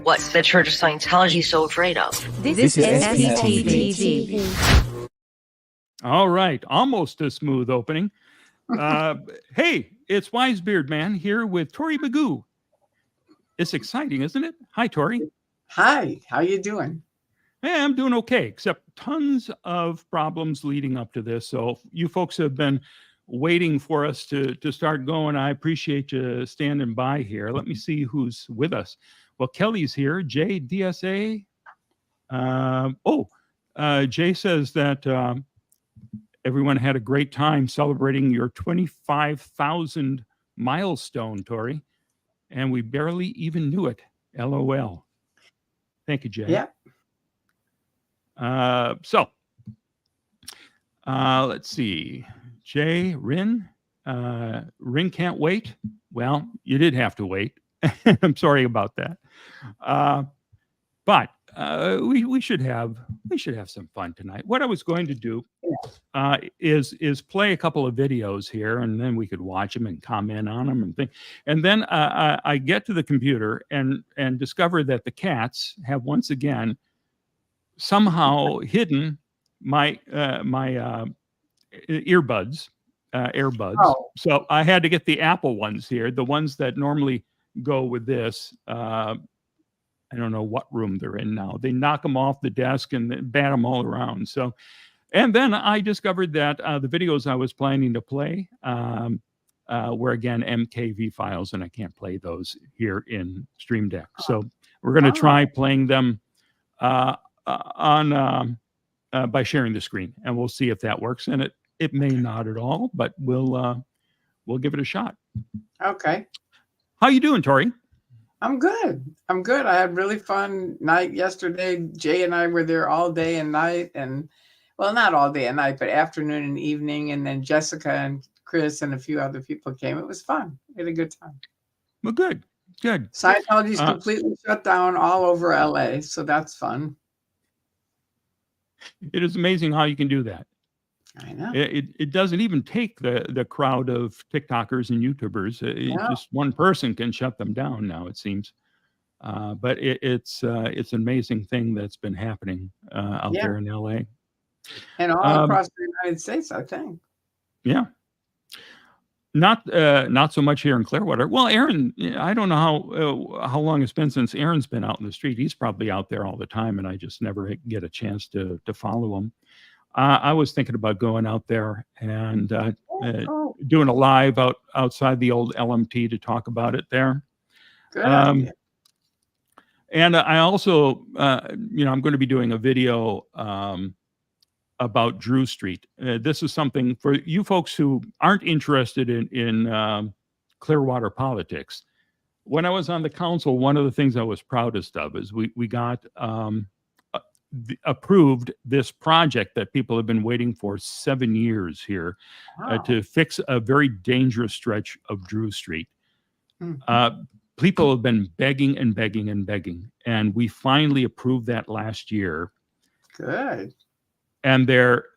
What's the Church of Scientology so afraid of? This is SPTV. All right, almost a smooth opening. Hey, it's Wisebeard Man here with Tory Magoo. It's exciting, isn't it? Hi, Tory. Hi, how you doing? Hey, I'm doing okay, except tons of problems leading up to this. So you folks have been waiting for us to start going. I appreciate you standing by here. Let me see who's with us. Well, Kelly's here. Jay, DSA. Jay says that everyone had a great time celebrating your 25,000 milestone, Tory, and we barely even knew it. LOL. Thank you, Jay. Yeah. Let's see. Jay, Rin. Rin can't wait. Well, you did have to wait. I'm sorry about that. But we should have some fun tonight. What I was going to do is play a couple of videos here, and then we could watch them and comment on them and think. And then I get to the computer and discover that the cats have once again somehow hidden my earbuds. So I had to get the Apple ones here, the ones that normally go with this. I don't know what room they're in now. They knock them off the desk and bat them all around. So, and then I discovered that the videos I was planning to play were again MKV files, and I can't play those here in Stream Deck. So we're going to try playing them by sharing the screen, and we'll see if that works. And it may not at all, but we'll give it a shot. Okay. How you doing, Tory? I'm good. I had a really fun night yesterday. Jay and I were there all day and night, and well, not all day and night, but afternoon and evening. And then Jessica and Chris and a few other people came. It was fun. We had a good time. Well, good. Scientology's completely shut down all over LA, so that's fun. It is amazing how you can do that. I know. It doesn't even take the crowd of TikTokers and YouTubers. Just one person can shut them down now, it seems. But it's an amazing thing that's been happening out there in LA. And all across the United States, I think. Yeah. Not so much here in Clearwater. Well, Aaron, I don't know how long it's been since Aaron's been out in the street. He's probably out there all the time, and I just never get a chance to follow him. I was thinking about going out there and doing a live outside the old LMT to talk about it there. Good idea. And I also, I'm going to be doing a video about Drew Street. This is something for you folks who aren't interested in Clearwater politics. When I was on the council, one of the things I was proudest of is we got approved this project that people have been waiting for 7 years here to fix a very dangerous stretch of Drew Street. Mm-hmm. People have been begging and begging and begging, and we finally approved that last year. Good. And they're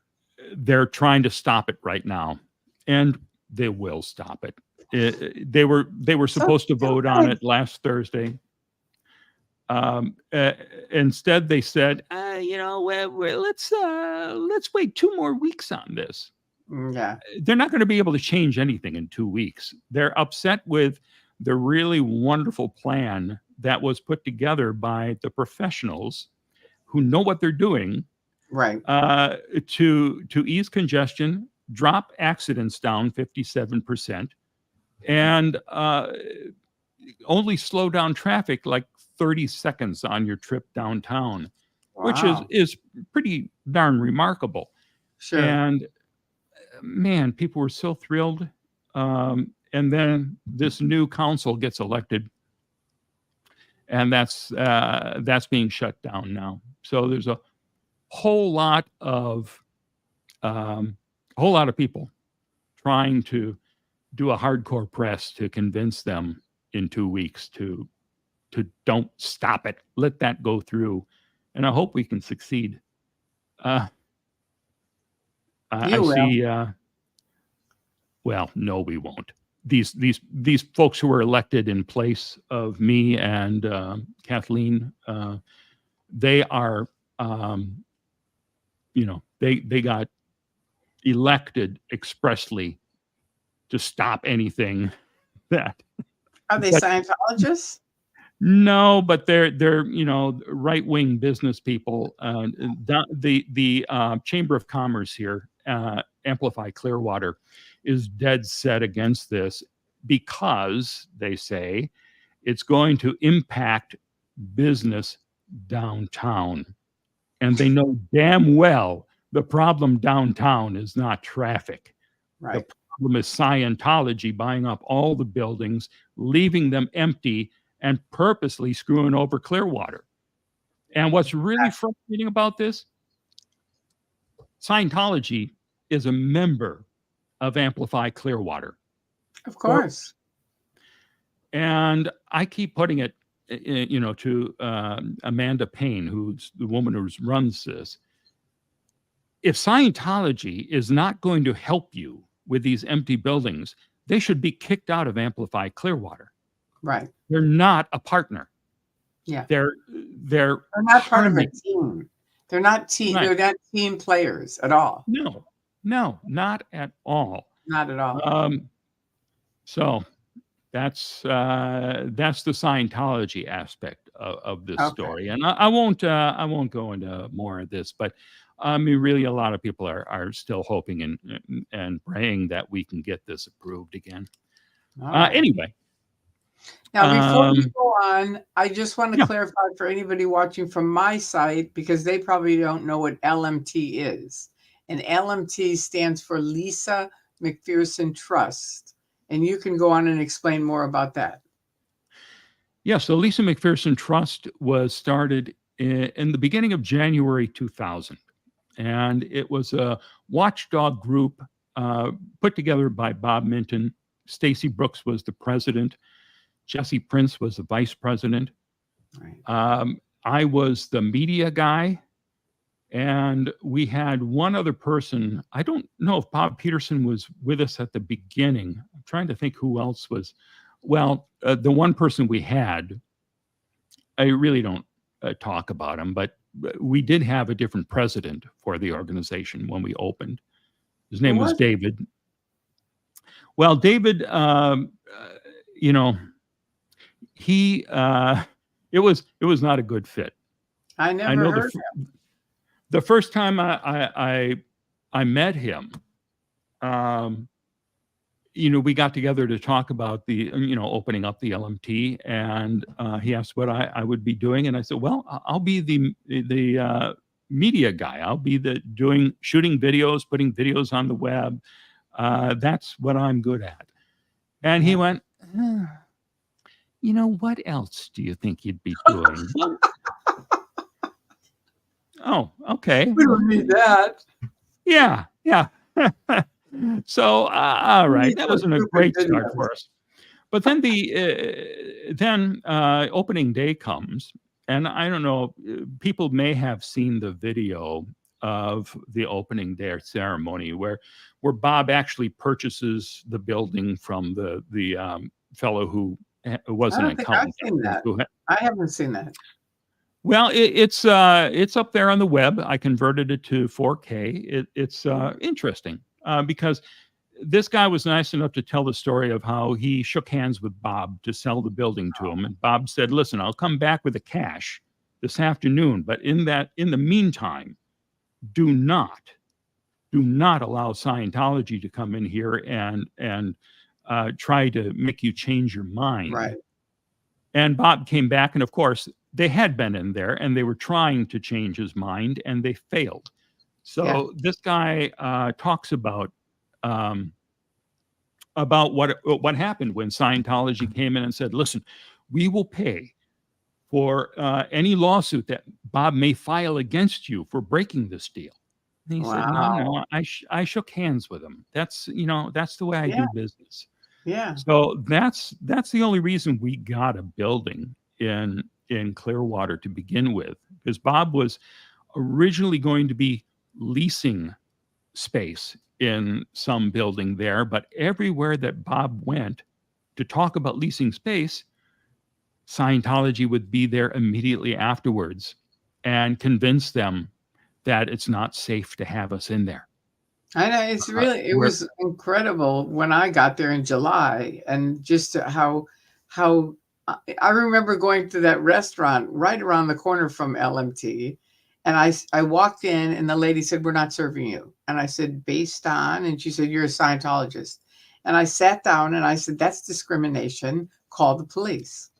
trying to stop it right now, and they will stop it. They were supposed to vote on it last Thursday. Instead, they said, let's wait 2 more weeks on this. Yeah, they're not going to be able to change anything in 2 weeks. They're upset with the really wonderful plan that was put together by the professionals who know what they're doing, right? To ease congestion, drop accidents down 57%, and only slow down traffic like 30 seconds on your trip downtown, which is pretty darn remarkable. Sure. And man, people were so thrilled. And then this new council gets elected, and that's being shut down now. So there's a whole lot of people trying to do a hardcore press to convince them in 2 weeks to don't stop it. Let that go through. And I hope we can succeed. I see. Well, no, we won't. these folks who were elected in place of me and Kathleen, they are, they got elected expressly to stop anything that. Are they Scientologists? No, but they're right-wing business people. The Chamber of Commerce here, Amplify Clearwater, is dead set against this because they say it's going to impact business downtown, and they know damn well the problem downtown is not traffic. Right. The problem is Scientology buying up all the buildings, leaving them empty, and purposely screwing over Clearwater. And what's really frustrating about this, Scientology is a member of Amplify Clearwater. Of course. And I keep putting it, to Amanda Payne, who's the woman who runs this. If Scientology is not going to help you with these empty buildings, they should be kicked out of Amplify Clearwater. Right. They're not a partner. Yeah. They're not part of a team. They're not team. Right. They're not team players at all. No, not at all. Not at all. So that's the Scientology aspect of this story, and I won't go into more of this, but I mean, really, a lot of people are still hoping and praying that we can get this approved again. Right. Anyway. Now, before we go on, I just want to clarify for anybody watching from my site, because they probably don't know what LMT is. And LMT stands for Lisa McPherson Trust. And you can go on and explain more about that. Yeah, so Lisa McPherson Trust was started in the beginning of January 2000. And it was a watchdog group put together by Bob Minton. Stacy Brooks was the president. Jesse Prince was the vice president. Right. I was the media guy. And we had one other person. I don't know if Bob Peterson was with us at the beginning. I'm trying to think who else was. Well, the one person we had, I really don't talk about him, but we did have a different president for the organization when we opened. His name was David. Well, David, he it was not a good fit. I never heard him. The first time I met him, we got together to talk about the opening up the LMT, and he asked what I would be doing, and I said, well, I'll be the media guy. I'll be shooting videos, putting videos on the web. That's what I'm good at. And he went, what else do you think you'd be doing? Oh, okay. We don't need that. Yeah. So, all right, that wasn't a great start for us. But then opening day comes, and I don't know, people may have seen the video of the opening day ceremony where Bob actually purchases the building from the fellow who was an accountant. I haven't seen that. Well, it's up there on the web. I converted it to 4K. It's interesting because this guy was nice enough to tell the story of how he shook hands with Bob to sell the building to him, and Bob said, "Listen, I'll come back with the cash this afternoon, but in the meantime, do not allow Scientology to come in here and try to make you change your mind." Right. And Bob came back, and of course, they had been in there, and they were trying to change his mind, and they failed. So this guy talks about what happened when Scientology came in and said, "Listen, we will pay for any lawsuit that Bob may file against you for breaking this deal." And he said, "No, I shook hands with him. That's the way I do business." Yeah. So that's the only reason we got a building in Clearwater to begin with, because Bob was originally going to be leasing space in some building there, but everywhere that Bob went to talk about leasing space, Scientology would be there immediately afterwards and convince them that it's not safe to have us in there. I know it was incredible when I got there in July, and just how I remember going to that restaurant right around the corner from LMT, and I walked in and the lady said, "We're not serving you." And I said, "Based on?" And she said, "You're a Scientologist." And I sat down and I said, "That's discrimination. Call the police."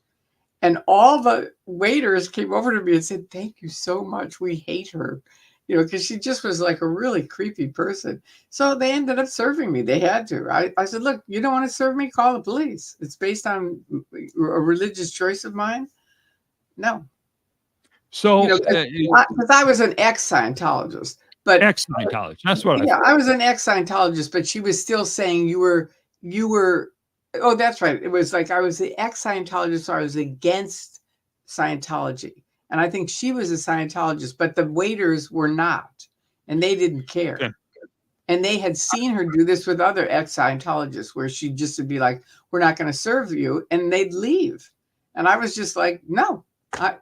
And all the waiters came over to me and said, "Thank you so much. We hate her." Because she just was like a really creepy person. So they ended up serving me. They had to. I said, "Look, you don't want to serve me? Call the police. It's based on a religious choice of mine." No. So, because I was an ex-Scientologist. But ex-Scientologist. That's what I was an ex-Scientologist, but she was still saying you were. Oh, that's right. It was like I was the ex-Scientologist, so I was against Scientology. And I think she was a Scientologist, but the waiters were not, and they didn't care. Okay. And they had seen her do this with other ex-Scientologists, where she just would be like, "We're not going to serve you," and they'd leave. And I was just like, "No,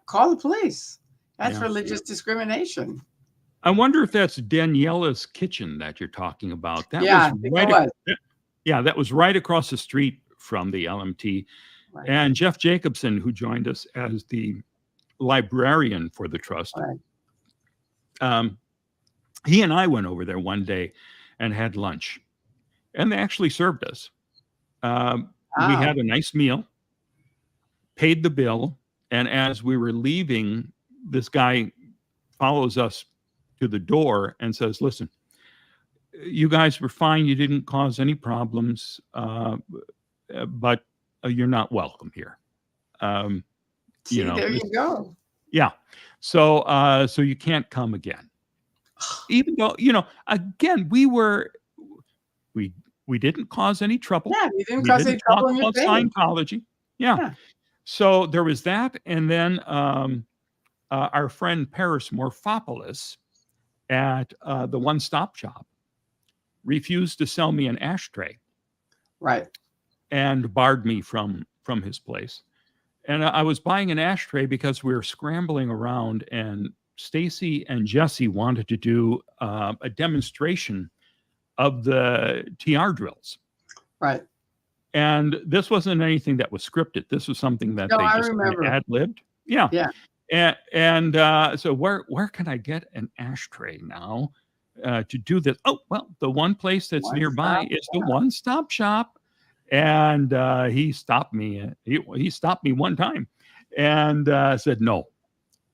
call the police. That's religious discrimination." I wonder if that's Daniela's Kitchen that you're talking about. That that was right across the street from the LMT. Right. And Jeff Jacobson, who joined us as the librarian for the trust, he and I went over there one day and had lunch, and they actually served us. We had a nice meal, paid the bill, and as we were leaving, this guy follows us to the door and says, "Listen, you guys were fine. You didn't cause any problems, but you're not welcome here." See, there you go. Yeah. So you can't come again. Even though, again, we didn't cause any trouble. Yeah, we didn't cause any trouble in your Scientology. Yeah. So there was that. And then our friend Paris Morphopoulos at the One Stop Shop refused to sell me an ashtray. Right. And barred me from his place. And I was buying an ashtray because we were scrambling around, and Stacy and Jesse wanted to do a demonstration of the TR drills. Right. And this wasn't anything that was scripted. This was something that they just ad-libbed. Yeah. Yeah. And so where can I get an ashtray now to do this? Oh, well, the one place that's nearby is the One Stop Shop. And he stopped me. He stopped me one time and said, "No,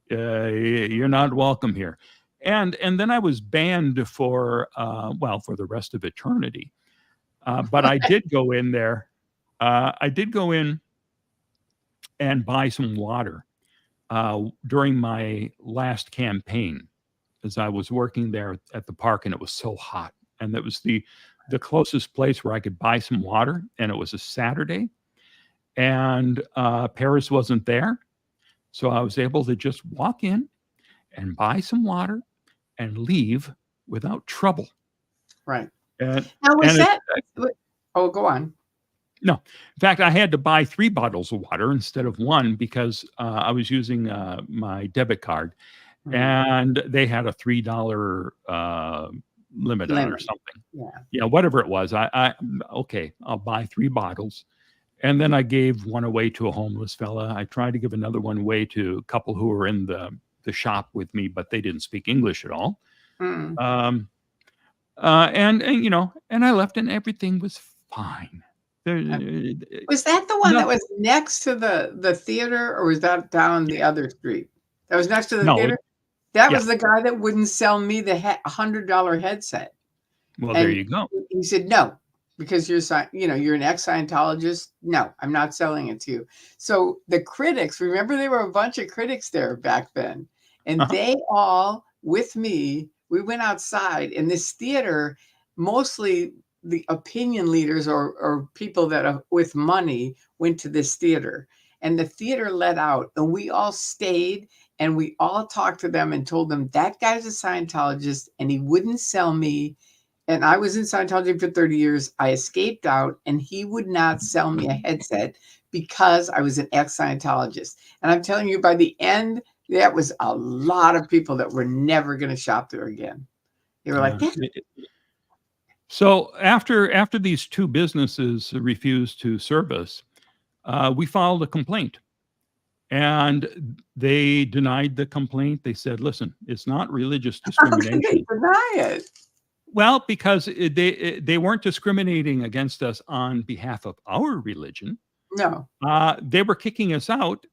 you're not welcome here." And then I was banned for the rest of eternity. But I did go in there. I did go in and buy some water during my last campaign, as I was working there at the park, and it was so hot, and that was the closest place where I could buy some water, and it was a Saturday, and Paris wasn't there. So I was able to just walk in and buy some water and leave without trouble. Right. And, now, go on. No, in fact, I had to buy 3 bottles of water instead of 1 because I was using my debit card, and they had a $3 limit on or something. Yeah, whatever it was. Okay, I'll buy 3 bottles. And then I gave one away to a homeless fella. I tried to give another one away to a couple who were in the shop with me, but they didn't speak English at all. And I left, and everything was fine. Was that the one that was next to the theater, or was that down the other street? That was next to the theater? That was the guy that wouldn't sell me the $100 headset. Well, there you go. He said, "No, because you're an ex-Scientologist. No, I'm not selling it to you." So the critics, remember, there were a bunch of critics there back then, and they all, with me, we went outside in this theater. Mostly the opinion leaders or people that are with money went to this theater, and the theater let out, and we all stayed. And we all talked to them and told them, "That guy's a Scientologist, and he wouldn't sell me And I was in Scientology for 30 years. I escaped out, and he would not sell me a headset because I was an ex-Scientologist. And I'm telling you, by the end, that was a lot of people that were never going to shop there again. They were like, so after these two businesses refused to serve us, we filed a complaint. And they denied the complaint. They said, listen, it's not religious discrimination. How can they deny it? Well, because they weren't discriminating against us on behalf of our religion. No. They were kicking us out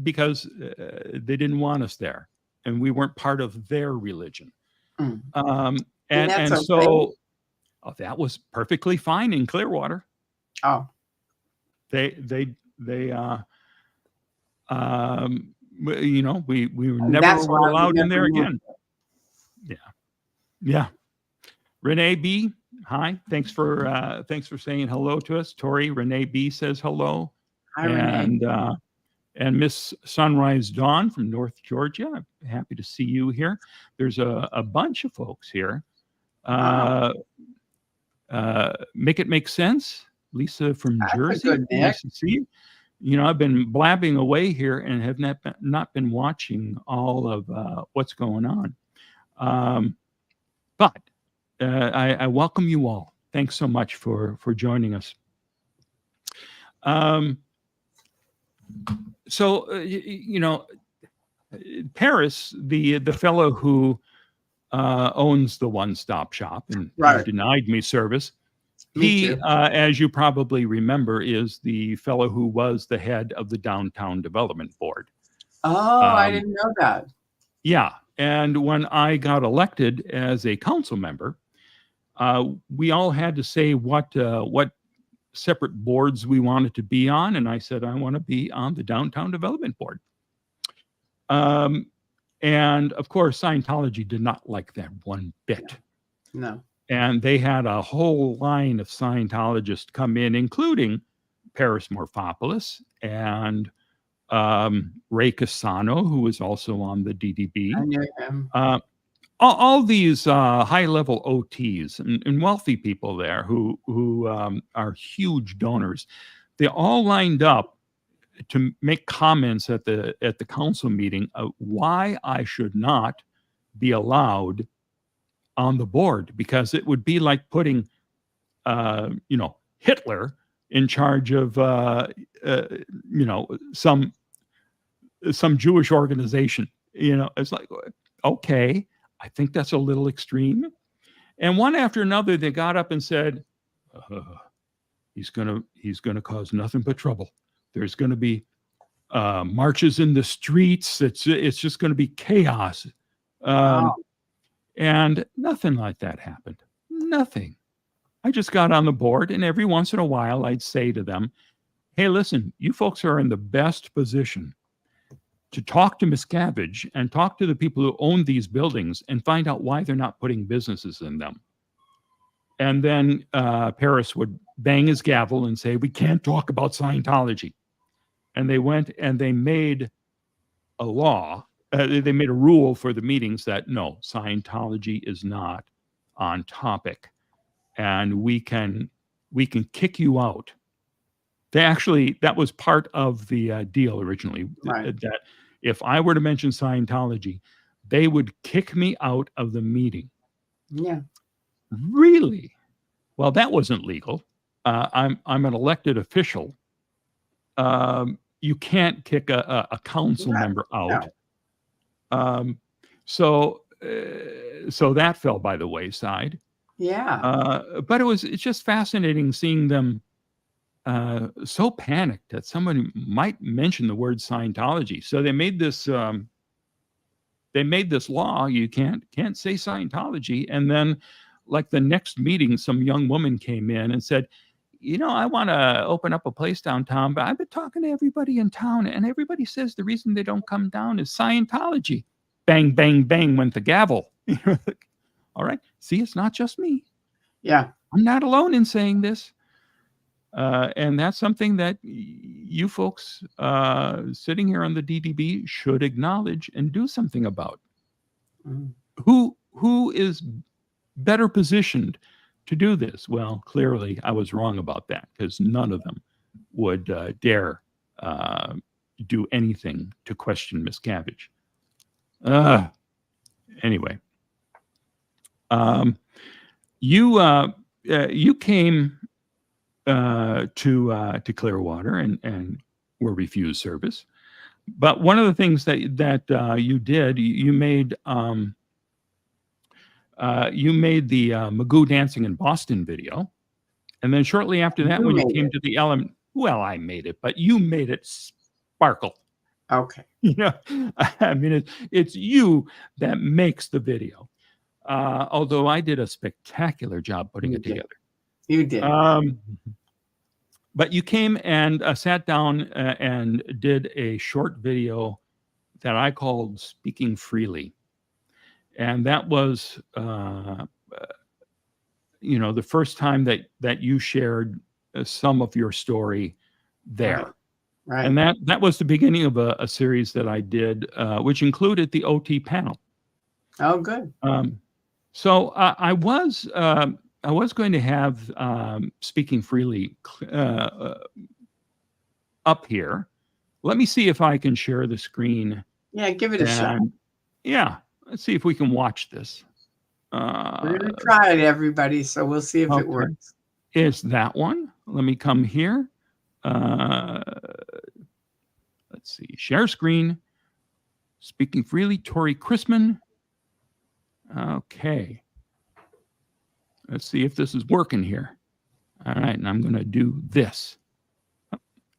because they didn't want us there. And we weren't part of their religion. Mm. And so that was perfectly fine in Clearwater. Oh. They you know, we were never allowed in there again. Yeah. Renee B, hi. Thanks for saying hello to us. Tori, Renee B says hello. Hi, Renee. And Miss Sunrise Dawn from North Georgia. I'm happy to see you here. There's a bunch of folks here. Make it make sense. Lisa from Jersey. Nice to see you. You know, I've been blabbing away here and have not been watching all of what's going on. But I welcome you all. Thanks so much for joining us. So, you know, Paris, the fellow who owns the one-stop shop and denied me service, he, as you probably remember, is the fellow who was the head of the Downtown Development Board. Oh, I didn't know that. Yeah. And when I got elected as a council member, we all had to say what separate boards we wanted to be on. And I said, I want to be on the Downtown Development Board. And of course, Scientology did not like that one bit. No. And they had a whole line of Scientologists come in, including Paris Morphopoulos and Ray Casano, who was also on the DDB. I knew him. All these high-level OTs and wealthy people there who are huge donors, they all lined up to make comments at the council meeting of why I should not be allowed on the board, because it would be like putting, you know, Hitler in charge of, you know, some Jewish organization. You know, it's like, okay, I think that's a little extreme. And one after another, they got up and said, he's gonna cause nothing but trouble. There's going to be marches in the streets. It's just going to be chaos. Wow. And nothing like that happened. Nothing. I just got on the board, and every once in a while I'd say to them, hey, listen, you folks are in the best position to talk to Miscavige and talk to the people who own these buildings and find out why they're not putting businesses in them. And then Paris would bang his gavel and say, we can't talk about Scientology. And they went and they made a law. They made a rule for the meetings that no, Scientology is not on topic, and we can kick you out. That was part of the deal originally. Right. That if I were to mention Scientology, they would kick me out of the meeting. Yeah. Really? Well, that wasn't legal. I'm an elected official. You can't kick a council member out. No. So that fell by the wayside. Yeah. But it's just fascinating seeing them so panicked that somebody might mention the word Scientology. So they made this law. You can't say Scientology. And then, like the next meeting, some young woman came in and said, you know, I want to open up a place downtown, but I've been talking to everybody in town, and everybody says the reason they don't come down is Scientology. Bang, bang, bang went the gavel. All right. See, it's not just me. Yeah. I'm not alone in saying this. And that's something that you folks sitting here on the DDB should acknowledge and do something about. Mm. Who is better positioned to do this. Well, clearly I was wrong about that, because none of them would dare do anything to question Miscavige. Anyway, you came to Clearwater and were refused service. But one of the things that you did, you made the Magoo dancing in Boston video, and then shortly after that, when you came to the element, well, I made it, but you made it sparkle. Okay. I mean, it's you that makes the video. Although I did a spectacular job putting it together. You did. But you came and sat down and did a short video that I called Speaking Freely. And that was, the first time that you shared some of your story there. Right. And that was the beginning of a series that I did, which included the OT panel. Oh, good. So I was going to have Speaking Freely up here. Let me see if I can share the screen. Yeah, give it a shot. Yeah, let's see if we can watch this. We're going to try it, everybody, so we'll see if it works. Is that one? Let me come here. Let's see. Share screen. Speaking Freely, Tory-Christman. Okay. Let's see if this is working here. All right, and I'm going to do this.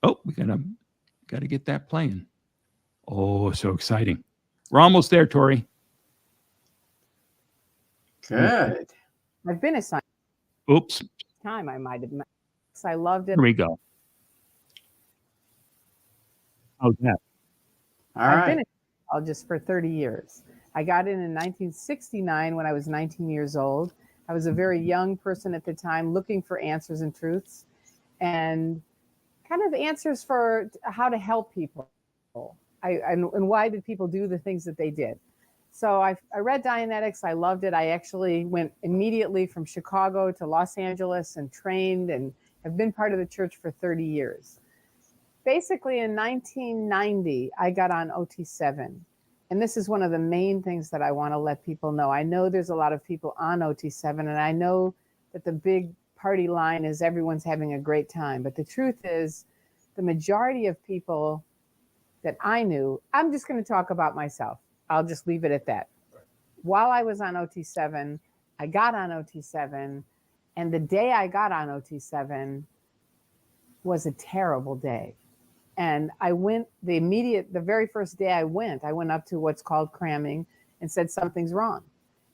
Oh, we gotta get that playing. Oh, so exciting! We're almost there, Tory. Good. I've been assigned. Oops. Time I might have met. I loved it. Here we go. How's that? I've been in just for 30 years. I got in 1969 when I was 19 years old. I was a very young person at the time looking for answers and truths and kind of answers for how to help people. And why did people do the things that they did? So I read Dianetics. I loved it. I actually went immediately from Chicago to Los Angeles and trained and have been part of the church for 30 years. Basically, in 1990, I got on OT7. And this is one of the main things that I want to let people know. I know there's a lot of people on OT7, and I know that the big party line is everyone's having a great time. But the truth is, the majority of people that I knew, I'm just going to talk about myself. I'll just leave it at that. While I was on OT7, I got on OT7, and the day I got on OT7 was a terrible day. And I went the very first day I went up to what's called cramming and said something's wrong.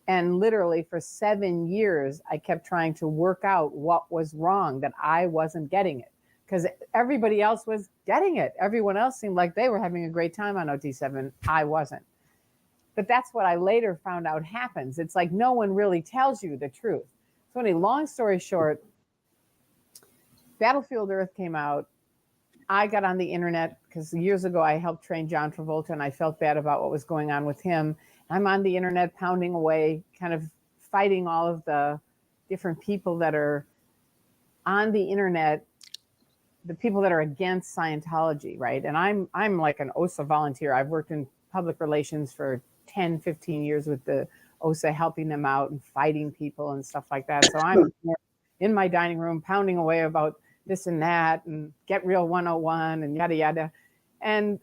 And literally for 7 years, I kept trying to work out what was wrong, that I wasn't getting it, because everybody else was getting it. Everyone else seemed like they were having a great time on OT7. I wasn't. But that's what I later found out happens. It's like no one really tells you the truth. So anyway, long story short, Battlefield Earth came out. I got on the internet because years ago I helped train John Travolta and I felt bad about what was going on with him. I'm on the internet pounding away, kind of fighting all of the different people that are on the internet, the people that are against Scientology, right? And I'm like an OSA volunteer. I've worked in public relations for 10, 15 years with the OSA, helping them out and fighting people and stuff like that. So I'm in my dining room pounding away about this and that and Get Real 101 and yada, yada. And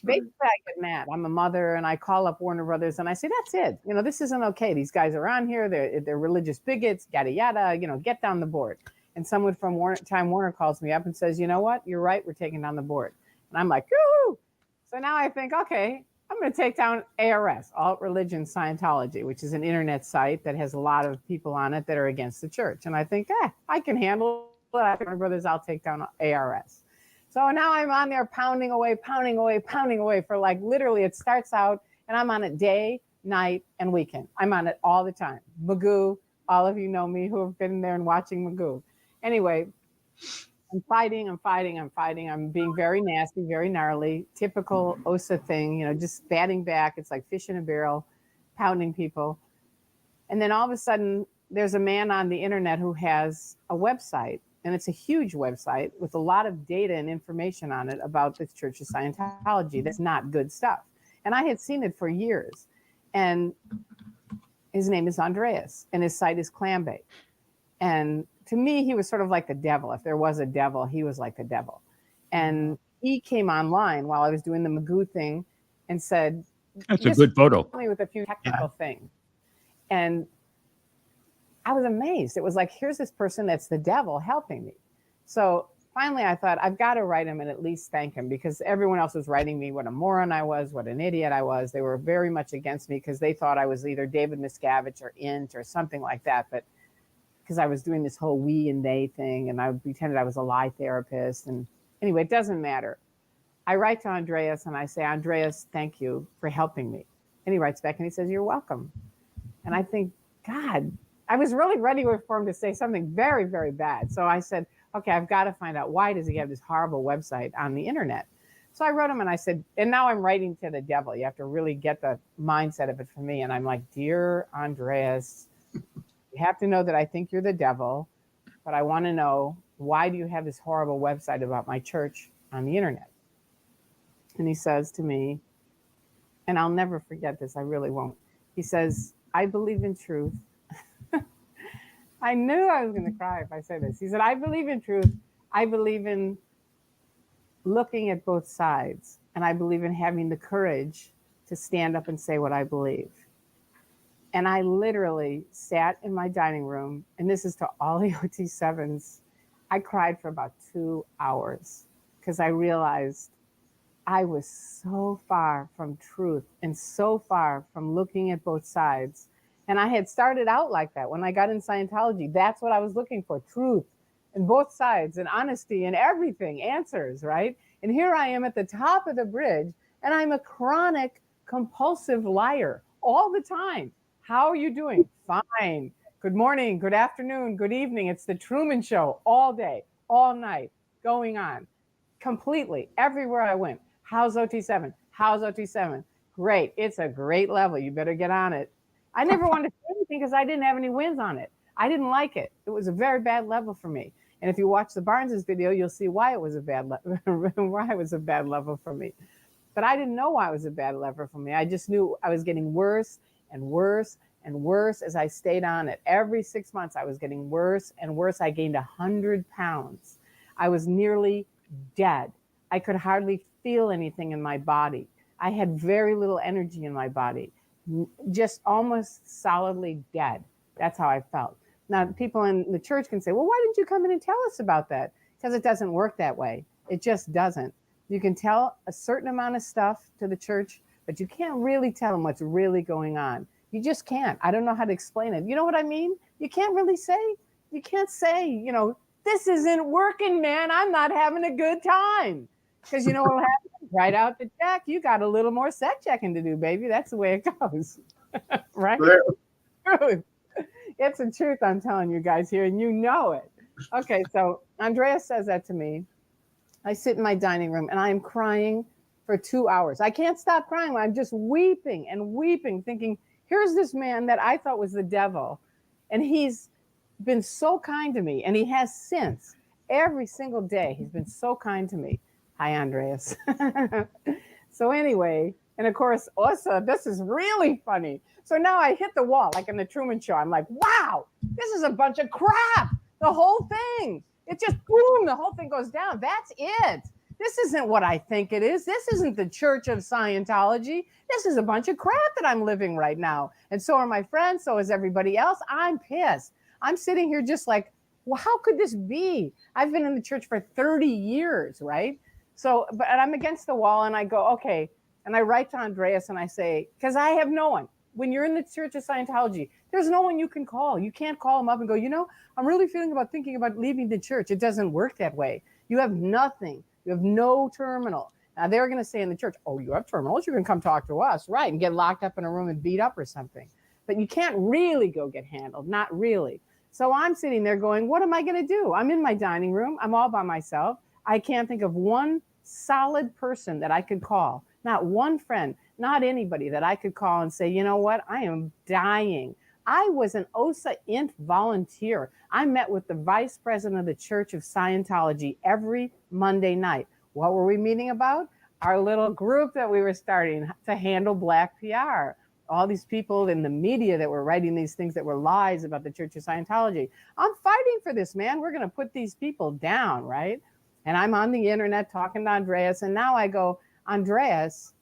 basically I get mad. I'm a mother and I call up Warner Brothers and I say, that's it. This isn't okay. These guys are on here. They're religious bigots, yada, yada, get down the board. And someone from Time Warner calls me up and says, you know what? You're right. We're taking down the board. And I'm like, yoo-hoo. So now I think, okay, I'm going to take down ARS, Alt Religion Scientology, which is an internet site that has a lot of people on it that are against the church. And I think, I can handle it. Warner Brothers, I'll take down ARS. So now I'm on there pounding away for like literally it starts out and I'm on it day, night, and weekend. I'm on it all the time. Magoo, all of you know me who have been there and watching Magoo. Anyway, I'm fighting. I'm being very nasty, very gnarly, typical OSA thing, just batting back. It's like fish in a barrel, pounding people. And then all of a sudden, there's a man on the internet who has a website, and it's a huge website with a lot of data and information on it about this Church of Scientology. That's not good stuff. And I had seen it for years. And his name is Andreas, and his site is Clambake. And to me, he was sort of like the devil. If there was a devil, he was like the devil. And he came online while I was doing the Magoo thing and said, "That's a good photo." Me with a few technical things. And I was amazed. It was like, here's this person that's the devil helping me. So finally, I thought, I've got to write him and at least thank him, because everyone else was writing me what a moron I was, what an idiot I was. They were very much against me because they thought I was either David Miscavige or Int or something like that. But because I was doing this whole we and they thing, and I pretended I was a lie therapist. And anyway, it doesn't matter. I write to Andreas and I say, Andreas, thank you for helping me. And he writes back and he says, you're welcome. And I think, God, I was really ready for him to say something very, very bad. So I said, okay, I've got to find out, why does he have this horrible website on the internet? So I wrote him and I said, and now I'm writing to the devil. You have to really get the mindset of it for me. And I'm like, dear Andreas, you have to know that I think you're the devil, but I want to know, why do you have this horrible website about my church on the internet? And he says to me, and I'll never forget this, I really won't. He says, I believe in truth. I knew I was going to cry if I said this. He said, I believe in truth. I believe in looking at both sides. And I believe in having the courage to stand up and say what I believe. And I literally sat in my dining room, and this is to all the OT7s. I cried for about 2 hours because I realized I was so far from truth and so far from looking at both sides. And I had started out like that when I got in Scientology. That's what I was looking for, truth and both sides and honesty and everything, answers, right? And here I am at the top of the bridge, and I'm a chronic, compulsive liar all the time. How are you doing? Fine. Good morning, good afternoon, good evening. It's the Truman Show all day, all night, going on completely everywhere I went. How's OT7? How's OT7? Great. It's a great level. You better get on it. I never wanted to say anything because I didn't have any wins on it. I didn't like it. It was a very bad level for me. And if you watch the Barnes's video, you'll see why it was a bad level for me. But I didn't know why it was a bad level for me. I just knew I was getting worse and worse and worse as I stayed on it. Every 6 months, I was getting worse and worse. I gained 100 pounds. I was nearly dead. I could hardly feel anything in my body. I had very little energy in my body, just almost solidly dead. That's how I felt. Now, people in the church can say, well, why didn't you come in and tell us about that? Because it doesn't work that way. It just doesn't. You can tell a certain amount of stuff to the church, but you can't really tell them what's really going on. You just can't. I don't know how to explain it. You know what I mean? You can't really say, you can't say, this isn't working, man. I'm not having a good time. Because you know what will happen? Right out the check. You got a little more set checking to do, baby. That's the way it goes. Right? Truth. It's the truth I'm telling you guys here, and you know it. Okay, so Andreas says that to me. I sit in my dining room, and I am crying for 2 hours. I can't stop crying. I'm just weeping and weeping, thinking, here's this man that I thought was the devil, and he's been so kind to me, and he has since. Every single day, he's been so kind to me. Hi, Andreas. So anyway, and of course, also, this is really funny. So now I hit the wall, like in the Truman Show. I'm like, wow, this is a bunch of crap. The whole thing. It just, boom, the whole thing goes down. That's it. This isn't what I think it is. This isn't the Church of Scientology. This is a bunch of crap that I'm living right now. And so are my friends. So is everybody else. I'm pissed. I'm sitting here just like, well, how could this be? I've been in the church for 30 years, right? So, but I'm against the wall and I go, okay. And I write to Andreas and I say, because I have no one. When you're in the Church of Scientology, there's no one you can call. You can't call them up and go, I'm really thinking about leaving the church. It doesn't work that way. You have nothing. You have no terminal. Now they're going to say in the church, oh, you have terminals. You can come talk to us, right? And get locked up in a room and beat up or something. But you can't really go get handled. Not really. So I'm sitting there going, what am I going to do? I'm in my dining room. I'm all by myself. I can't think of one solid person that I could call. Not one friend, not anybody that I could call and say, you know what? I am dying. I was an OSA Int volunteer. I met with the vice president of the Church of Scientology every Monday night. What were we meeting about? Our little group that we were starting to handle Black PR. All these people in the media that were writing these things that were lies about the Church of Scientology. I'm fighting for this, man. We're going to put these people down, right? And I'm on the internet talking to Andreas. And now I go, Andreas,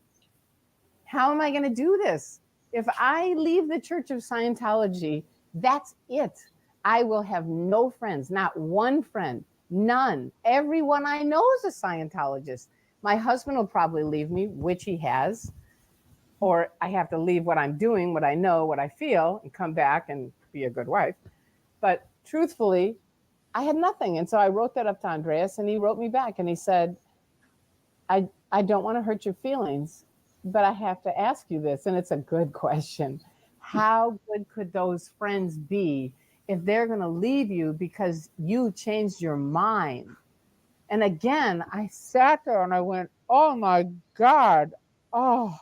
how am I going to do this? If I leave the Church of Scientology, that's it. I will have no friends, not one friend, none. Everyone I know is a Scientologist. My husband will probably leave me, which he has, or I have to leave what I'm doing, what I know, what I feel, and come back and be a good wife. But truthfully, I had nothing. And so I wrote that up to Andreas, and he wrote me back, and he said, I don't want to hurt your feelings, but I have to ask you this, and it's a good question. How good could those friends be if they're going to leave you because you changed your mind? And again, I sat there and I went, oh my God. Oh,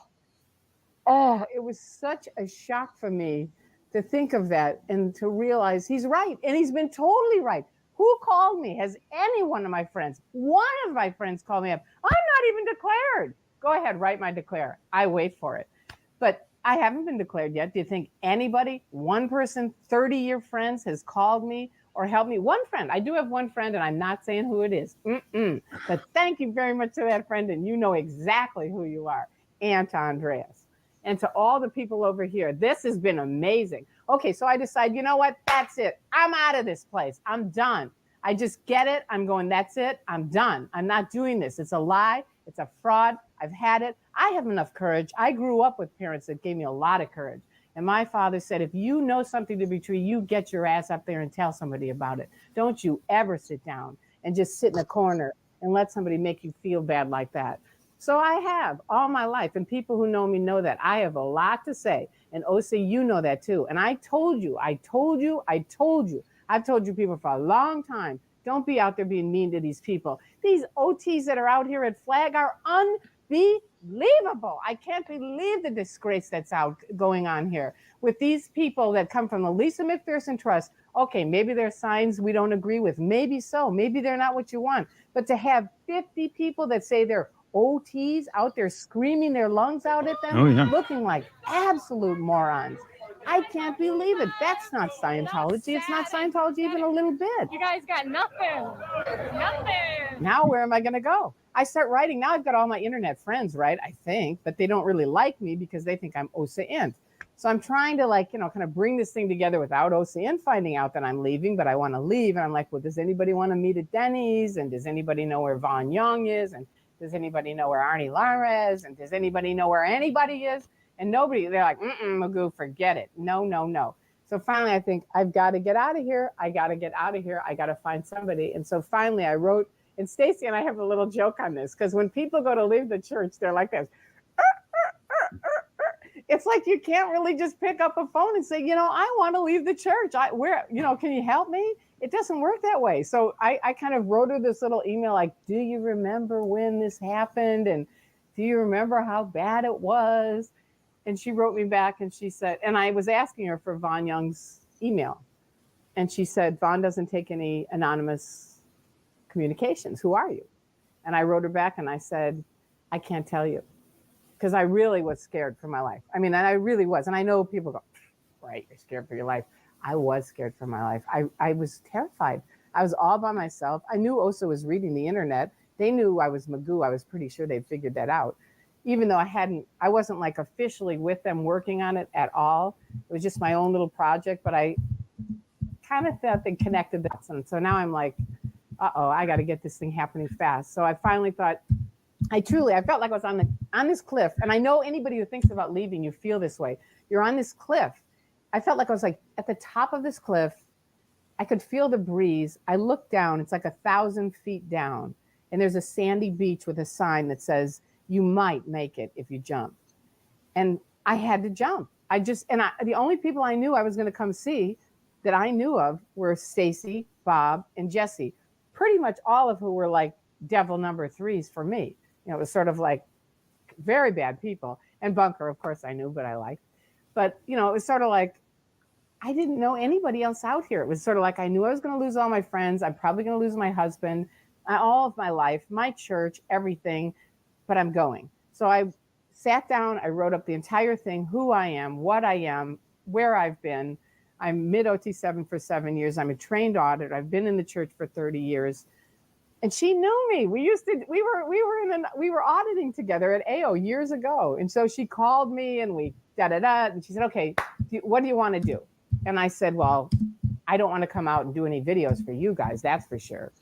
it was such a shock for me to think of that and to realize he's right. And he's been totally right. Who called me? Has any one of my friends, one of my friends called me up? I'm not even declared. Go ahead, write my declare. I wait for it. But I haven't been declared yet. Do you think anybody, one person, 30-year friends has called me or helped me? One friend. I do have one friend, and I'm not saying who it is. But thank you very much to that friend, and you know exactly who you are. And to Andreas. And to all the people over here. This has been amazing. Okay, so I decide, you know what? That's it. I'm out of this place. I'm done. I just get it. I'm going, that's it. I'm done. I'm not doing this. It's a lie. It's a fraud. I've had it. I have enough courage. I grew up with parents that gave me a lot of courage. And my father said, if you know something to be true, you get your ass up there and tell somebody about it. Don't you ever sit down and just sit in a corner and let somebody make you feel bad like that. So I have all my life, and people who know me know that I have a lot to say. And OC, you know that too. And I've told you people for a long time, don't be out there being mean to these people. These OTs that are out here at Flag are unbelievable. I can't believe the disgrace that's going on here with these people that come from the Lisa McPherson Trust. Okay, maybe there are signs we don't agree with. Maybe so. Maybe they're not what you want. But to have 50 people that say they're OTs out there screaming their lungs out at them, looking like absolute morons. I can't believe it. That's not Scientology. It's not Scientology even a little bit. You guys got nothing. Nothing. Now where am I going to go? I start writing. Now I've got all my internet friends, right? I think, but they don't really like me because they think I'm OSA-int. So I'm trying to kind of bring this thing together without OSA-int finding out that I'm leaving, but I want to leave. And I'm like, well, does anybody want to meet at Denny's? And does anybody know where Vaughn Young is? And does anybody know where Arnie Lara is? And does anybody know where anybody is? And nobody, they're like, Magoo, forget it. No. So finally, I think I've got to get out of here. I got to find somebody. And so finally I wrote, and Stacy and I have a little joke on this, because when people go to leave the church, they're like this. It's like you can't really just pick up a phone and say, I want to leave the church. Can you help me? It doesn't work that way. So I kind of wrote her this little email like, do you remember when this happened? And do you remember how bad it was? And she wrote me back and she said, and I was asking her for Vaughn Young's email. And she said, Vaughn doesn't take any anonymous communications. Who are you? And I wrote her back and I said, I can't tell you. Because I really was scared for my life. I mean, and I really was. And I know people go, right, you're scared for your life. I was scared for my life. I was terrified. I was all by myself. I knew OSA was reading the internet. They knew I was Magoo. I was pretty sure they'd figured that out. Even though I wasn't like officially with them working on it at all. It was just my own little project, but I kind of thought they connected that. And so now I'm like, I got to get this thing happening fast. So I finally thought, I felt like I was on this cliff. And I know anybody who thinks about leaving, you feel this way. You're on this cliff. I felt like I was like at the top of this cliff. I could feel the breeze. I looked down. It's like 1,000 feet down. And there's a sandy beach with a sign that says, you might make it if you jump. And I had to jump. The only people I knew I was going to come see that I knew of were Stacy, Bob, and Jesse. Pretty much all of who were like devil number 3s for me. It was sort of like very bad people. And Bunker, of course, I knew, but I liked. But, it was sort of like, I didn't know anybody else out here. It was sort of like I knew I was going to lose all my friends. I'm probably going to lose my husband, all of my life, my church, everything, but I'm going. So I sat down, I wrote up the entire thing, who I am, what I am, where I've been. I'm mid OT7 for 7 years. I'm a trained auditor. I've been in the church for 30 years. And she knew me. We were auditing together at AO years ago. And so she called me and we and she said, okay, what do you want to do? And I said, well, I don't want to come out and do any videos for you guys, that's for sure.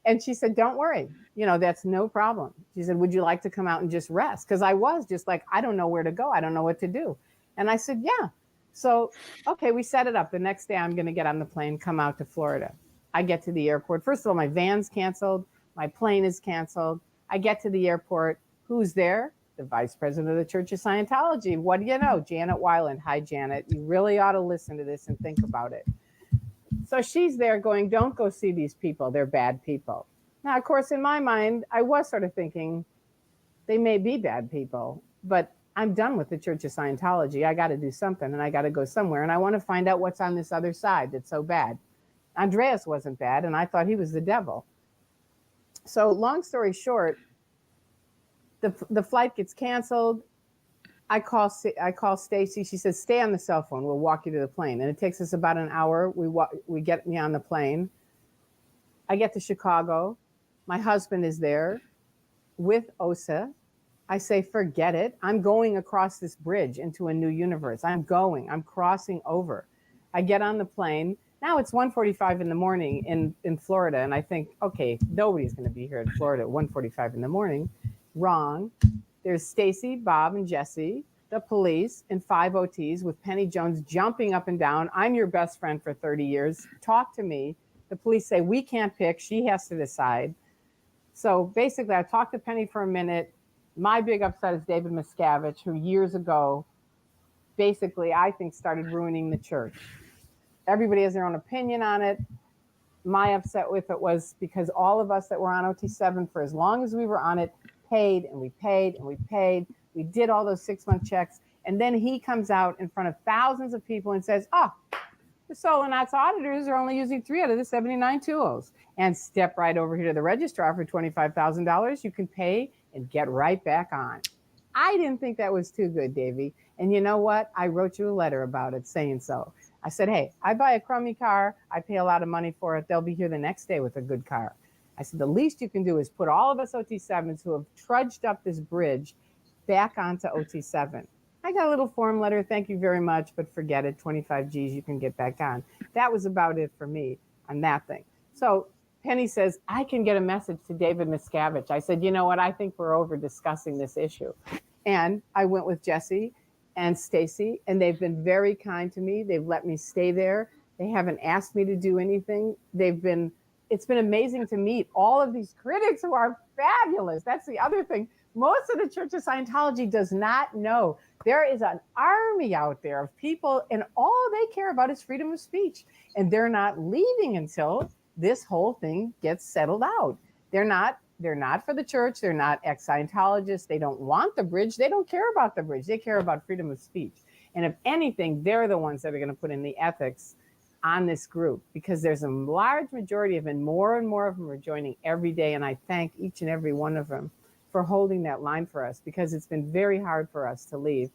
And she said, don't worry, that's no problem. She said, would you like to come out and just rest? Because I was just like, I don't know where to go. I don't know what to do. And I said, yeah. So, okay, we set it up. The next day I'm going to get on the plane, come out to Florida. I get to the airport. First of all, my van's canceled. My plane is canceled. I get to the airport. Who's there? The vice president of the Church of Scientology. What do you know? Janet Weiland. Hi, Janet. You really ought to listen to this and think about it. So she's there going, don't go see these people. They're bad people. Now, of course, in my mind, I was sort of thinking they may be bad people, but I'm done with the Church of Scientology. I got to do something and I got to go somewhere. And I want to find out what's on this other side that's so bad. Andreas wasn't bad, and I thought he was the devil. So long story short, the flight gets canceled. I call Stacy. She says, stay on the cell phone. We'll walk you to the plane. And it takes us about an hour. We get me on the plane. I get to Chicago. My husband is there with OSA. I say, forget it. I'm going across this bridge into a new universe. I'm crossing over. I get on the plane. Now it's 1:45 in the morning in Florida. And I think, okay, nobody's going to be here in Florida at 1:45 in the morning. Wrong. There's Stacy, Bob, and Jesse, the police, and 5 OTs with Penny Jones jumping up and down. I'm your best friend for 30 years. Talk to me. The police say, we can't pick. She has to decide. So basically, I talked to Penny for a minute. My big upset is David Miscavige, who years ago, basically, I think started ruining the church. Everybody has their own opinion on it. My upset with it was because all of us that were on OT7 for as long as we were on it paid and we paid and we paid. We did all those 6-month checks. And then he comes out in front of thousands of people and says, the Solonats auditors are only using 3 out of the 79 tools. And step right over here to the registrar for $25,000. You can pay and get right back on. I didn't think that was too good, Davey. And you know what? I wrote you a letter about it saying so. I said, hey, I buy a crummy car. I pay a lot of money for it. They'll be here the next day with a good car. I said, the least you can do is put all of us OT7s who have trudged up this bridge back onto OT7. I got a little form letter. Thank you very much, but forget it. 25 G's, you can get back on. That was about it for me on that thing. So Penny says, I can get a message to David Miscavige. I said, you know what? I think we're over discussing this issue. And I went with Jesse and Stacy, and they've been very kind to me. They've let me stay there. They haven't asked me to do anything. It's been amazing to meet all of these critics who are fabulous. That's the other thing. Most of the Church of Scientology does not know there is an army out there of people, and all they care about is freedom of speech. And they're not leaving until this whole thing gets settled out. They're not for the church. They're not ex-Scientologists. They don't want the bridge. They don't care about the bridge. They care about freedom of speech. And if anything, they're the ones that are going to put in the ethics on this group, because there's a large majority of them, more and more of them are joining every day. And I thank each and every one of them for holding that line for us, because it's been very hard for us to leave.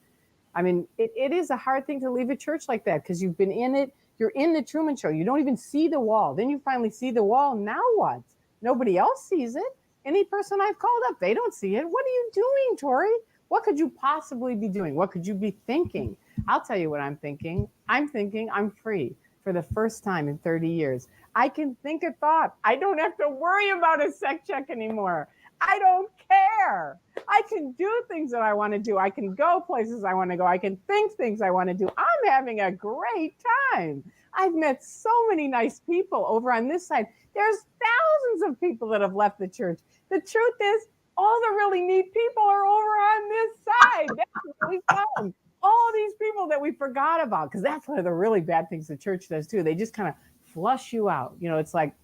I mean, it is a hard thing to leave a church like that, because you've been in it. You're in the Truman Show. You don't even see the wall. Then you finally see the wall. Now what? Nobody else sees it. Any person I've called up, they don't see it. What are you doing, Tori? What could you possibly be doing? What could you be thinking? I'll tell you what I'm thinking. I'm thinking I'm free for the first time in 30 years. I can think a thought. I don't have to worry about a sec check anymore. I don't care. I can do things that I want to do. I can go places I want to go. I can think things I want to do. I'm having a great time. I've met so many nice people over on this side. There's thousands of people that have left the church. The truth is, all the really neat people are over on this side. That's what we found. All these people that we forgot about, because that's one of the really bad things the church does too. They just kind of flush you out. You know, it's like,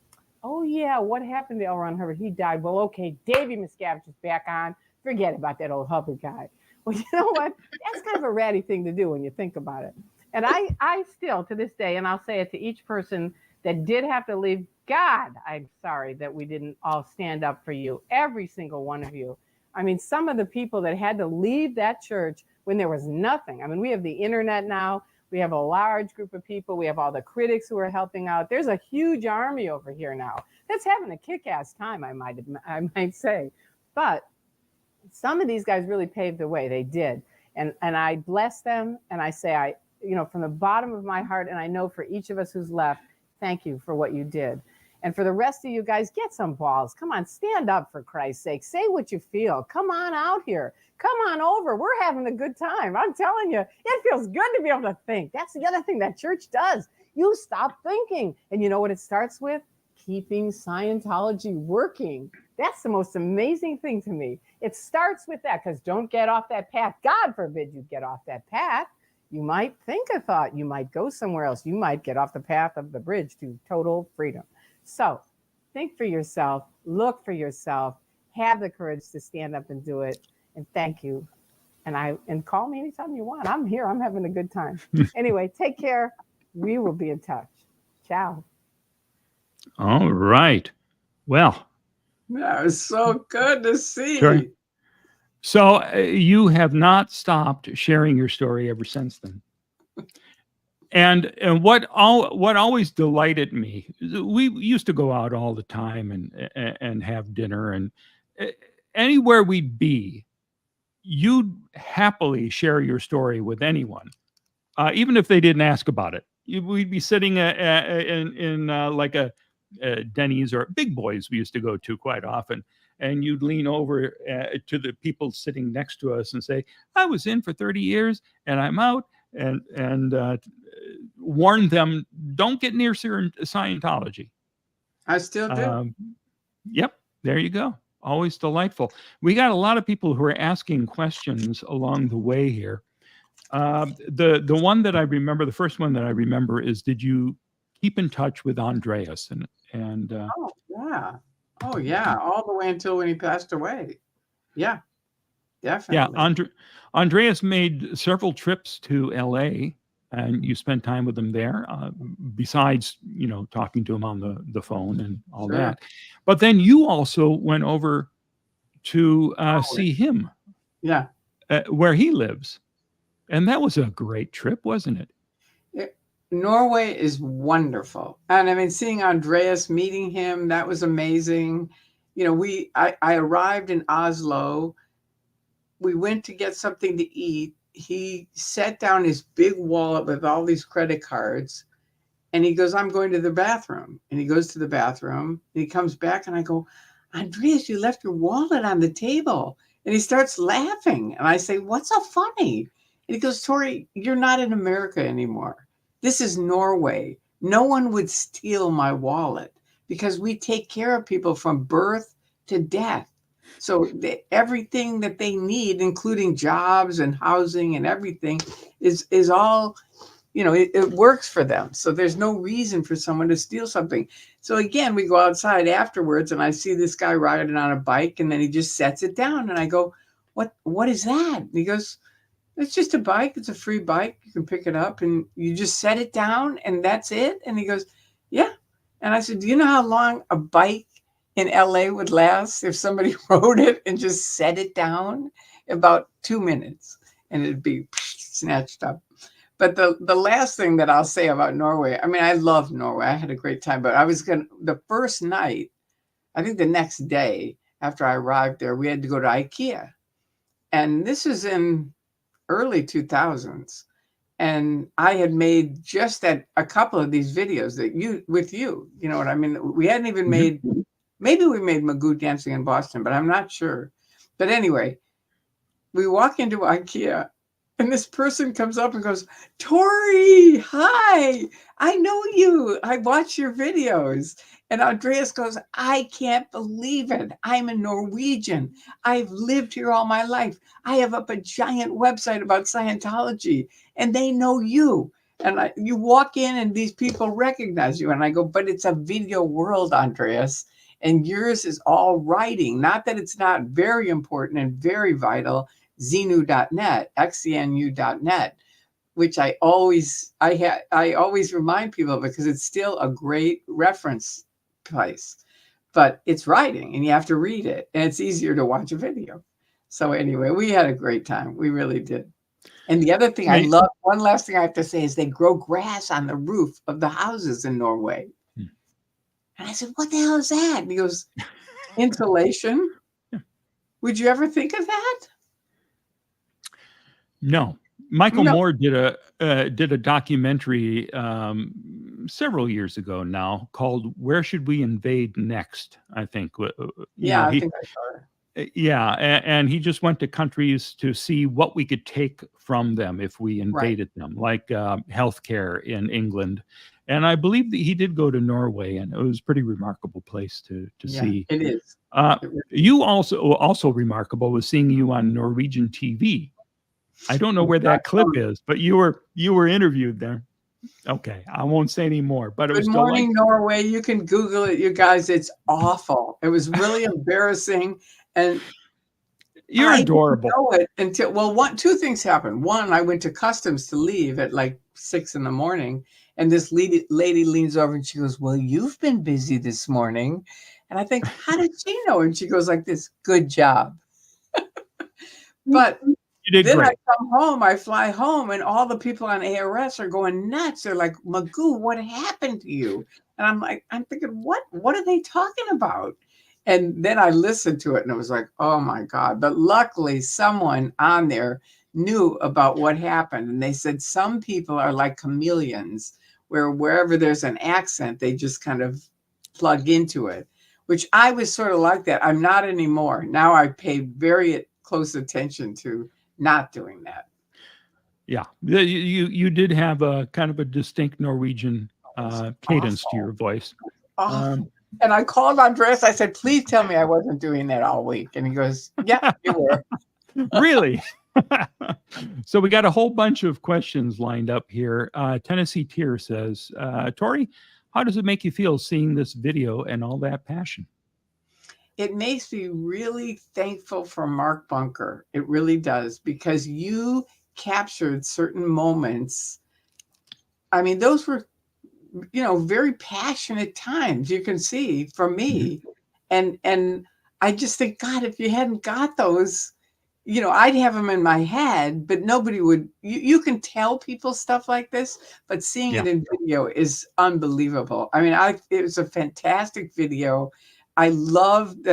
oh yeah, what happened to L. Ron Hubbard? He died. Well, okay, Davey Miscavige is back on. Forget about that old Hubbard guy. Well, you know what? That's kind of a ratty thing to do when you think about it. And I still, to this day, and I'll say it to each person that did have to leave, God, I'm sorry that we didn't all stand up for you, every single one of you. I mean, some of the people that had to leave that church when there was nothing. I mean, we have the internet now. We have a large group of people. We have all the critics who are helping out. There's a huge army over here now that's having a kick-ass time, I might say. But some of these guys really paved the way. They did. And I bless them. And I say, from the bottom of my heart, and I know for each of us who's left, thank you for what you did. And for the rest of you guys, get some balls. Come on, stand up for Christ's sake. Say what you feel. Come on out here. Come on over. We're having a good time. I'm telling you, it feels good to be able to think. That's the other thing that church does. You stop thinking. And you know what it starts with? Keeping Scientology working. That's the most amazing thing to me. It starts with that, because don't get off that path. God forbid you get off that path. You might think a thought. You might go somewhere else. You might get off the path of the bridge to total freedom. So think for yourself. Look for yourself. Have the courage to stand up and do it. And thank you. And call me anytime you want. I'm here. I'm having a good time. Anyway, take care. We will be in touch. Ciao. All right. Well, that was so good to see. Sure. So you have not stopped sharing your story ever since then. And what always delighted me, we used to go out all the time and have dinner, and anywhere we'd be, you'd happily share your story with anyone, even if they didn't ask about it. We'd be sitting in like a Denny's or Big Boys we used to go to quite often, and you'd lean over to the people sitting next to us and say, I was in for 30 years and I'm out, and warn them, don't get near Scientology. I still do. Yep, there you go. Always delightful. We got a lot of people who are asking questions along the way here. The one that I remember, the first one that I remember is, did you keep in touch with Andreas? Oh yeah, all the way until when he passed away. Yeah, definitely. Yeah, Andreas made several trips to LA, and you spent time with him there, besides, talking to him on the phone and all that. But then you also went over to see him. Yeah. Where he lives. And that was a great trip, wasn't it? Norway is wonderful. And I mean, seeing Andreas, meeting him, that was amazing. I arrived in Oslo. We went to get something to eat. He set down his big wallet with all these credit cards, and he goes, I'm going to the bathroom. And he goes to the bathroom, and he comes back, and I go, Andreas, you left your wallet on the table. And he starts laughing. And I say, what's so funny? And he goes, Tori, you're not in America anymore. This is Norway. No one would steal my wallet because we take care of people from birth to death. So everything that they need, including jobs and housing and everything, is all, it works for them. So there's no reason for someone to steal something. So again, we go outside afterwards, and I see this guy riding on a bike, and then he just sets it down. And I go, what is that? And he goes, it's just a bike. It's a free bike. You can pick it up and you just set it down and that's it. And he goes, yeah. And I said, do you know how long a bike in LA would last if somebody rode it and just set it down? About 2 minutes, and it'd be snatched up. But the last thing that I'll say about Norway, I mean, I love Norway. I had a great time, but the first night, I think the next day after I arrived there, we had to go to IKEA. And this is in early 2000s. And I had made just a couple of these videos with you, you know what I mean? We hadn't even made, maybe we made Magoo dancing in Boston, but I'm not sure. But anyway, we walk into IKEA, and this person comes up and goes, Tori, hi, I know you. I watch your videos. And Andreas goes, I can't believe it. I'm a Norwegian. I've lived here all my life. I have up a giant website about Scientology, and they know you. And you walk in and these people recognize you. And I go, but it's a video world, Andreas. And yours is all writing. Not that it's not very important and very vital. Xenu.net, xenu.net. which I always remind people because it's still a great reference place, but it's writing and you have to read it, and it's easier to watch a video. So anyway, we had a great time. We really did. And the other thing I love, one last thing I have to say is they grow grass on the roof of the houses in Norway. And I said, what the hell is that? And he goes, insulation. Would you ever think of that? No. Michael Moore did a documentary several years ago now called "Where Should We Invade Next?" I think. I think I saw it. Yeah, and he just went to countries to see what we could take from them if we invaded them, like healthcare in England. And I believe that he did go to Norway, and it was a pretty remarkable place to see. It is. You also remarkable was seeing you on Norwegian TV. I don't know where that clip is, but you were interviewed there. Okay, I won't say any more. But it was Good Morning Norway. You can Google it, you guys. It's awful. It was really embarrassing, and you're adorable. I didn't know it until two things happened. One, I went to customs to leave at like 6 a.m, and this lady leans over and she goes, "Well, you've been busy this morning," and I think, how did she know? And she goes like this, "Good job." But then I come home, I fly home, and all the people on ARS are going nuts. They're like, "Magoo, what happened to you?" And I'm thinking, what are they talking about? And then I listened to it and it was like, oh my God. But luckily someone on there knew about what happened. And they said some people are like chameleons, where wherever there's an accent, they just kind of plug into it, which I was sort of like that. I'm not anymore. Now I pay very close attention to not doing that. Yeah, you did have a kind of a distinct Norwegian cadence to your voice. And I called Andreas. I said, "Please tell me I wasn't doing that all week." And he goes, "Yeah, you were." Really? So we got a whole bunch of questions lined up here. Tennessee Tier says, Tori, how does it make you feel seeing this video and all that passion? It makes me really thankful for Mark Bunker. It really does, because you captured certain moments. I mean, those were, very passionate times, you can see, for me. And I just think, God, if you hadn't got those, I'd have them in my head, but nobody would. You can tell people stuff like this, but seeing it in video is unbelievable. I mean, it was a fantastic video. I loved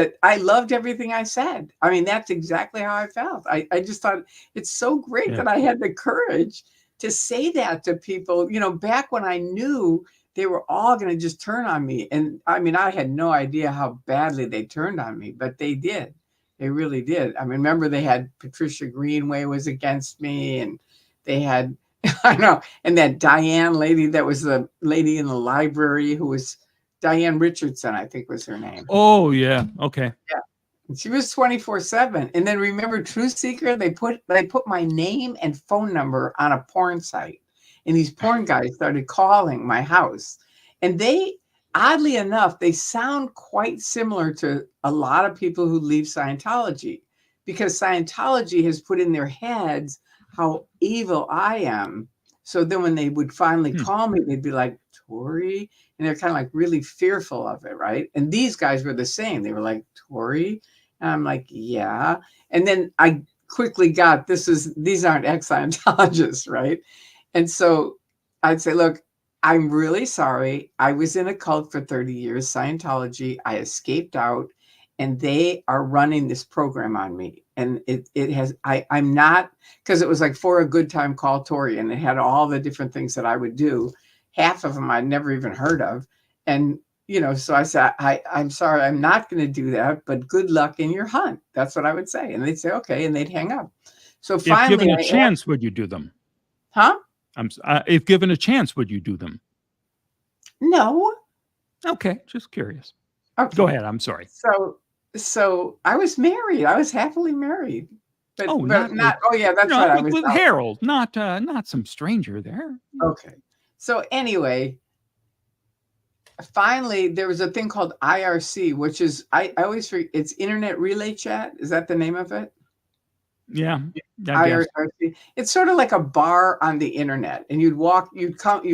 everything I said. I mean, that's exactly how I felt. I just thought it's so great that I had the courage to say that to people, back when I knew they were all going to just turn on me. And I mean, I had no idea how badly they turned on me, but they did. They really did. I mean, remember they had Patricia Greenway was against me, and they had, I know, and that Diane lady that was the lady in the library who was Diane Richardson, I think was her name. Oh, yeah. Okay. Yeah. And she was 24/7. And then remember Truth Seeker? They put my name and phone number on a porn site. And these porn guys started calling my house. And they, oddly enough, they sound quite similar to a lot of people who leave Scientology, because Scientology has put in their heads how evil I am. So then when they would finally call me, they'd be like, "Tori," and they're kind of like really fearful of it, right? And these guys were the same. They were like, "Tori," and I'm like, "Yeah." And then I quickly got, these aren't ex-Scientologists, right? And so I'd say, "Look, I'm really sorry. I was in a cult for 30 years, Scientology. I escaped out, and they are running this program on me. And I'm not," because it was like "For a Good Time, Call Tori," and it had all the different things that I would do. Half of them I'd never even heard of. And, so I said, I'm sorry, I'm not going to do that, but good luck in your hunt. That's what I would say. And they'd say, okay. And they'd hang up. So finally, if given a chance, would you do them? Huh? If given a chance, would you do them? No. Okay. Just curious. Okay. Go ahead. I'm sorry. So I was married. I was happily married. But, that's right. I was with Harold, not some stranger there. Okay. So anyway, finally, there was a thing called IRC, which is, I always forget, it's Internet Relay Chat. Is that the name of it? Yeah. IRC. It's sort of like a bar on the internet, and you'd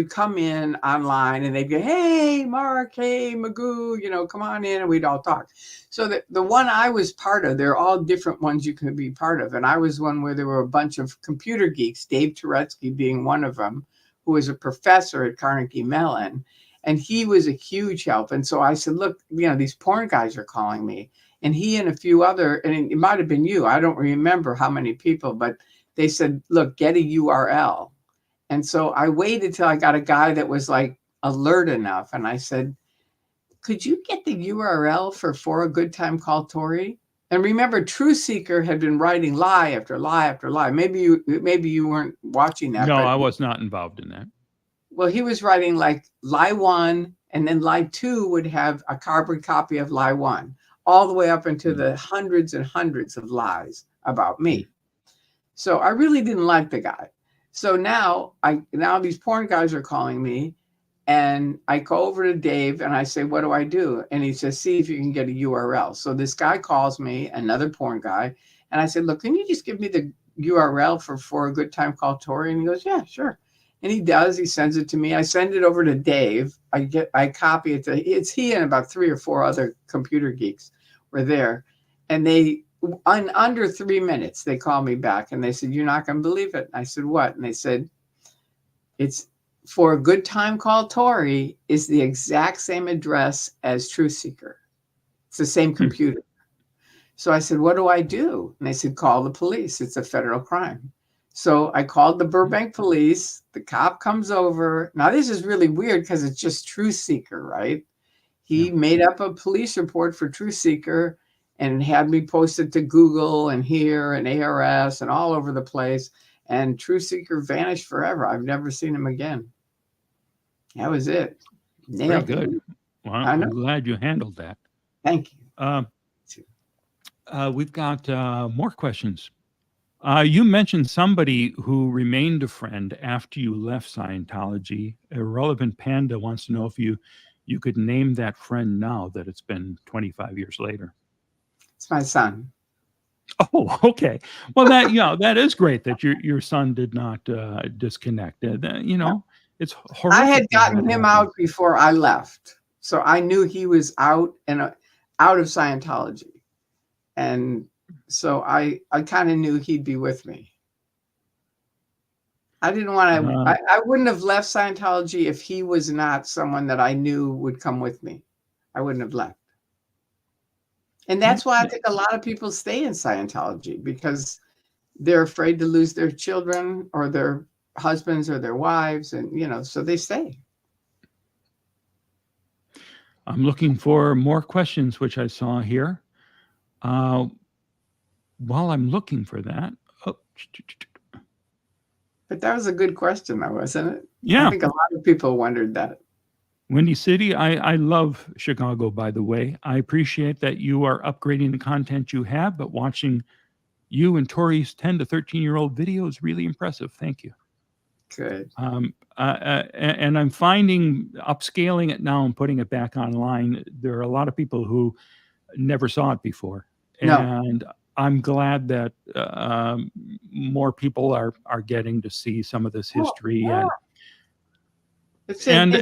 come in online, and they'd go, "Hey, Mark, hey, Magoo, come on in," and we'd all talk. So the one I was part of, they're all different ones you could be part of, and I was one where there were a bunch of computer geeks, Dave Turetsky being one of them, who was a professor at Carnegie Mellon, and he was a huge help. And so I said, "Look, these porn guys are calling me." And he and a few other, and it might have been you, I don't remember how many people, but they said, "Look, get a URL." And so I waited till I got a guy that was like alert enough. And I said, "Could you get the URL for a good time called Tory?" And remember, TruthSeeker had been writing lie after lie after lie. Maybe you weren't watching that. No, I was not involved in that. Well, he was writing like lie 1, and then lie 2 would have a carbon copy of lie 1. All the way up into the hundreds and hundreds of lies about me. So I really didn't like the guy. So now these porn guys are calling me, and I go over to Dave and I say, "What do I do?" And he says, "See if you can get a URL." So this guy calls me, another porn guy, and I said, "Look, can you just give me the URL for a good time called Tory?" And he goes, "Yeah, sure." And he does. He sends it to me. I send it over to Dave. I copy it. It's he and about 3 or 4 other computer geeks were there. And they, in under 3 minutes, they called me back and they said, "You're not going to believe it." I said, "What?" And they said, "It's for a good time called Tory is the exact same address as TruthSeeker. It's the same computer." So I said, "What do I do?" And they said, "Call the police. It's a federal crime." So I called the Burbank police. The cop comes over. Now, this is really weird because it's just TruthSeeker, right? He made up a police report for TruthSeeker and had me posted to Google and here and ARS and all over the place. And TruthSeeker vanished forever. I've never seen him again. That was it. Very good. Well, I'm glad you handled that. Thank you. We've got more questions. You mentioned somebody who remained a friend after you left Scientology. Irrelevant Panda wants to know if you could name that friend now that it's been 25 years later. It's my son. Oh, okay. Well, that is great that your son did not disconnect. It's horrific. I had gotten him out before I left, so I knew he was out of Scientology, and so I kind of knew he'd be with me. I didn't want to. I wouldn't have left Scientology if he was not someone that I knew would come with me. I wouldn't have left. And that's why I think a lot of people stay in Scientology, because they're afraid to lose their children or their husbands or their wives, and so they stay. I'm looking for more questions, which I saw here. While I'm looking for that, but that was a good question, though, wasn't it? Yeah, I think a lot of people wondered that. Windy City, I love Chicago, by the way. I appreciate that you are upgrading the content you have, but watching you and Tory's 10 to 13-year-old video is really impressive. Thank you. Good. And I'm finding upscaling it now and putting it back online. There are a lot of people who never saw it before. No. And I'm glad that more people are getting to see some of this history. Yeah. And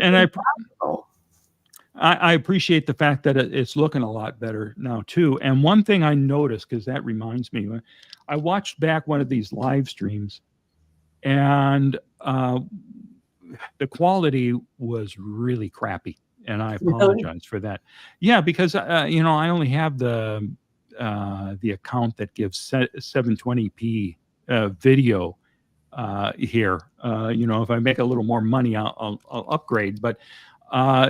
I appreciate the fact that it's looking a lot better now too. And one thing I noticed, because that reminds me, I watched back one of these live streams, and the quality was really crappy, and I apologize for that. Yeah, because I only have the account that gives 720p video here. If I make a little more money, I'll upgrade, but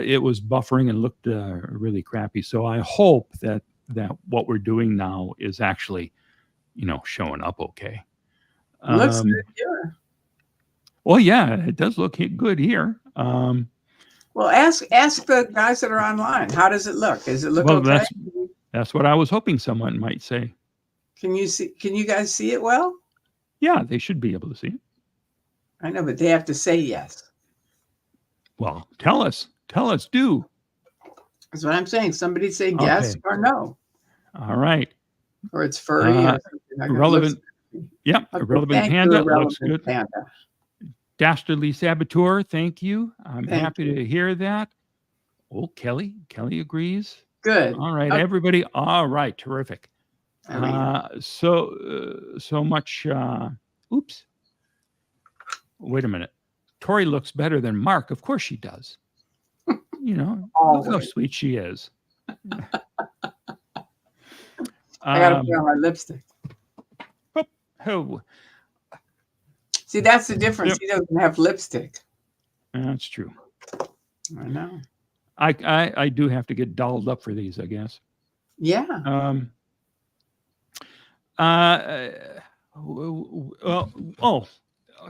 it was buffering and looked really crappy. So I hope that what we're doing now is actually showing up okay. Looks good here. Well, yeah, it does look good here. Well, ask the guys that are online. How does it look? Does it look okay? That's what I was hoping someone might say. Can you guys see it well? Yeah, they should be able to see it. I know, but they have to say yes. Well, tell us, do. That's what I'm saying. Somebody say yes or no. All right. Or it's furry. Or Yep, Okay, Irrelevant thank you, Panda looks Irrelevant good. Panda. Dastardly Saboteur, thank you. I'm Thank happy to hear that. Oh, Kelly agrees. Good. All right, Okay. everybody. All right, terrific. Irene. So much. Oops. Wait a minute. Tori looks better than Mark. Of course she does. You know, look how Always. sweet she is. I gotta put on my lipstick. Oh, See, that's the difference. Yep. He doesn't have lipstick. that's true. I know. I do have to get dolled up for these, I guess. Yeah.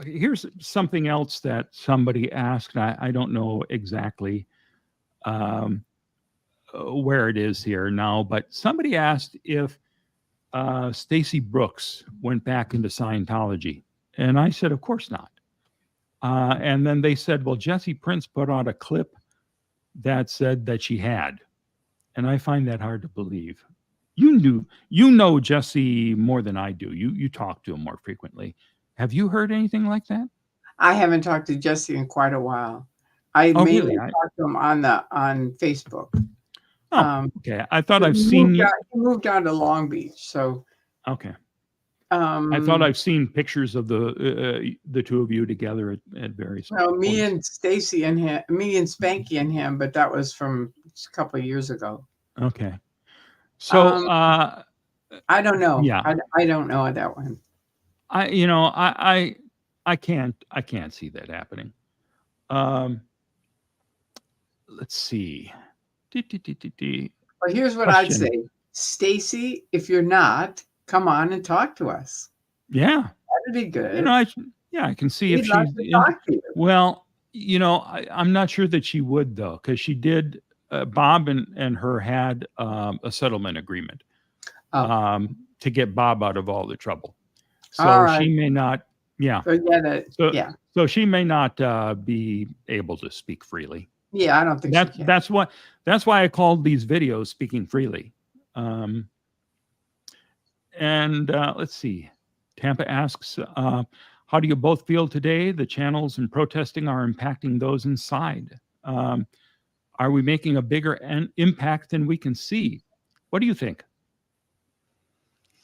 Here's something else that somebody asked. I don't know exactly where it is here now, but somebody asked if Stacy Brooks went back into Scientology. And I said, of course not. And then they said, well, Jesse Prince put out a clip that said that she had. And I find that hard to believe. You know Jesse more than I do. You talk to him more frequently. Have you heard anything like that? I haven't talked to Jesse in quite a while. I mainly talked to him on Facebook. Oh, okay. I thought I've seen you. He moved on to Long Beach, so okay. I thought I've seen pictures of the two of you together at various. Well, me and Stacy and him, me and Spanky and him, but that was from a couple of years ago. Okay. So I don't know. Yeah, I don't know that one. I can't see that happening. Let's see. Well, here's what I'd say, Stacy. If you're not, come on and talk to us. Yeah, that'd be good. You know, I can see if she's talk to you. Well, you know, I'm not sure that she would though, because she did. Bob and her had a settlement agreement to get Bob out of all the trouble. So she may not. Yeah. Forget it. Yeah. So she may not be able to speak freely. Yeah, I don't think she can. That's why I called these videos "Speaking Freely." Let's see. Tampa asks, "How do you both feel today? The channels and protesting are impacting those inside. Are we making a bigger impact than we can see? What do you think,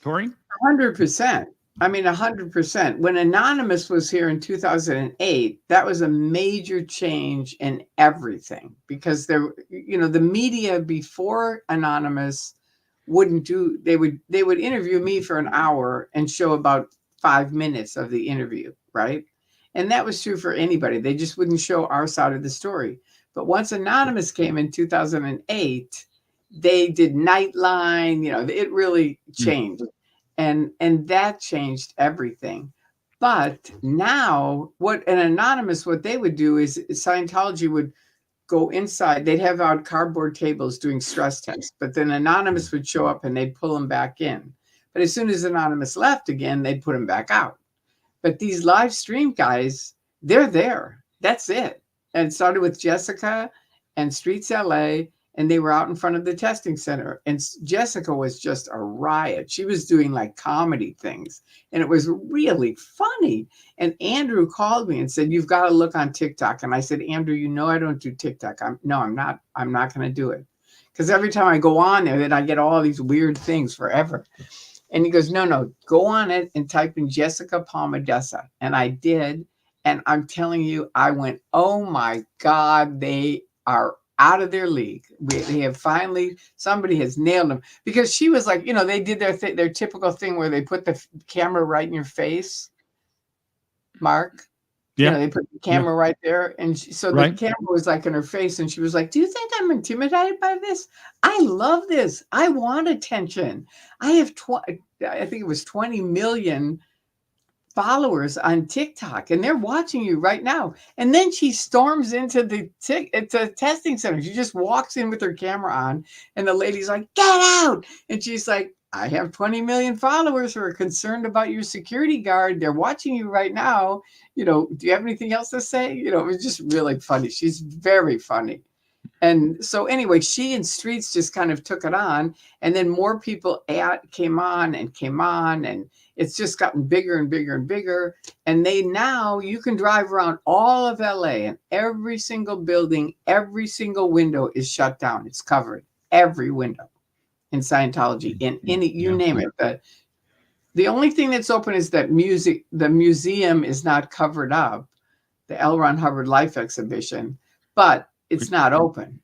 Tori?" 100%. I mean, 100%. When Anonymous was here in 2008, that was a major change in everything because the media before Anonymous wouldn't do. They would interview me for an hour and show about 5 minutes of the interview, right? And that was true for anybody. They just wouldn't show our side of the story. But once Anonymous came in 2008, they did Nightline. You know, it really changed. And that changed everything. But now what they would do is Scientology would go inside. They'd have out cardboard tables doing stress tests, but then Anonymous would show up and they'd pull them back in. But as soon as Anonymous left again, they'd put them back out. But these live stream guys, they're there. That's it. And it started with Jessica and Streets LA. And they were out in front of the testing center. And Jessica was just a riot. She was doing like comedy things. And it was really funny. And Andrew called me and said, "You've got to look on TikTok." And I said, "Andrew, you know I don't do TikTok." I'm not going to do it. Because every time I go on there, then I get all these weird things forever. And he goes, no, go on it and type in Jessica Palmadessa. And I did. And I'm telling you, I went, oh my God, they are out of their league. They have finally, somebody has nailed them, because she was like, they did their typical thing where they put the camera right in your face, Mark. Yeah. They put the camera right there. And the camera was like in her face. And she was like, "Do you think I'm intimidated by this? I love this. I want attention. I have, I think it was 20 million followers on TikTok, and they're watching you right now." And then she storms into the testing center. She just walks in with her camera on, and the lady's like, "Get out!" And she's like, "I have 20 million followers who are concerned about your security guard. They're watching you right now. Do you have anything else to say?" It was just really funny. She's very funny. And so anyway, she and Streets just kind of took it on, and then more people came on, and It's just gotten bigger and bigger and bigger. And now you can drive around all of LA, and every single building, every single window is shut down. It's covered. Every window in Scientology, in any, you name it. But the only thing that's open is that the museum is not covered up, the L. Ron Hubbard Life Exhibition, but it's not open.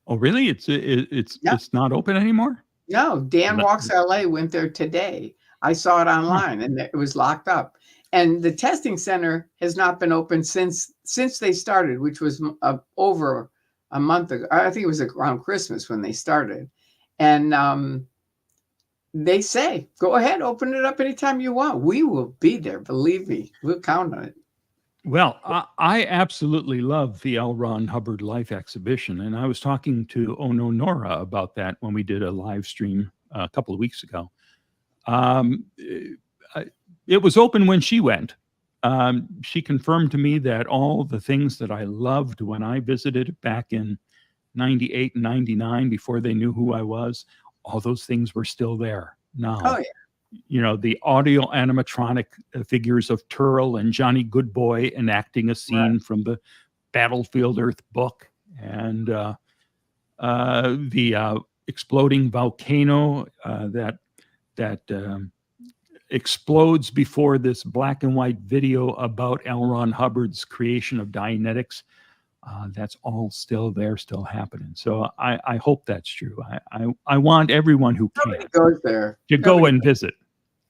Oh, really? It's not open anymore? No, Dan Walks LA went there today. I saw it online, and it was locked up. And the testing center has not been open since they started, which was over a month ago. I think it was around Christmas when they started. And they say, go ahead, open it up anytime you want. We will be there. Believe me, we'll count on it. Well, I absolutely love the L. Ron Hubbard Life Exhibition. And I was talking to Ono Nora about that when we did a live stream a couple of weeks ago. It was open when she went. She confirmed to me that all the things that I loved when I visited back in 98 and 99, before they knew who I was, all those things were still there now. Oh, yeah. You know, the audio animatronic figures of Turl and Johnny Goodboy enacting a scene from the Battlefield Earth book, and the exploding volcano that explodes before this black and white video about L. Ron Hubbard's creation of Dianetics. That's all still there, still happening. So I hope that's true. I want everyone who can goes there to go and visit.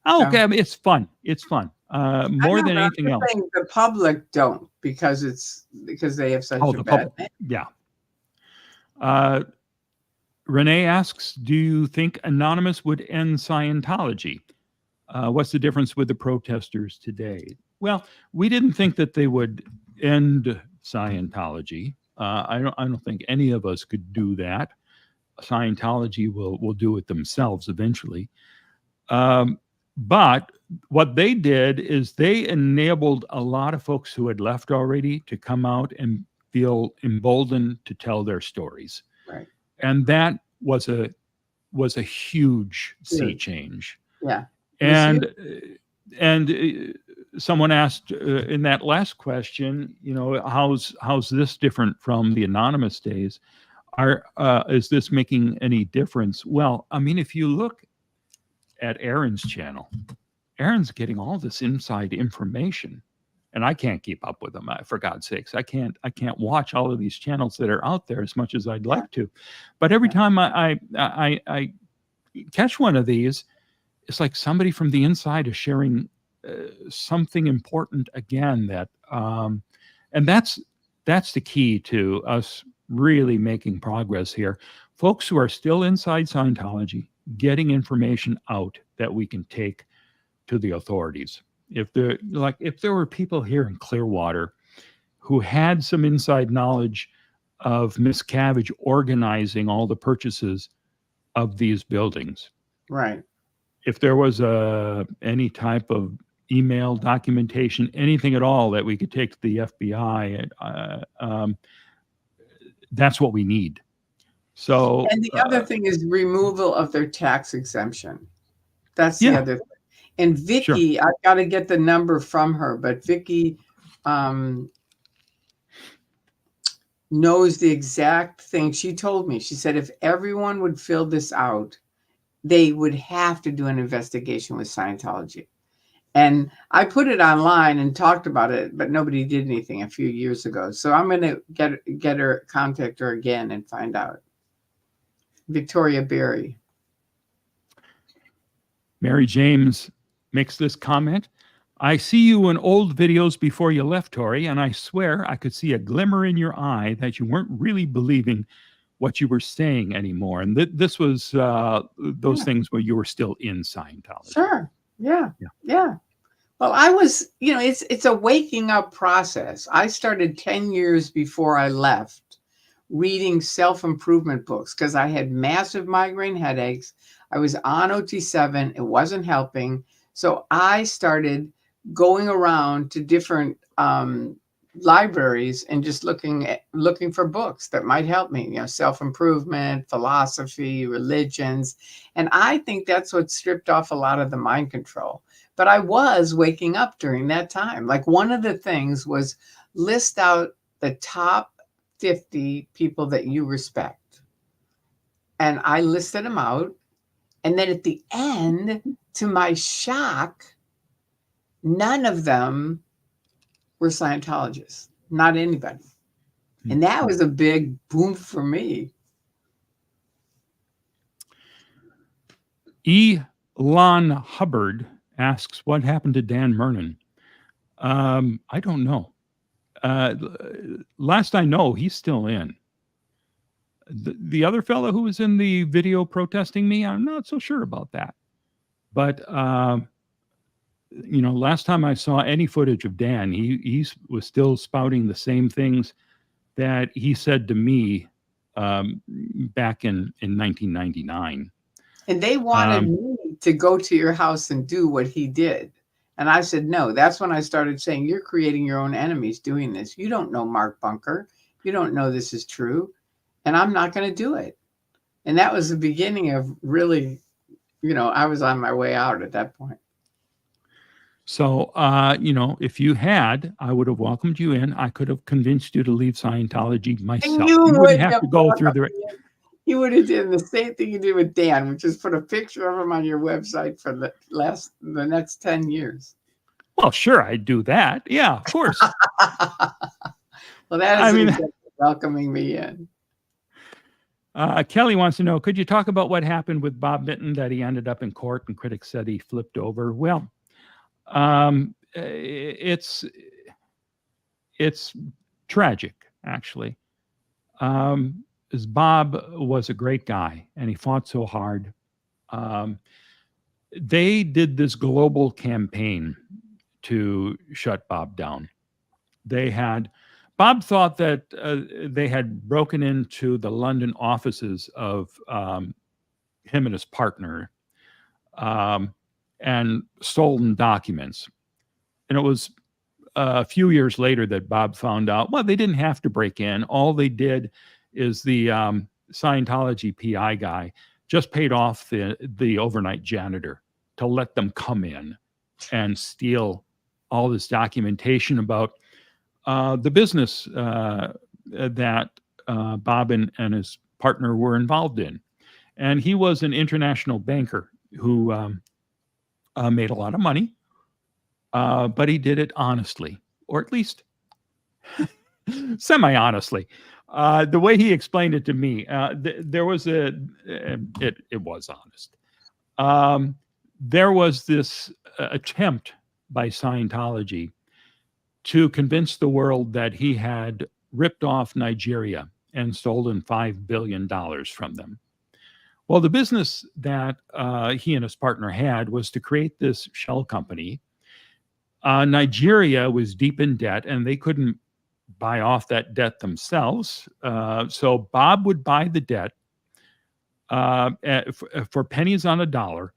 Oh, okay. I mean, it's fun. It's fun. More than anything else. The public don't, because they have such a bad name. Yeah. Renee asks, do you think Anonymous would end Scientology? What's the difference with the protesters today? Well, we didn't think that they would end Scientology. I don't think any of us could do that. Scientology will do it themselves eventually. But what they did is they enabled a lot of folks who had left already to come out and feel emboldened to tell their stories. Right. And that was a huge sea change. Yeah. And someone asked in that last question, you know, how's this different from the anonymous days? Is this making any difference? Well, I mean, if you look at Aaron's channel, Aaron's getting all this inside information, and I can't keep up with them. For God's sakes, I can't watch all of these channels that are out there as much as I'd like to. But every time I catch one of these, it's like somebody from the inside is sharing something important again. And that's the key to us really making progress here. Folks who are still inside Scientology, getting information out that we can take to the authorities. If there were people here in Clearwater who had some inside knowledge of Miss Cabbage organizing all the purchases of these buildings, right? If there was any type of email documentation, anything at all that we could take to the FBI, that's what we need. So, and the other thing is removal of their tax exemption. That's the other thing. And Vicky, I've got to get the number from her, but Vicky knows the exact thing. She told me, she said, if everyone would fill this out, they would have to do an investigation with Scientology. And I put it online and talked about it, but nobody did anything a few years ago. So I'm going to get her, contact her again and find out. Victoria Berry. Mary James makes this comment. I see you in old videos before you left, Tory, and I swear I could see a glimmer in your eye that you weren't really believing what you were saying anymore. And this was those things where you were still in Scientology. Sure. Yeah. Well, I was, it's a waking up process. I started 10 years before I left reading self-improvement books because I had massive migraine headaches. I was on OT7. It wasn't helping. So I started going around to different libraries and just looking for books that might help me, you know, self-improvement, philosophy, religions. And I think that's what stripped off a lot of the mind control. But I was waking up during that time. Like, one of the things was list out the top 50 people that you respect. And I listed them out. And then at the end, to my shock, none of them were Scientologists, not anybody. And that was a big boom for me. Elon Hubbard asks, what happened to Dan Mernon? I don't know. Last I know, he's still in. The other fellow who was in the video protesting me, I'm not so sure about that. But, you know, last time I saw any footage of Dan, he was still spouting the same things that he said to me back in 1999. And they wanted me to go to your house and do what he did. And I said, no. That's when I started saying, you're creating your own enemies doing this. You don't know Mark Bunker. You don't know this is true. And I'm not going to do it. And that was the beginning of really, you know, I was on my way out at that point. So, you know, if you had, I would have welcomed you in. I could have convinced you to leave Scientology myself. You wouldn't have to go through the... You would have done the same thing you did with Dan, which is put a picture of him on your website for the next 10 years. Well, sure, I'd do that. Yeah, of course. Well, that is welcoming me in. Kelly wants to know, could you talk about what happened with Bob Minton, that he ended up in court and critics said he flipped over? Well, it's tragic, actually. As Bob was a great guy and he fought so hard. They did this global campaign to shut Bob down. Bob thought that they had broken into the London offices of him and his partner and stolen documents. And it was a few years later that Bob found out, well, they didn't have to break in. All they did is the Scientology PI guy just paid off the overnight janitor to let them come in and steal all this documentation about the business that Bob and his partner were involved in. And he was an international banker who made a lot of money, but he did it honestly, or at least semi-honestly. The way he explained it to me, it was honest. There was this attempt by Scientology to convince the world that he had ripped off Nigeria and stolen $5 billion from them. Well, the business that he and his partner had was to create this shell company. Nigeria was deep in debt and they couldn't buy off that debt themselves. So Bob would buy the debt for pennies on a dollar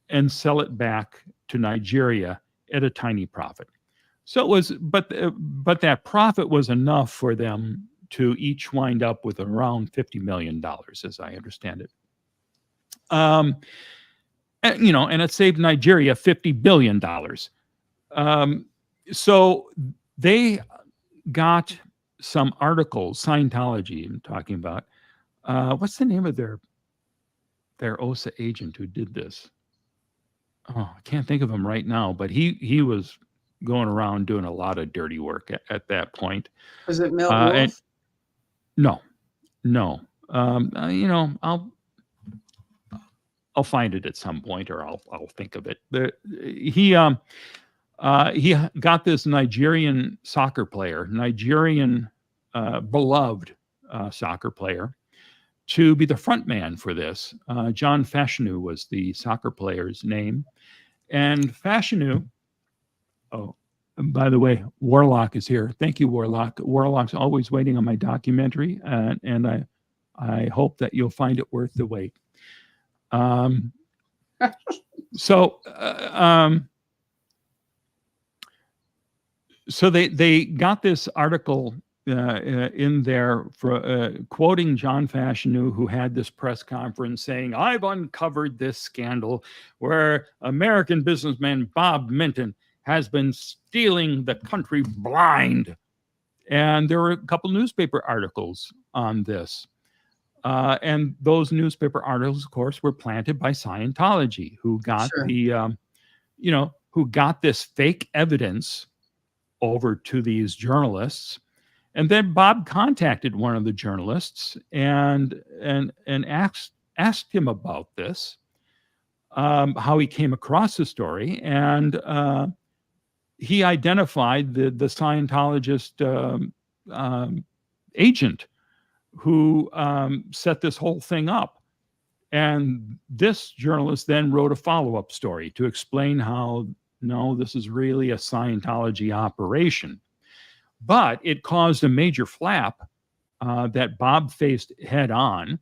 and sell it back to Nigeria at a tiny profit. So it was, but that profit was enough for them to each wind up with around $50 million, as I understand it. And, you know, and it saved Nigeria $50 billion. So they got some articles, Scientology, I'm talking about. What's the name of their OSA agent who did this? Oh, I can't think of him right now, but he was going around doing a lot of dirty work at that point. Was it Milt Wolf? No. You know, I'll find it at some point, or I'll think of it. But he got this Nigerian soccer player, beloved soccer player, to be the front man for this. John Fashanu was the soccer player's name. And Fashanu, oh, by the way, Warlock is here. Thank you, Warlock. Warlock's always waiting on my documentary, and I hope that you'll find it worth the wait. So So they got this article in there for quoting John Fashanu, who had this press conference saying, "I've uncovered this scandal where American businessman Bob Minton has been stealing the country blind." And there were a couple newspaper articles on this. And those newspaper articles, of course, were planted by Scientology, who got who got this fake evidence over to these journalists. And then Bob contacted one of the journalists and asked him about this, how he came across the story, and he identified the Scientologist agent who set this whole thing up. And this journalist then wrote a follow-up story to explain how, no, this is really a Scientology operation. But it caused a major flap that Bob faced head on.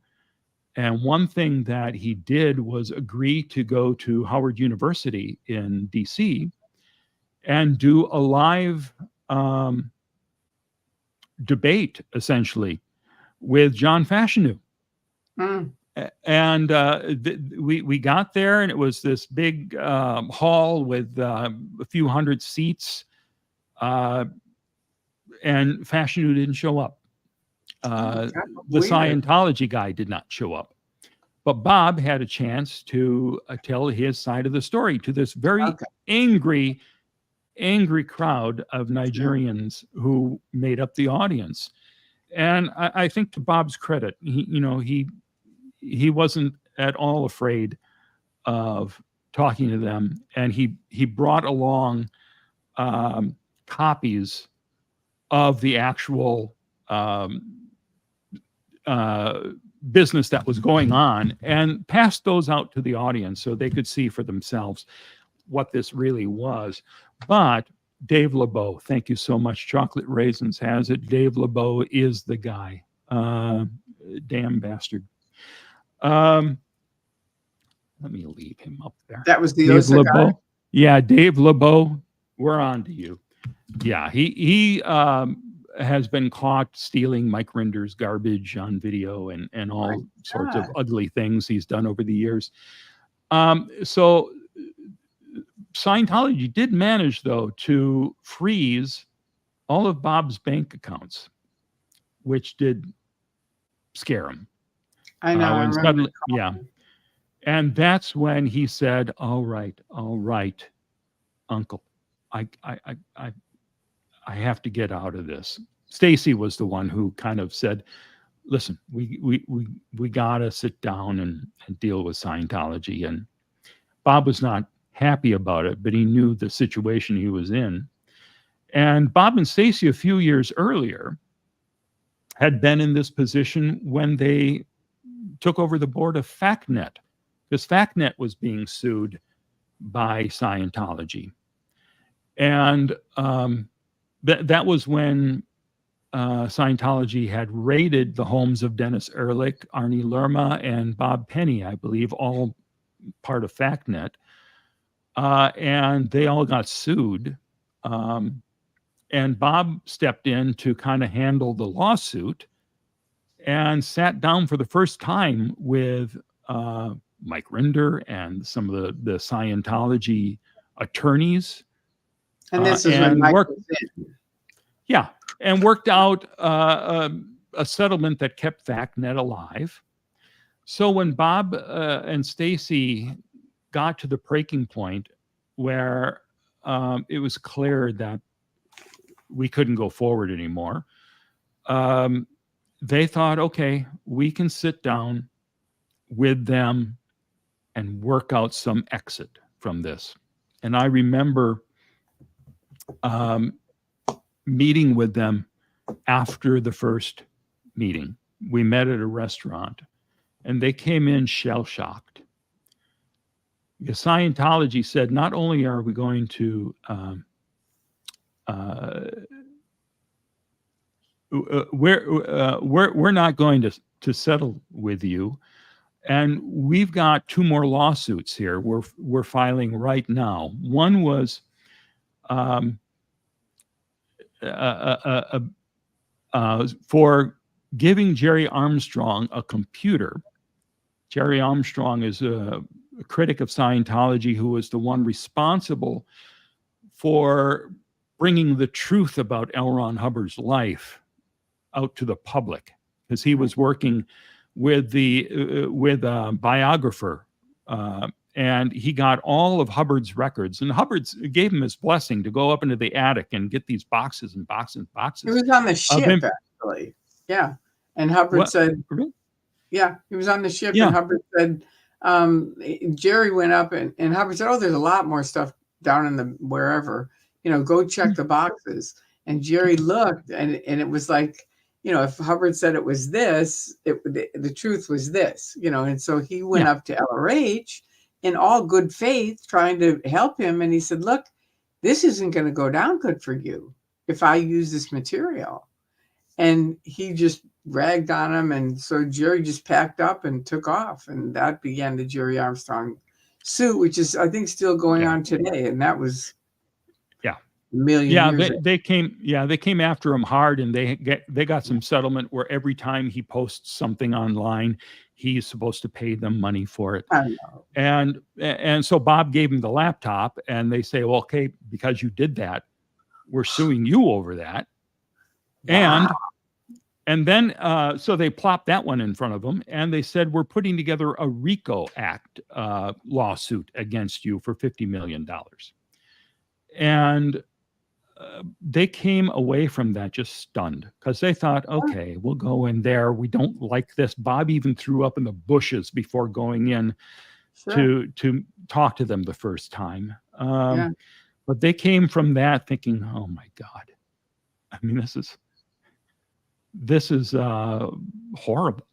And one thing that he did was agree to go to Howard University in DC and do a live debate, essentially, with John Fashanu. And we got there, and it was this big hall with a few hundred seats. And Fashanu didn't show up. The Scientology guy did not show up. But Bob had a chance to tell his side of the story to this very angry crowd of Nigerians who made up the audience. And I think, to Bob's credit, he wasn't at all afraid of talking to them, and he brought along copies of the actual business that was going on, and passed those out to the audience so they could see for themselves what this really was. But Dave LeBeau, thank you so much. Chocolate Raisins has it. Dave LeBeau is the guy. Damn bastard. Let me leave him up there. That was the Dave LeBeau. guy? Yeah, Dave LeBeau. We're on to you. Yeah, he has been caught stealing Mike Rinder's garbage on video and all sorts of ugly things he's done over the years. So Scientology did manage, though, to freeze all of Bob's bank accounts, which did scare him. I know. Suddenly, and that's when he said, all right, Uncle, I have to get out of this. Stacy was the one who kind of said, listen, we gotta sit down and deal with Scientology. And Bob was not happy about it, but he knew the situation he was in. And Bob and Stacy, a few years earlier, had been in this position when they took over the board of FactNet, because FactNet was being sued by Scientology. And that was when Scientology had raided the homes of Dennis Ehrlich, Arnie Lerma, and Bob Penny, I believe, all part of FactNet. And they all got sued. And Bob stepped in to kind of handle the lawsuit and sat down for the first time with Mike Rinder and some of the Scientology attorneys. And this is when Mike was in. Yeah, and worked out a settlement that kept FactNet alive. So when Bob and Stacy got to the breaking point where it was clear that we couldn't go forward anymore, they thought, okay, we can sit down with them and work out some exit from this. And I remember meeting with them after the first meeting. We met at a restaurant, and they came in shell-shocked. The Scientology said, not only are we going to we're not going to settle with you, and we've got 2 more lawsuits here we're filing right now. One was for giving Jerry Armstrong a computer. Jerry Armstrong is a critic of Scientology who was the one responsible for bringing the truth about L. Ron Hubbard's life out to the public, because he was working with a biographer, and he got all of Hubbard's records, and Hubbard gave him his blessing to go up into the attic and get these boxes and boxes and boxes. He was on the ship, actually. Yeah. And Hubbard said, yeah, he was on the ship, and Hubbard said, Jerry went up and Hubbard said, oh, there's a lot more stuff down in the wherever, go check the boxes. And Jerry looked, and it was like, if Hubbard said it was this, the truth was this, and so he went up to LRH in all good faith, trying to help him. And he said, look, this isn't going to go down good for you if I use this material. And he just ragged on him. And so Jerry just packed up and took off. And that began the Jerry Armstrong suit, which is, I think, still going on today. And that was years ago. They came after him hard, and they got some settlement where every time he posts something online, he's supposed to pay them money for it. I know. And so Bob gave him the laptop, and they say, well, okay, because you did that, we're suing you over that. Wow. And then so they plopped that one in front of him, and they said, we're putting together a RICO Act lawsuit against you for $50 million. And they came away from that just stunned, because they thought, okay, we'll go in there. We don't like this. Bob even threw up in the bushes before going in to talk to them the first time. But they came from that thinking, oh my God, I mean, this is horrible.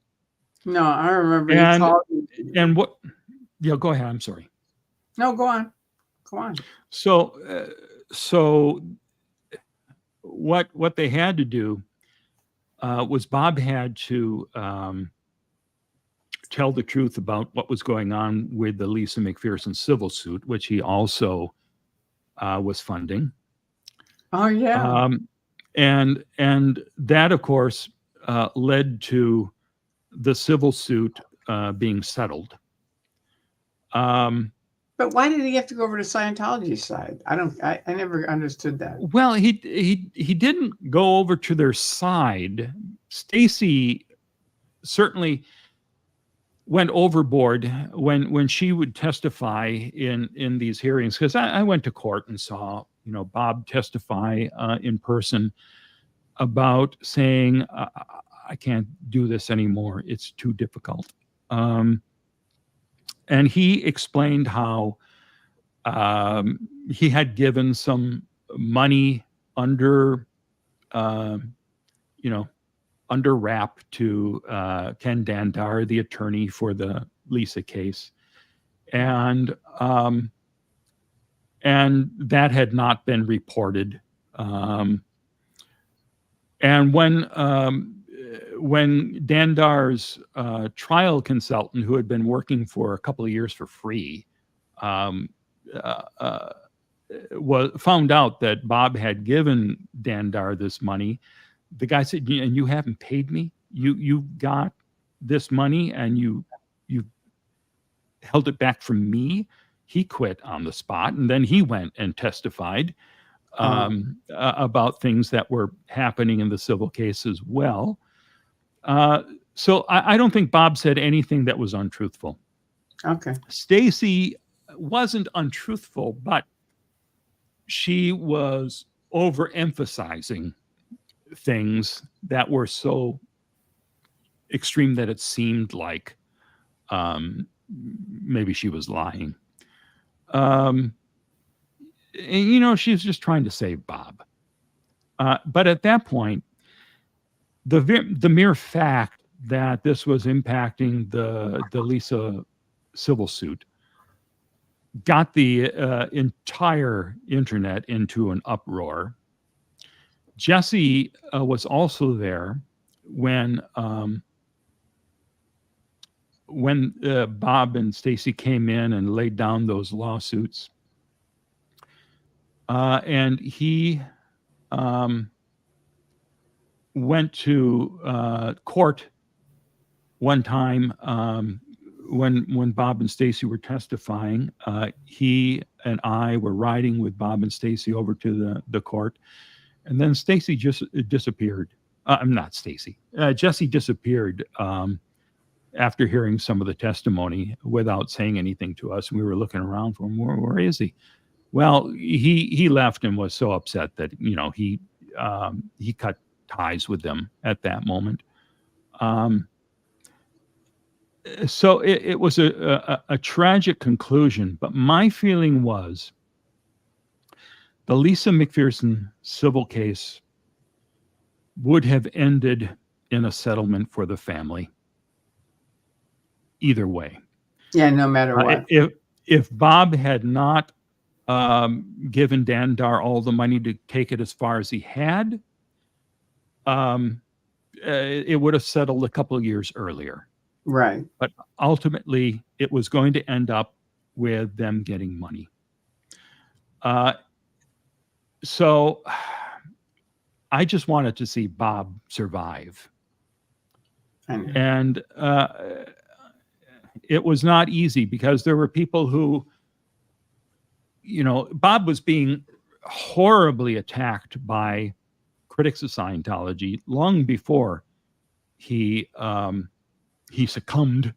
No, I remember. And what? Yeah, go ahead. I'm sorry. No, go on. So what they had to do was Bob had to tell the truth about what was going on with the Lisa McPherson civil suit, which he also was funding. Oh yeah. And that, of course, led to the civil suit being settled. But why did he have to go over to Scientology's side? I never understood that. Well, he didn't go over to their side. Stacy certainly went overboard when she would testify in these hearings, because I went to court and saw Bob testify in person about saying, I can't do this anymore. It's too difficult. And he explained how he had given some money under wrap to Ken Dandar, the attorney for the Lisa case, and that had not been reported. And when Dandar's trial consultant, who had been working for a couple of years for free, found out that Bob had given Dandar this money, the guy said, and you haven't paid me? You got this money and you held it back from me? He quit on the spot, and then he went and testified about things that were happening in the civil case as well. So I don't think Bob said anything that was untruthful. Okay. Stacy wasn't untruthful, but she was overemphasizing things that were so extreme that it seemed like maybe she was lying. And, she was just trying to save Bob. But at that point, the mere fact that this was impacting the Lisa civil suit got the entire internet into an uproar. Jesse was also there when Bob and Stacy came in and laid down those lawsuits. And he went to court one time when Bob and Stacy were testifying. He and I were riding with Bob and Stacy over to the court, and then Stacy just disappeared. Not Stacy. Jesse disappeared after hearing some of the testimony without saying anything to us. We were looking around for him. Where is he? Well, he left and was so upset that he cut ties with them at that moment. So it was a tragic conclusion, but my feeling was the Lisa McPherson civil case would have ended in a settlement for the family either way. Yeah, no matter what. If Bob had not given Dandar all the money to take it as far as he had, it would have settled a couple of years earlier. Right. But ultimately, it was going to end up with them getting money. So I just wanted to see Bob survive. And it was not easy because there were people who, Bob was being horribly attacked by critics of Scientology long before he succumbed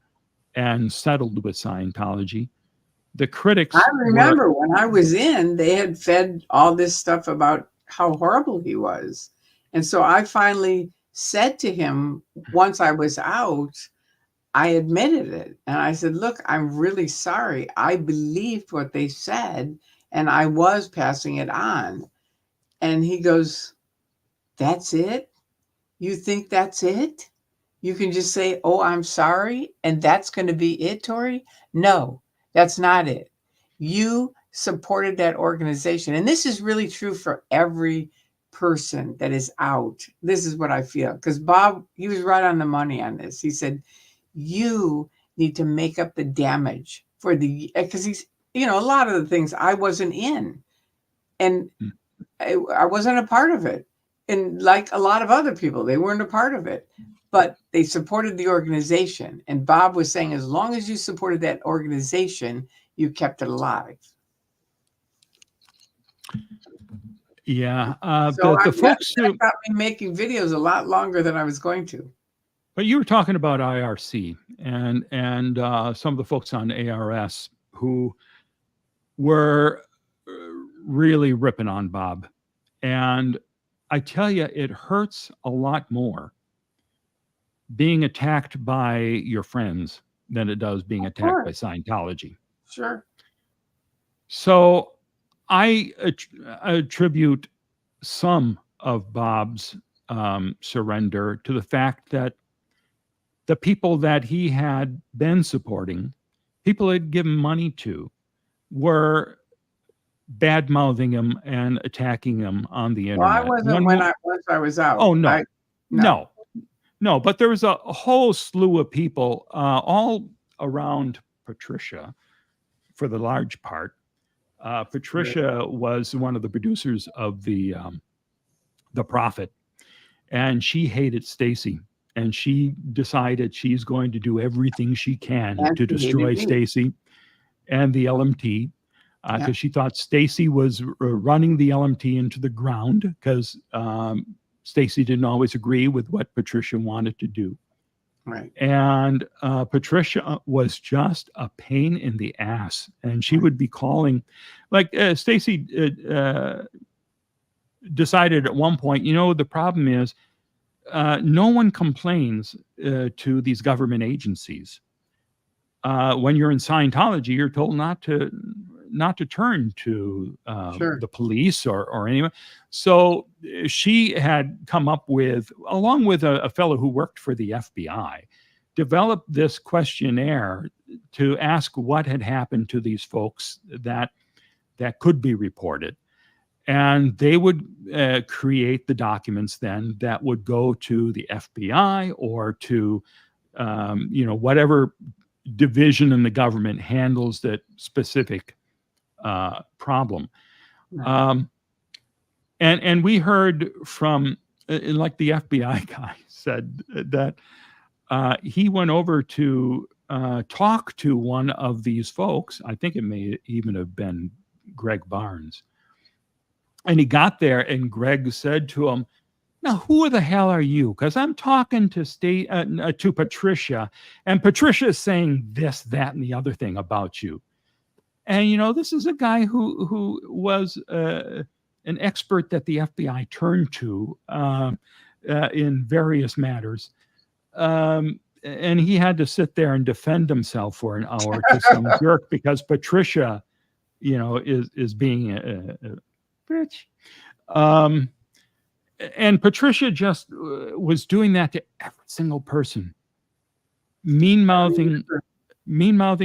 and settled with Scientology. The critics. I remember when I was in, they had fed all this stuff about how horrible he was. And so I finally said to him, once I was out, I admitted it. And I said, look, I'm really sorry. I believed what they said and I was passing it on. And he goes, that's it? You think that's it? You can just say, oh, I'm sorry, and that's going to be it, Tori? No, that's not it. You supported that organization. And this is really true for every person that is out. This is what I feel. Because Bob, he was right on the money on this. He said, you need to make up the damage for because he's, a lot of the things I wasn't in. And I wasn't a part of it. And like a lot of other people, they weren't a part of it. But they supported the organization. And Bob was saying, as long as you supported that organization, you kept it alive. Yeah. So the folks who got me making videos a lot longer than I was going to. But you were talking about IRC and some of the folks on ARS who were really ripping on Bob. And I tell you, it hurts a lot more being attacked by your friends than it does being attacked by Scientology. Sure. So I attribute some of Bob's surrender to the fact that the people that he had been supporting, people had given money to, were bad-mouthing him and attacking him on the internet. Well, I wasn't once I was out. Oh, no. No, but there was a whole slew of people all around Patricia for the large part. Patricia was one of the producers of the Prophet, and she hated Stacy, and she decided she's going to do everything she can to destroy Stacy and the LMT because she thought Stacy was running the LMT into the ground because Stacy didn't always agree with what Patricia wanted to do. Right. And Patricia was just a pain in the ass. And she would be calling, like Stacy decided at one point, the problem is no one complains to these government agencies. When you're in Scientology, you're told not to turn to the police or anyone. So she had come up with, along with a fellow who worked for the FBI, developed this questionnaire to ask what had happened to these folks that could be reported. And they would create the documents then that would go to the FBI or to, whatever division in the government handles that specific problem. And we heard from like the FBI guy said, that he went over to talk to one of these folks. I think it may even have been Greg Barnes. And he got there, and Greg said to him, "Now, who the hell are you? Because I'm talking to Patricia, and Patricia is saying this, that, and the other thing about you." And, you know, this is a guy who was an expert that the FBI turned to in various matters. And he had to sit there and defend himself for an hour to some jerk because Patricia, you know, is being a bitch. And Patricia just was doing that to every single person, mean-mouthing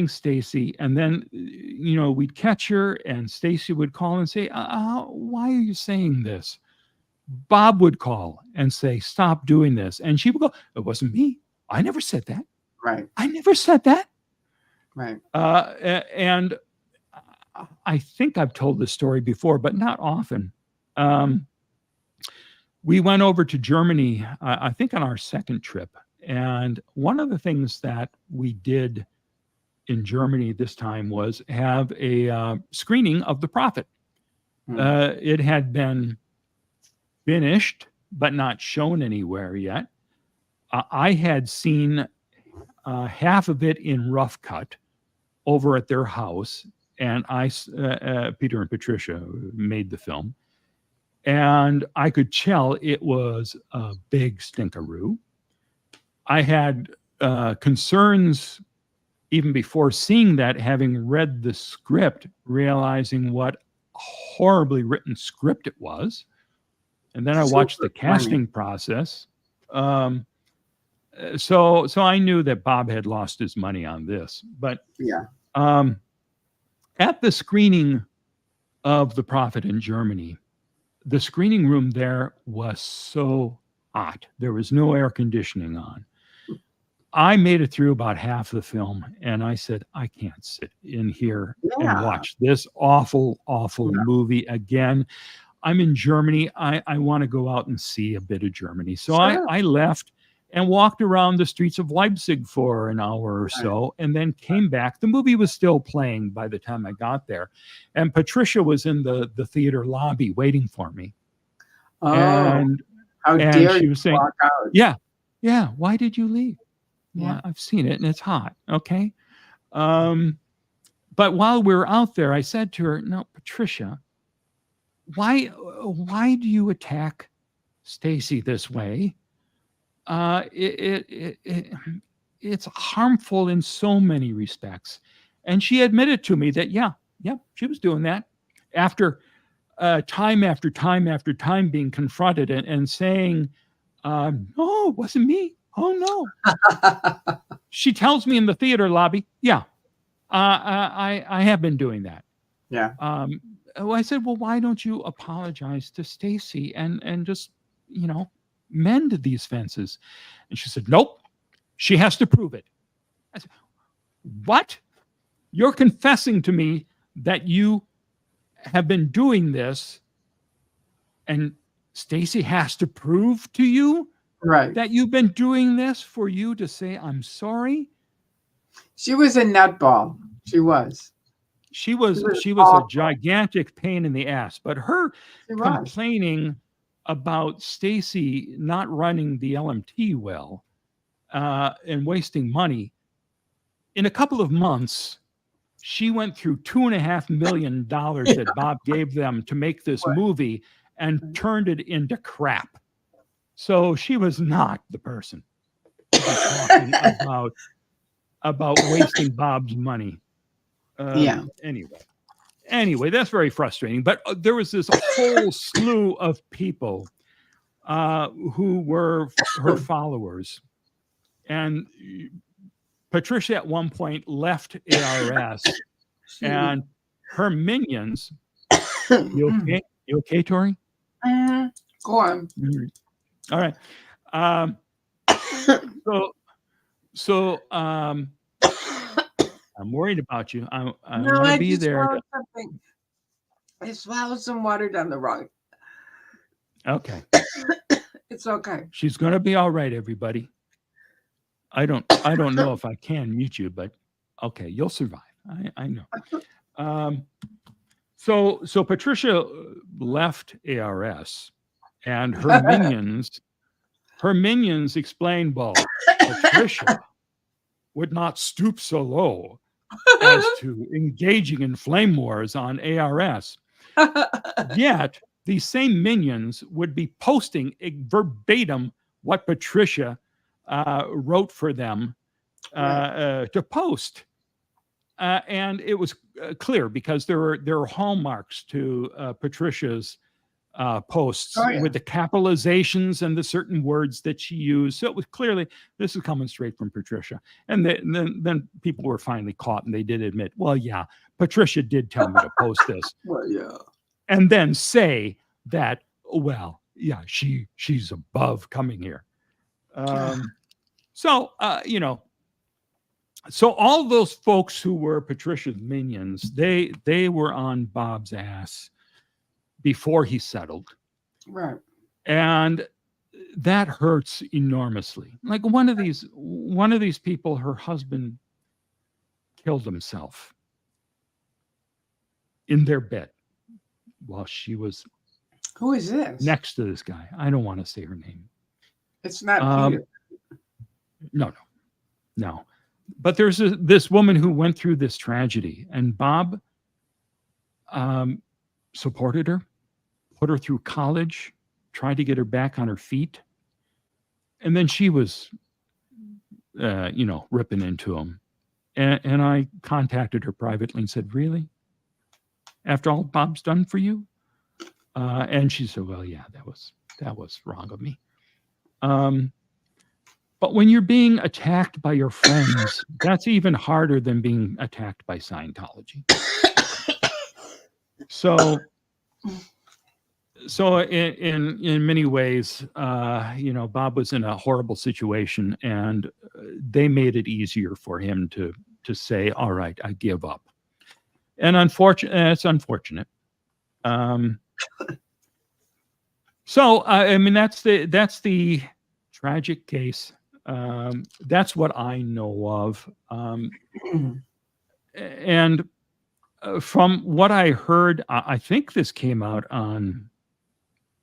Stacy. And then, you know, we'd catch her and Stacy would call and say, why are you saying this? Bob would call and say, stop doing this. And she would go, it wasn't me. I never said that. Right. I never said that. Right. And I think I've told this story before, but not often. We went over to Germany, I think on our second trip. And one of the things that we did in Germany this time was have a screening of The Prophet. It had been finished, but not shown anywhere yet. I had seen half of it in rough cut over at their house. And Peter and Patricia made the film. And I could tell it was a big stinkeroo. I had concerns even before seeing that, having read the script, realizing what a horribly written script it was. And then I watched the casting process. So I knew that Bob had lost his money on this. But yeah, at the screening of The Prophet in Germany, the screening room there was so hot. There was no air conditioning on. I made it through about half the film, and I said, I can't sit in here and watch this awful movie again. I'm in Germany. I want to go out and see a bit of Germany. So I left and walked around the streets of Leipzig for an hour or so, and then came back. The movie was still playing by the time I got there. And Patricia was in the theater lobby waiting for me. Oh, and how dare she you was saying, walk out? Yeah, why did you leave? Yeah, I've seen it, and it's hot, okay? But while we were out there, I said to her, no, Patricia, why do you attack Stacy this way? It's harmful in so many respects. And she admitted to me that, she was doing that after time after time after time being confronted and saying, no, it wasn't me. Oh, no. She tells me in the theater lobby, I have been doing that. Yeah. I said, well, why don't you apologize to Stacy and just, mend these fences? And she said, nope, she has to prove it. I said, what? You're confessing to me that you have been doing this, and Stacy has to prove to you that you've been doing this for you to say, I'm sorry? She was a nutball. She was a gigantic pain in the ass, but her complaining about Stacy not running the LMT well and wasting money, in a couple of months, she went through $2.5 million that Bob gave them to make this movie and turned it into crap. So she was not the person to be talking about wasting Bob's money. Anyway, that's very frustrating. But there was this whole slew of people who were her followers. And Patricia at one point left ARS and her minions. You okay? You okay, Tori? Go on. All right. So I'm worried about you. I'm going to be there. I swallowed some water down the wrong. Okay. It's okay. She's going to be all right, everybody. I don't know if I can mute you, but okay, you'll survive. I know. So Patricia left ARS, and her minions explained, well, Patricia would not stoop so low as to engaging in flame wars on ARS. Yet these same minions would be posting verbatim what Patricia wrote for them to post. And it was clear because there were hallmarks to Patricia's posts with the capitalizations and the certain words that she used. So it was clearly, this is coming straight from Patricia. And then people were finally caught, and they did admit, well, yeah, Patricia did tell me to post this. Well, yeah. And then say that, well, yeah, she's above coming here. So all those folks who were Patricia's minions, they were on Bob's ass before he settled. Right. And that hurts enormously. Like one of these people, her husband killed himself in their bed while she was Who is this? next to this guy. I don't want to say her name. It's not Peter. No. But there's this woman who went through this tragedy, and Bob supported her, put her through college, tried to get her back on her feet. And then she was, ripping into him. And I contacted her privately and said, really? After all Bob's done for you? And she said, well, yeah, that was wrong of me. But when you're being attacked by your friends, that's even harder than being attacked by Scientology. So in many ways, Bob was in a horrible situation, and they made it easier for him to say, all right, I give up. And it's unfortunate. So that's the tragic case. That's what I know of. And from what I heard, I think this came out on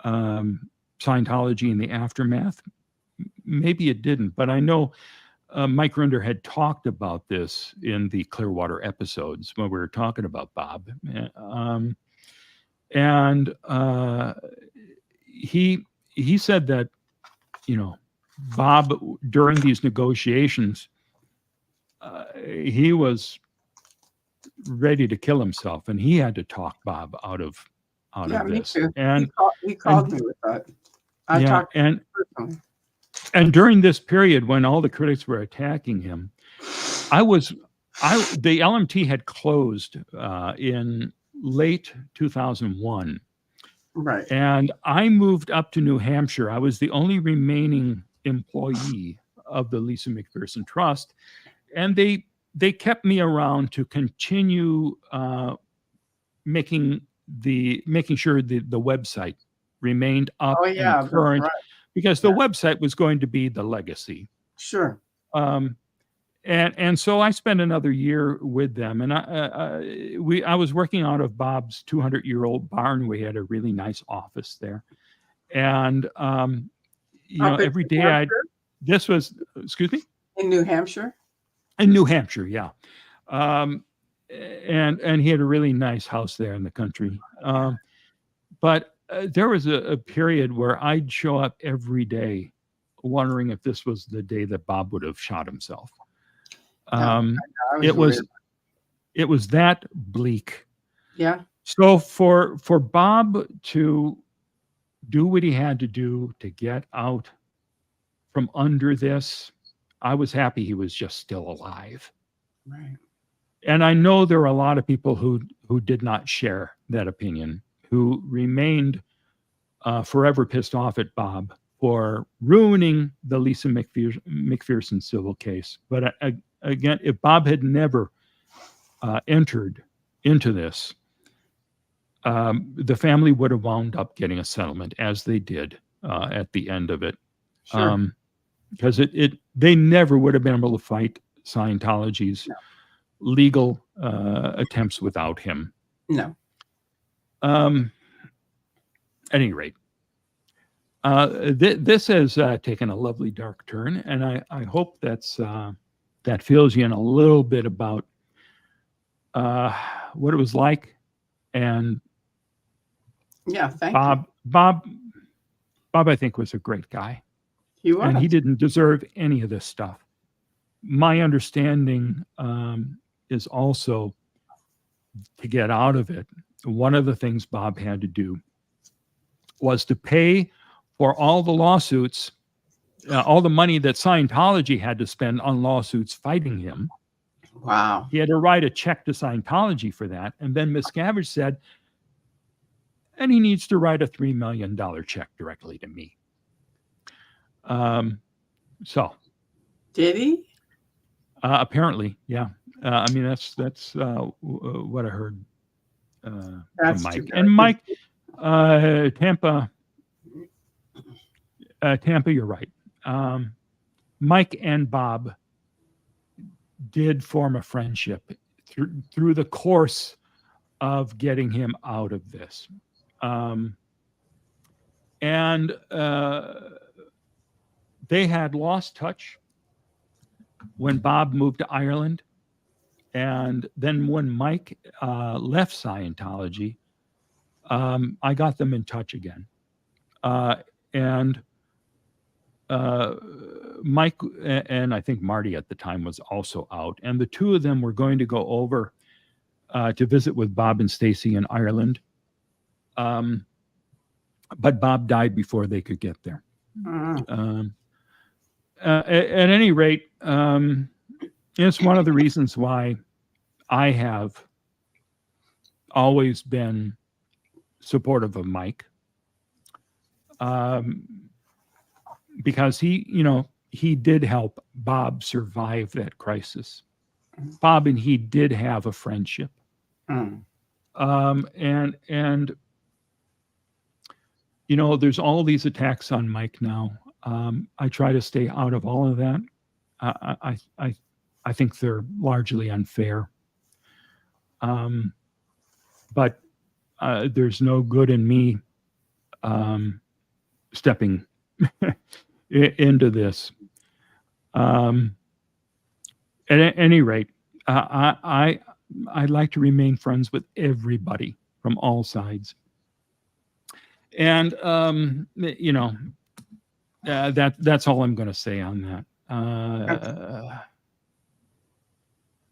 Scientology in the aftermath. Maybe it didn't, but I know Mike Rinder had talked about this in the Clearwater episodes when we were talking about Bob. And he said that, Bob, during these negotiations, he was ready to kill himself, and he had to talk Bob out of this. Me too. And he called me with that. I talked to him personally. And during this period when all the critics were attacking him, the LMT had closed in late 2001. Right. And I moved up to New Hampshire. I was the only remaining employee of the Lisa McPherson Trust. And they kept me around to continue making sure the website remained up and current, right. Because the website was going to be the legacy. Sure. And so I spent another year with them, and I was working out of Bob's 200-year-old barn. We had a really nice office there, and every day excuse me, in New Hampshire. In New Hampshire, yeah, and he had a really nice house there in the country, but there was a period where I'd show up every day, wondering if this was the day that Bob would have shot himself. It was that bleak. Yeah. So for Bob to do what he had to do to get out from under this, I was happy he was just still alive. Right. And I know there are a lot of people who did not share that opinion, who remained forever pissed off at Bob for ruining the Lisa McPherson civil case. But again, if Bob had never entered into this, the family would have wound up getting a settlement, as they did. at the end of it. Sure. Because they never would have been able to fight Scientology's legal attempts without him. No. At any rate, this has taken a lovely dark turn, and I hope that fills you in a little bit about what it was like. And yeah, thank you. Bob, I think, was a great guy. He was. And he didn't deserve any of this stuff. My understanding is also, to get out of it, one of the things Bob had to do was to pay for all the lawsuits, all the money that Scientology had to spend on lawsuits fighting him. Wow. He had to write a check to Scientology for that. And then Miscavige said, and he needs to write a $3 million check directly to me. So did he? Apparently, yeah. I mean, that's what I heard from Mike. And Mike, Tampa, you're right. Mike and Bob did form a friendship through the course of getting him out of this. And they had lost touch when Bob moved to Ireland. And then when Mike left Scientology, I got them in touch again. And Mike and I think Marty at the time was also out. And the two of them were going to go over to visit with Bob and Stacy in Ireland. But Bob died before they could get there. At any rate, it's one of the reasons why I have always been supportive of Mike, because he did help Bob survive that crisis. Bob and he did have a friendship, and there's all these attacks on Mike now. I try to stay out of all of that. I think they're largely unfair. But there's no good in me stepping into this. At any rate, I'd like to remain friends with everybody from all sides. And that's all I'm going to say on that.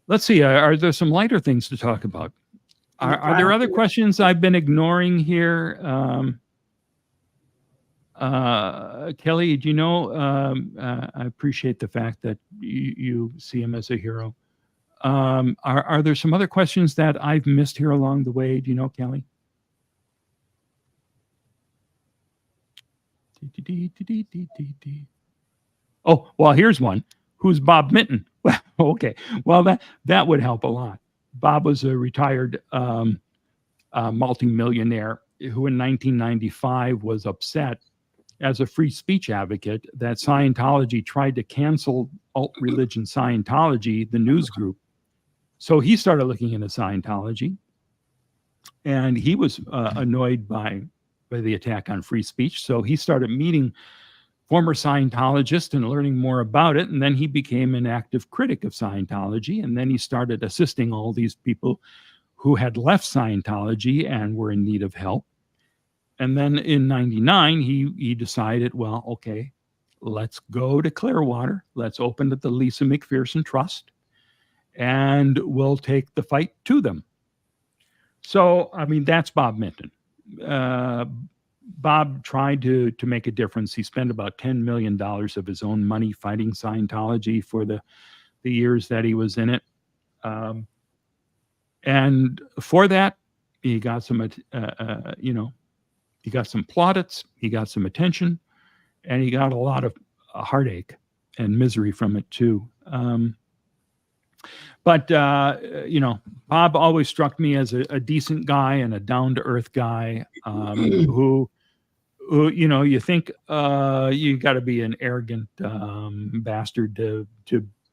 Let's see. Are there some lighter things to talk about? Are there other questions I've been ignoring here? Kelly, do you know? I appreciate the fact that you see him as a hero. Are there some other questions that I've missed here along the way? Do you know, Kelly? Oh, well, here's one. Who's Bob Minton? Well, okay. Well, that would help a lot. Bob was a retired multimillionaire who in 1995 was upset as a free speech advocate that Scientology tried to cancel alt religion Scientology, the news group. So he started looking into Scientology, and he was annoyed by the attack on free speech. So he started meeting former Scientologists and learning more about it. And then he became an active critic of Scientology. And then he started assisting all these people who had left Scientology and were in need of help. And then in 99, he decided, well, okay, let's go to Clearwater. Let's open the Lisa McPherson Trust, and we'll take the fight to them. So, I mean, that's Bob Minton. Bob tried to make a difference. He spent about $10 million of his own money fighting Scientology for the years that he was in it. And for that, he got some, he got some plaudits, he got some attention, and he got a lot of heartache and misery from it too. But Bob always struck me as a decent guy and a down-to-earth guy you think you got to be an arrogant bastard to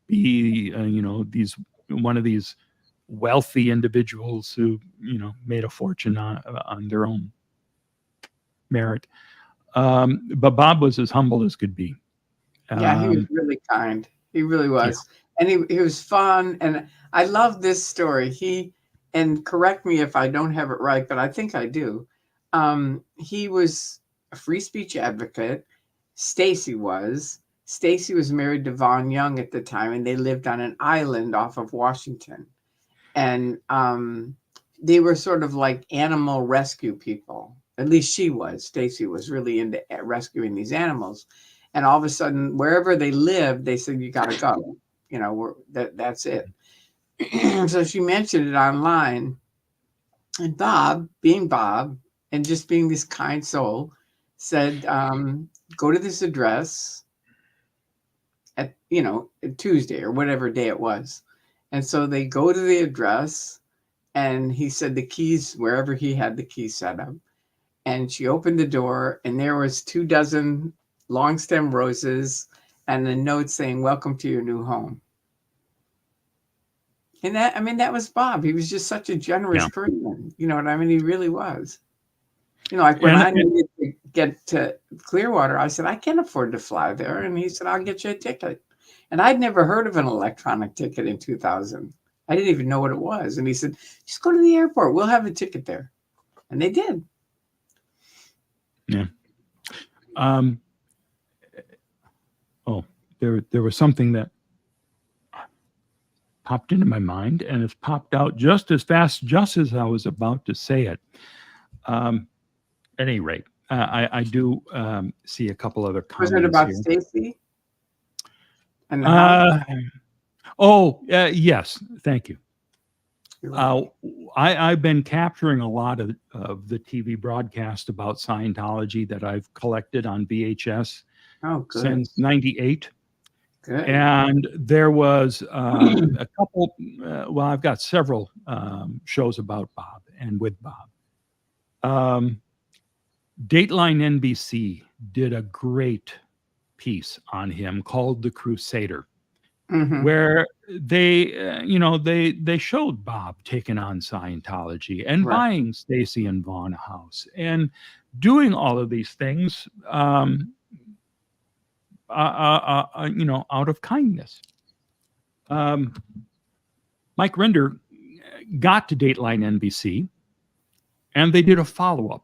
be, one of these wealthy individuals who, made a fortune on their own merit. But Bob was as humble as could be. Yeah, he was really kind. He really was. Yeah. And he was fun. And I love this story. And correct me if I don't have it right, but I think I do. He was a free speech advocate. Stacy was married to Vaughn Young at the time, and they lived on an island off of Washington. And they were sort of like animal rescue people. At least Stacy was really into rescuing these animals. And all of a sudden, wherever they lived, they said, you got to go. That's it. So she mentioned it online. And Bob, being Bob, and just being this kind soul, said, go to this address at Tuesday or whatever day it was. And so they go to the address, and he said the keys, wherever he had the key set up. And she opened the door, and there was 24 long stem roses and a note saying, welcome to your new home. And that was Bob. He was just such a generous person. You know what I mean? He really was. Like when I needed to get to Clearwater, I said, I can't afford to fly there. And he said, I'll get you a ticket. And I'd never heard of an electronic ticket in 2000. I didn't even know what it was. And he said, just go to the airport. We'll have a ticket there. And they did. Yeah. There was something that popped into my mind, and it's popped out just as fast, just as I was about to say it. At any rate, I do see a couple other comments. Was it about Stacy? Yes. Thank you. I've been capturing a lot of the TV broadcast about Scientology that I've collected on VHS since '98. Good. And there was a couple, I've got several shows about Bob and with Bob. Dateline NBC did a great piece on him called The Crusader, where they showed Bob taking on Scientology and buying Stacy and Vaughn a house and doing all of these things, out of kindness. Mike Rinder got to Dateline NBC, and they did a follow-up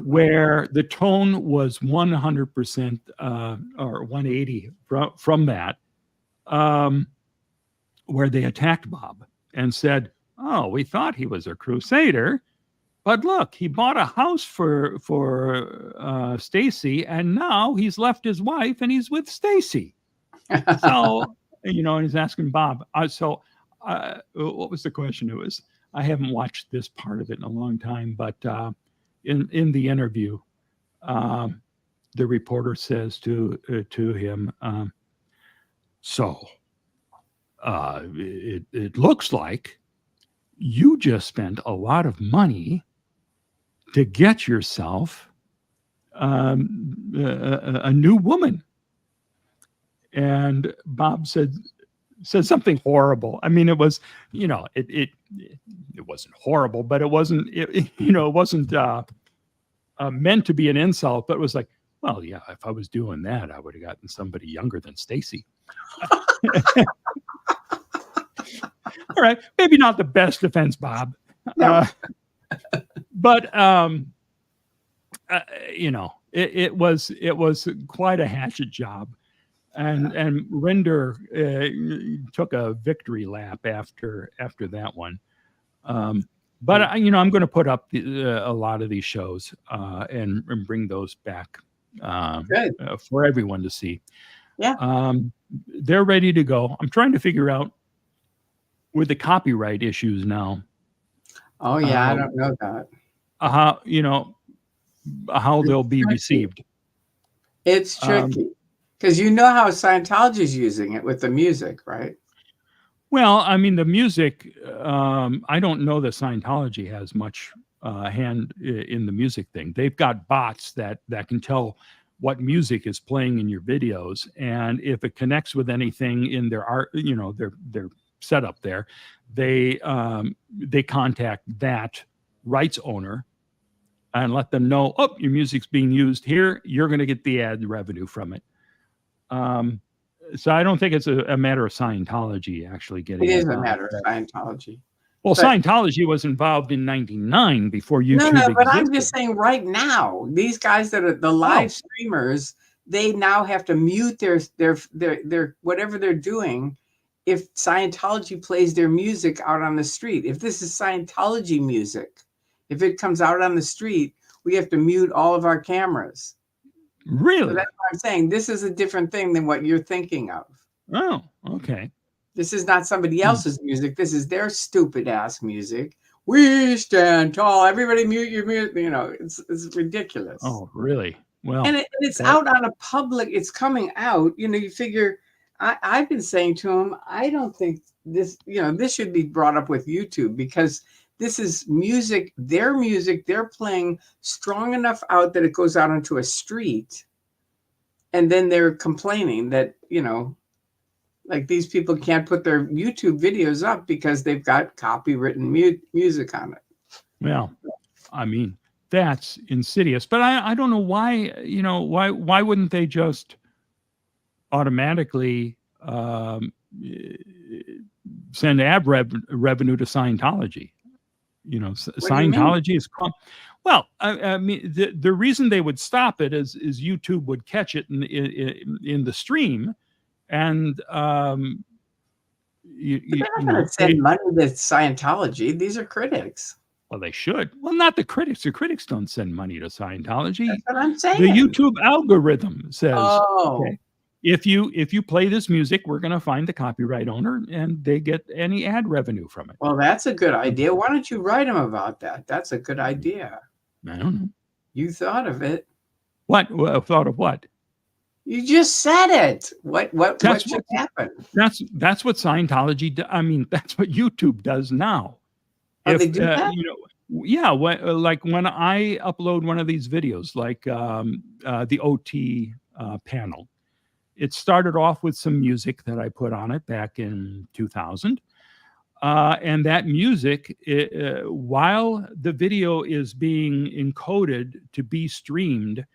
where the tone was 100% or 180 from that, where they attacked Bob and said, oh, we thought he was a crusader, but look, he bought a house for Stacy, and now he's left his wife and he's with Stacy. So, and he's asking Bob. What was the question? It was, I haven't watched this part of it in a long time, but in the interview, the reporter says to him, it looks like you just spent a lot of money to get yourself a new woman. And Bob said something horrible. I mean, it was, it wasn't horrible, but it wasn't, it wasn't meant to be an insult, but it was like, well, yeah, if I was doing that, I would have gotten somebody younger than Stacy. All right, maybe not the best defense, Bob. No. But it was quite a hatchet job, and Rinder took a victory lap after that one. But I'm going to put up a lot of these shows and bring those back for everyone to see. Yeah, they're ready to go. I'm trying to figure out with the copyright issues now. Oh yeah, I don't know that. How they'll be received. It's tricky because how Scientology is using it with the music, right? Well, I mean, the music, I don't know that Scientology has much hand in the music thing. They've got bots that can tell what music is playing in your videos, and if it connects with anything in their art, their setup there, they contact that rights owner and let them know, oh, your music's being used here. You're going to get the ad revenue from it. So I don't think it's a matter of Scientology actually getting. It is a matter of Scientology. Well, but Scientology was involved in '99 before YouTube No, but existed. I'm just saying right now, these guys that are the live streamers, they now have to mute their whatever they're doing if Scientology plays their music out on the street. If this is Scientology music, if it comes out on the street, we have to mute all of our cameras. Really? So that's what I'm saying. This is a different thing than what you're thinking of. Oh, okay. This is not somebody else's music. This is their stupid ass music. We stand tall. Everybody mute your music. It's ridiculous. Oh, really? Well, and it's out on a public. It's coming out. You figure. I've been saying to him, I don't think this. This should be brought up with YouTube, because this is music. Their music. They're playing strong enough out that it goes out onto a street, and then they're complaining that like these people can't put their YouTube videos up because they've got copywritten music on it. Well, I mean, that's insidious, but I don't know why, why wouldn't they just automatically send ad revenue to Scientology? Scientology is, well, I mean, the reason they would stop it is YouTube would catch it in the stream. And they're not going to send money to Scientology. These are critics. Well, they should. Well, not the critics. The critics don't send money to Scientology. That's what I'm saying. The YouTube algorithm says, oh, okay, if you play this music, we're going to find the copyright owner, and they get any ad revenue from it. Well, that's a good idea. Why don't you write them about that? That's a good idea. I don't know. You thought of it. What? Thought of what? You just said it. What should happen? That's what Scientology. I mean, that's what YouTube does now. Oh, they do that? Yeah. Like when I upload one of these videos, like the OT panel, it started off with some music that I put on it back in 2000, and that music, while the video is being encoded to be streamed.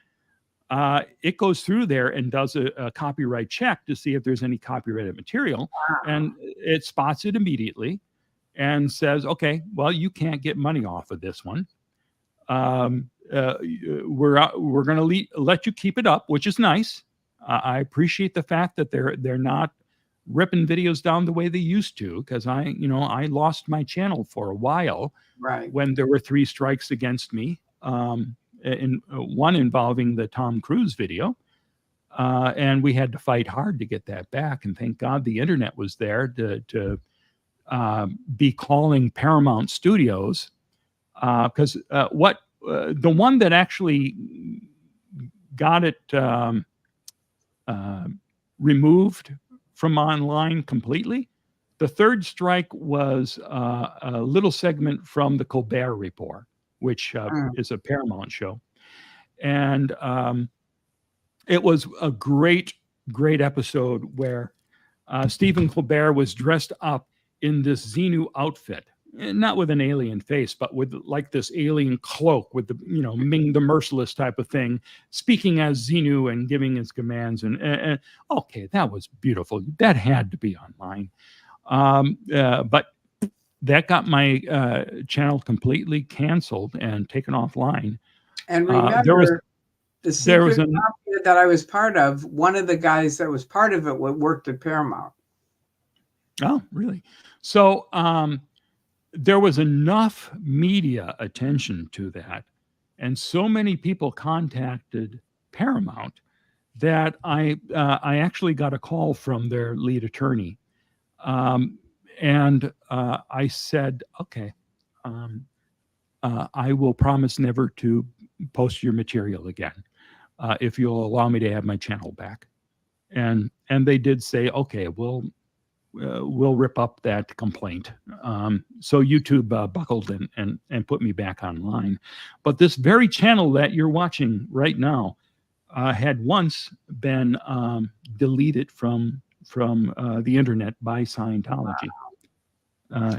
It goes through there and does a copyright check to see if there's any copyrighted material. Wow. And it spots it immediately and says, okay, well, you can't get money off of this one. We're going to let you keep it up, which is nice. I appreciate the fact that they're not ripping videos down the way they used to, because I lost my channel for a while, right, when there were 3 strikes against me. In one involving the Tom Cruise video, and we had to fight hard to get that back. And thank God the internet was there to be calling Paramount Studios, because the one that actually got it removed from online completely, the 3rd strike was a little segment from the Colbert Report, which is a Paramount show. And it was a great episode where Stephen Colbert was dressed up in this Xenu outfit, not with an alien face, but with like this alien cloak with the, Ming the Merciless type of thing, speaking as Xenu and giving his commands. And okay, that was beautiful. That had to be online. But that got my channel completely canceled and taken offline. And remember, the secret mafia that I was part of, one of the guys that was part of it worked at Paramount. Oh, really? So there was enough media attention to that, and so many people contacted Paramount that I actually got a call from their lead attorney. And I said, okay, I will promise never to post your material again if you'll allow me to have my channel back. And they did say, okay, we'll will rip up that complaint. So YouTube buckled and put me back online. But this very channel that you're watching right now had once been deleted from the internet by Scientology.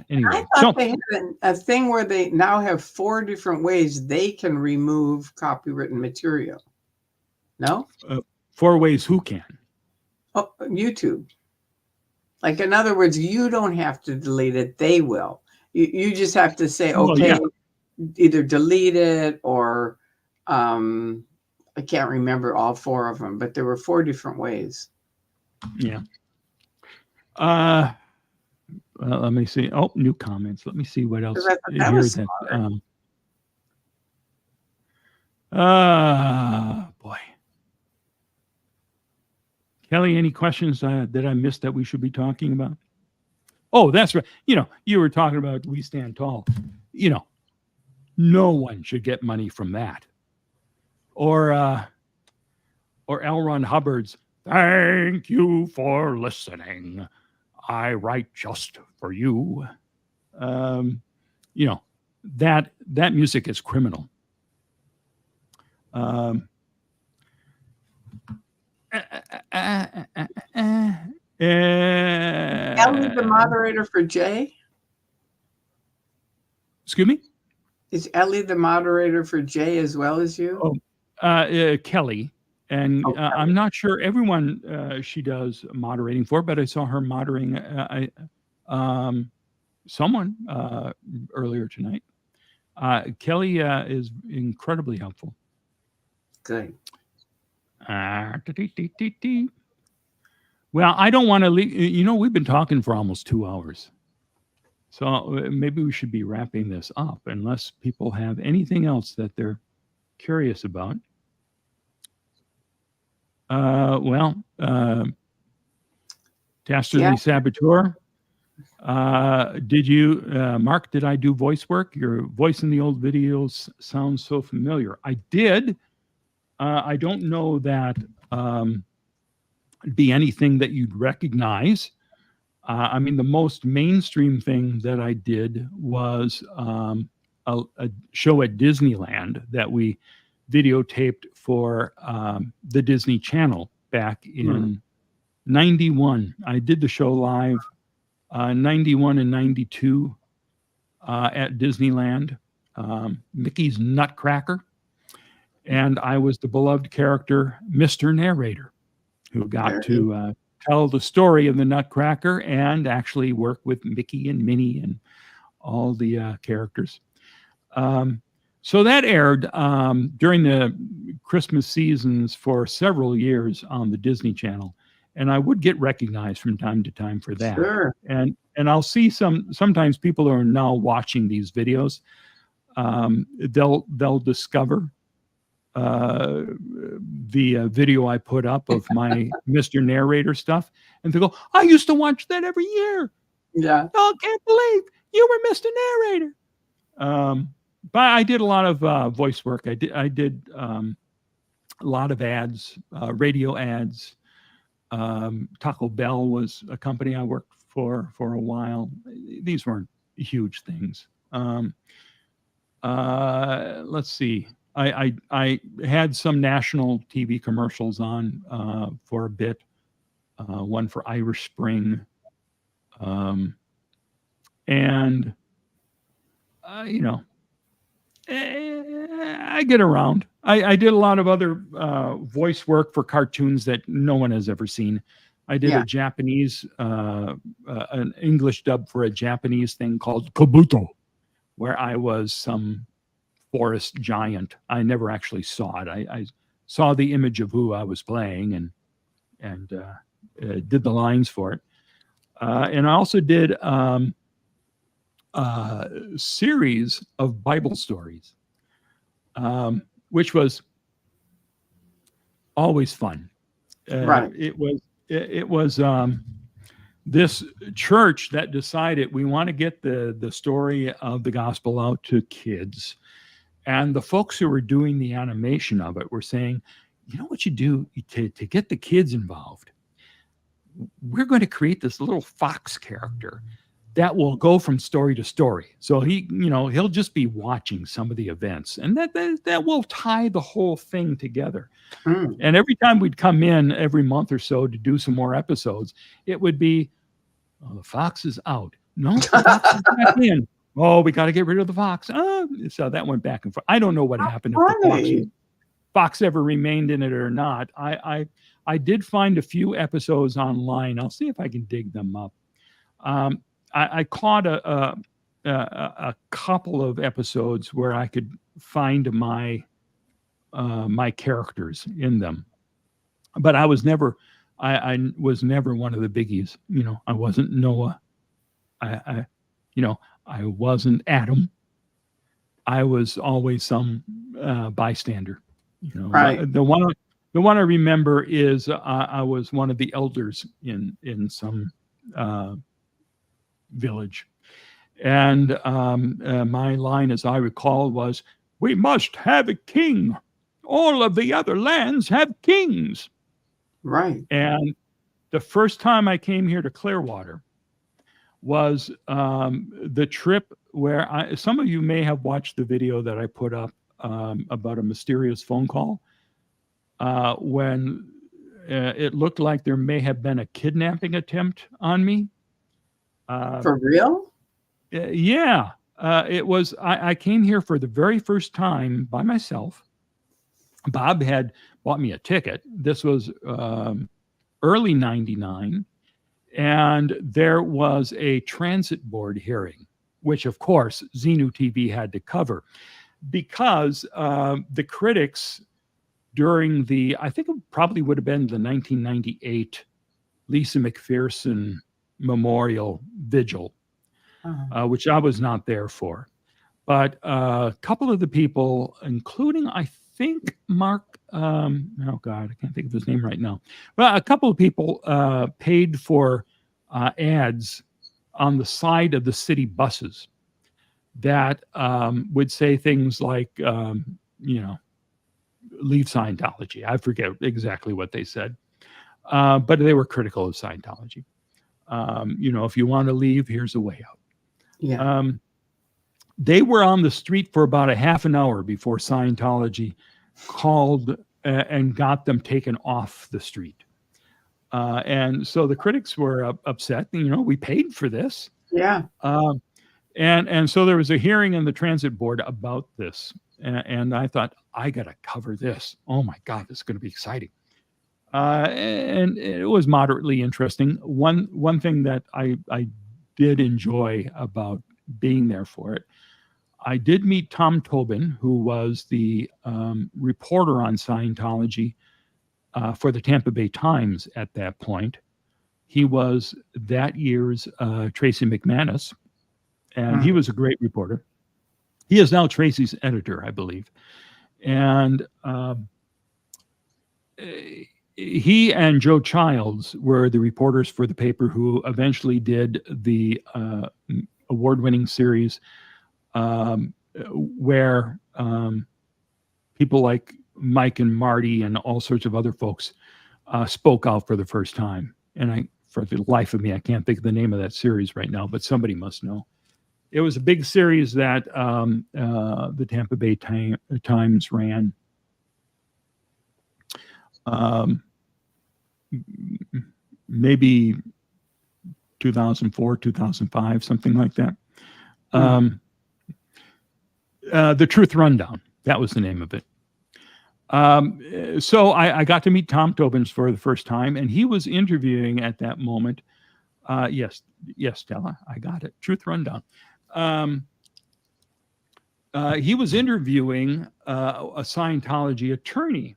Anyway, I thought they had a thing where they now have 4 different ways they can remove copywritten material. No? 4 ways who can? Oh, YouTube. Like, in other words, you don't have to delete it. They will. You just have to say, okay, either delete it or I can't remember all 4 of them, but there were 4 different ways. Yeah. Let me see. Oh, new comments. Let me see what else here. Boy. Kelly, any questions that I missed that we should be talking about? Oh, that's right. You were talking about We Stand Tall. No one should get money from that. Or L. Ron Hubbard's "Thank you for listening. I write just for you." That music is criminal. Ellie, the moderator for Jay? Excuse me? Is Ellie the moderator for Jay as well as you? Kelly. And I'm not sure everyone she does moderating for, but I saw her moderating someone earlier tonight. Kelly is incredibly helpful. Good. Well, I don't want to leave. We've been talking for almost 2 hours. So maybe we should be wrapping this up unless people have anything else that they're curious about. Dastardly Saboteur. Did you, Mark, did I do voice work? Your voice in the old videos sounds so familiar. I did. I don't know that it'd be anything that you'd recognize. I mean, the most mainstream thing that I did was a show at Disneyland that we videotaped for the Disney Channel back in 91. I did the show live 91 and 92 at Disneyland, Mickey's Nutcracker. And I was the beloved character, Mr. Narrator, who got to tell the story of the Nutcracker and actually work with Mickey and Minnie and all the characters. So that aired during the Christmas seasons for several years on the Disney Channel. And I would get recognized from time to time for that. Sure. And I'll see sometimes people are now watching these videos. They'll discover the video I put up of my Mr. Narrator stuff. And they go, I used to watch that every year. Yeah. Oh, I can't believe you were Mr. Narrator. But I did a lot of voice work. I did a lot of ads, radio ads. Taco Bell was a company I worked for a while. These weren't huge things. Let's see. I had some national TV commercials on for a bit. One for Irish Spring. And I get around. I did a lot of other voice work for cartoons that no one has ever seen. I did a Japanese, an English dub for a Japanese thing called Kabuto, where I was some forest giant. I never actually saw it. I saw the image of who I was playing and did the lines for it. And I also did a series of Bible stories, which was always fun. Right. It was this church that decided we want to get the story of the gospel out to kids. And the folks who were doing the animation of it were saying, you know what you do to get the kids involved? we're going to create this little fox character that will go from story to story. So he'll just be watching some of the events, and that will tie the whole thing together. And every time we'd come in every month or so to do some more episodes, it would be, oh, the fox is out. No, the fox is back in. Oh, we got to get rid of the fox. So that went back and forth. I don't know what happened, if the fox ever remained in it or not. I did find a few episodes online. I'll see if I can dig them up. I caught a couple of episodes where I could find my characters in them, but I was never one of the biggies. I wasn't Noah. I wasn't Adam. I was always some bystander. Right. The one I remember is I was one of the elders in some village, and my line, as I recall, was, "We must have a king. All of the other lands have kings." Right. And the first time I came here to Clearwater was the trip where some of you may have watched the video that I put up about a mysterious phone call when it looked like there may have been a kidnapping attempt on me. For real? Yeah. It was, I came here for the very first time by myself. Bob had bought me a ticket. This was early 99. And there was a transit board hearing, which of course Xenu TV had to cover, because the critics during I think it probably would have been the 1998 Lisa McPherson Memorial Vigil, which I was not there for. But a couple of the people, including, I think, Mark, oh God, I can't think of his name right now. But a couple of people paid for ads on the side of the city buses that would say things like, leave Scientology. I forget exactly what they said, but they were critical of Scientology. If you want to leave, here's a way out. Yeah. They were on the street for about a half an hour before Scientology called and got them taken off the street. And so the critics were upset. We paid for this. Yeah. And so there was a hearing in the transit board about this. And I thought, I got to cover this. Oh my God, this is going to be exciting. And it was moderately interesting. One thing that I did enjoy about being there for it, I did meet Tom Tobin, who was the reporter on Scientology for the Tampa Bay Times at that point. He was that year's Tracy McManus, and he was a great reporter. He is now Tracy's editor, I believe. And he and Joe Childs were the reporters for the paper who eventually did the award-winning series where people like Mike and Marty and all sorts of other folks spoke out for the first time. And for the life of me, I can't think of the name of that series right now, but somebody must know. It was a big series that the Tampa Bay Times ran. Maybe 2004, 2005, something like that. The Truth Rundown, that was the name of it. So I got to meet Tom Tobin for the first time, and he was interviewing at that moment. Yes, Stella, I got it. Truth Rundown. He was interviewing a Scientology attorney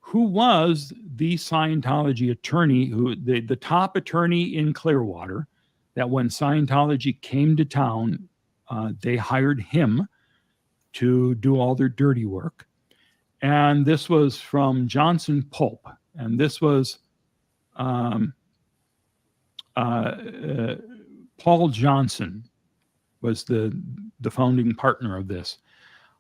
who was the Scientology attorney, the top attorney in Clearwater, that when Scientology came to town, they hired him to do all their dirty work. And this was from Johnson Pope. And this was Paul Johnson was the founding partner of this.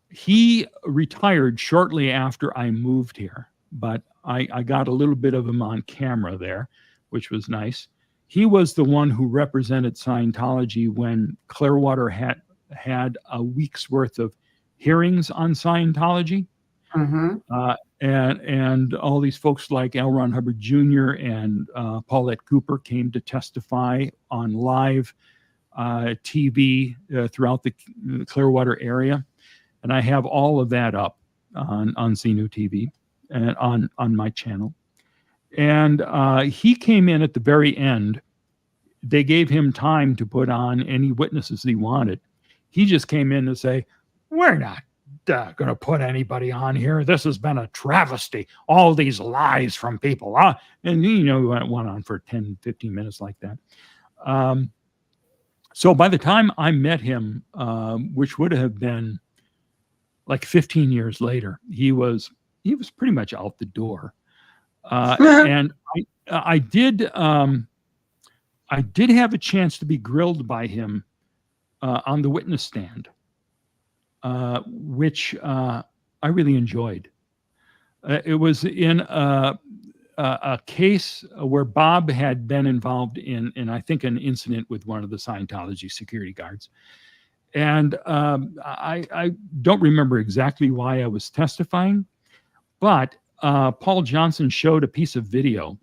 He retired shortly after I moved here, but I got a little bit of him on camera there. which was nice. He was the one who represented Scientology when Clearwater had a week's worth of hearings on Scientology. And all these folks like L. Ron Hubbard Jr. and Paulette Cooper came to testify on live TV throughout the Clearwater area. And I have all of that up on Xenu TV and on my channel. And he came in at the very end. They gave him time to put on any witnesses he wanted. He just came in to say, we're not going to put anybody on here. This has been a travesty. All these lies from people. And, you know, it went on for 10, 15 minutes like that. So by the time I met him, which would have been like 15 years later, he was pretty much out the door. And I did have a chance to be grilled by him on the witness stand, which I really enjoyed. It was in a case where Bob had been involved in I think, an incident with one of the Scientology security guards. And I don't remember exactly why I was testifying, but Paul Johnson showed a piece of video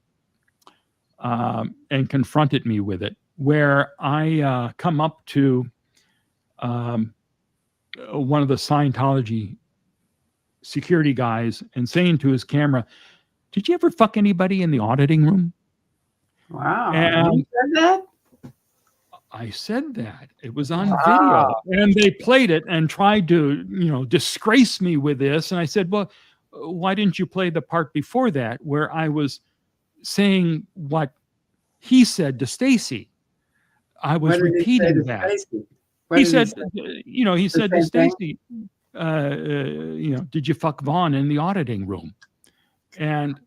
and confronted me with it, where I come up to one of the Scientology security guys and saying to his camera, "Did you ever fuck anybody in the auditing room?" Wow. And you said that? I said that. It was on video. And they played it and tried to, you know, disgrace me with this. And I said, well, why didn't you play the part before that where I was saying what he said to Stacy? I was repeating that. He said, you know, he said to Stacy, you know, did you fuck Vaughn in the auditing room? And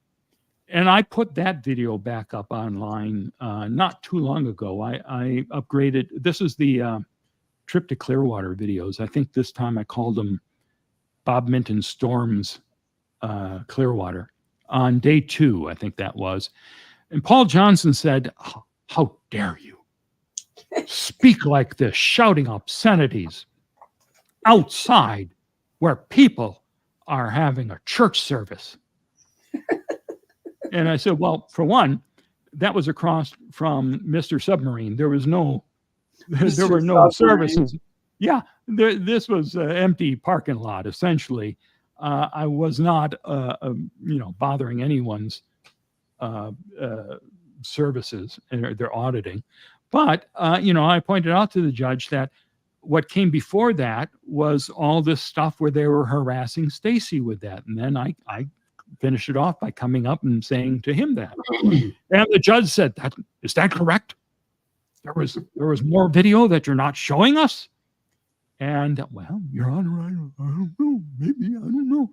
I put that video back up online not too long ago. I upgraded. This is the trip to Clearwater videos. I think this time I called them Bob Minton Storms Clearwater on day 2. I think that was. And Paul Johnson said, "How dare you speak like this, shouting obscenities outside where people are having a church service." And I said, well, for one, that was across from Mr. Submarine. There was no, there were no services. Yeah, this was an empty parking lot, essentially. I was not, you know, bothering anyone's services and their auditing. But, you know, I pointed out to the judge that what came before that was all this stuff where they were harassing Stacy with that. And then I finished it off by coming up and saying to him that. And the judge said, is that correct? There was more video that you're not showing us? And, well, Your Honor, I don't know. Maybe, I don't know.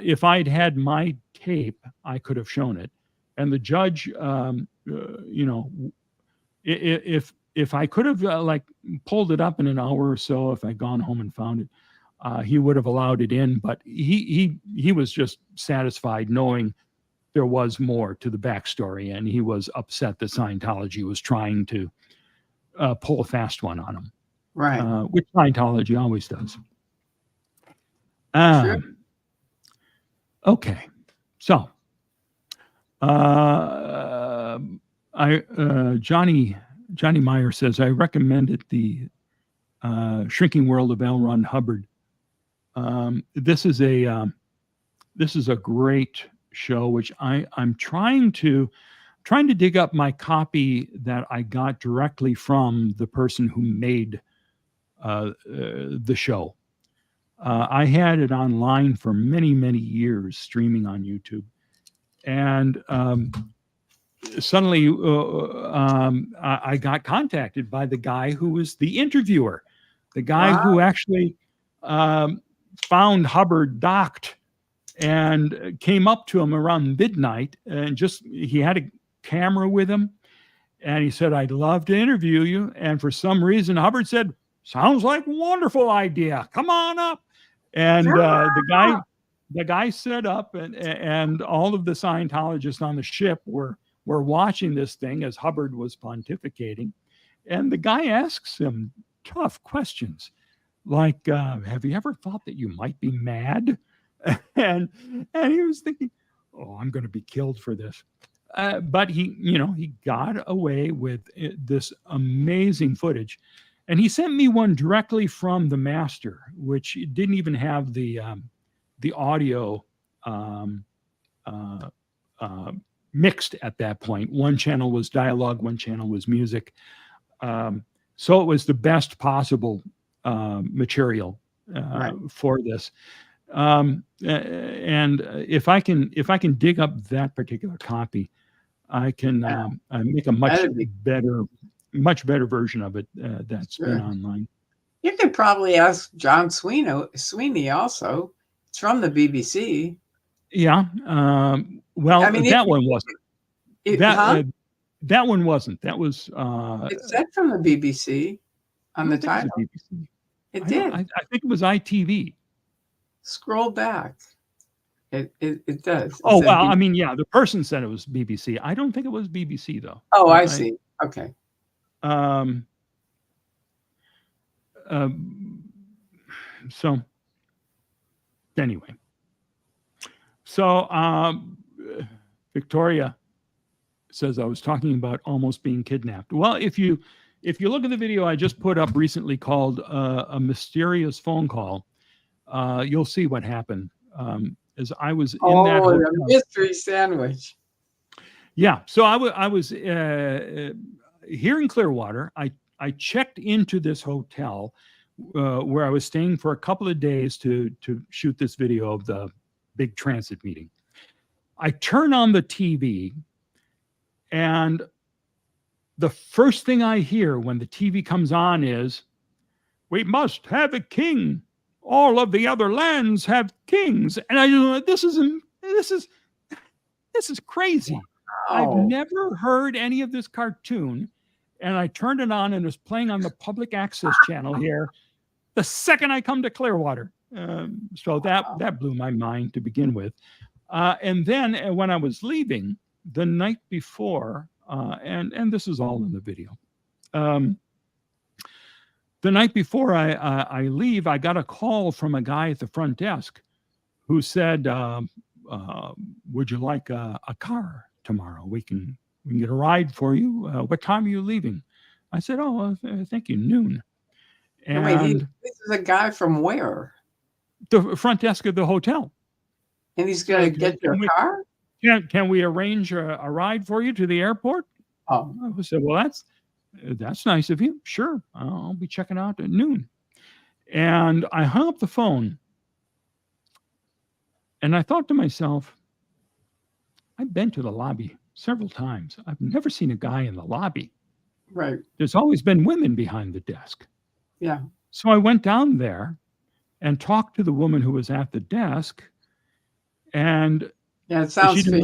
If I'd had my tape, I could have shown it. And the judge, you know, if I could have like pulled it up in an hour or so, if I'd gone home and found it, he would have allowed it in, but he was just satisfied knowing there was more to the backstory, and he was upset that Scientology was trying to pull a fast one on him, right? Which Scientology always does. Sure. Okay, so Johnny Meyer says, I recommended the Shrinking World of L. Ron Hubbard. This is a great show, which I'm trying to dig up my copy that I got directly from the person who made the show. I had it online for many, many years, streaming on YouTube, and suddenly I got contacted by the guy who was the interviewer, the guy who actually found Hubbard docked and came up to him around midnight, and he had a camera with him, and he said, "I'd love to interview you." And for some reason, Hubbard said, "Sounds like a wonderful idea. Come on up." And the guy set up, and all of the Scientologists on the ship were we're watching this thing as Hubbard was pontificating. And the guy asks him tough questions like, have you ever thought that you might be mad? and he was thinking, oh, I'm going to be killed for this. But he got away with this amazing footage. And he sent me one directly from the master, which didn't even have the audio mixed at that point. One channel was dialogue, one channel was music. So it was the best possible material for this. And if I can dig up that particular copy, I can make a much better version of it that's been online. You could probably ask John Sweeney also. It's from the BBC. Yeah. Well, I mean, that one wasn't. That one wasn't. That was. It said from the BBC on the title. It did. I think it was ITV. Scroll back. It does. Oh, well, I mean, yeah, the person said it was BBC. I don't think it was BBC, though. Oh, I see. Okay. So anyway. So Victoria says I was talking about almost being kidnapped. Well, if you look at the video I just put up recently called A Mysterious Phone Call, you'll see what happened. As I was in that hotel. The mystery sandwich. Yeah. So I was here in Clearwater. I checked into this hotel where I was staying for a couple of days to shoot this video of the big transit meeting. I turn on the TV, and the first thing I hear when the TV comes on is, "We must have a king. All of the other lands have kings." And I know this is crazy. Wow. I've never heard any of this cartoon, and I turned it on and it was playing on the public access channel here the second I come to Clearwater. So that blew my mind to begin with. And then when I was leaving the night before, and this is all in the video. The night before I leave, I got a call from a guy at the front desk who said, would you like a car tomorrow? We can get a ride for you. What time are you leaving? I said, oh, thank you, noon. And wait, this is a guy from where? The front desk of the hotel. And he's going to get your car? Can we arrange a ride for you to the airport? Oh. I said, well, that's nice of you. Sure. I'll be checking out at noon. And I hung up the phone. And I thought to myself, I've been to the lobby several times. I've never seen a guy in the lobby. Right. There's always been women behind the desk. Yeah. So I went down there and talked to the woman who was at the desk. And yeah, it sounds she didn't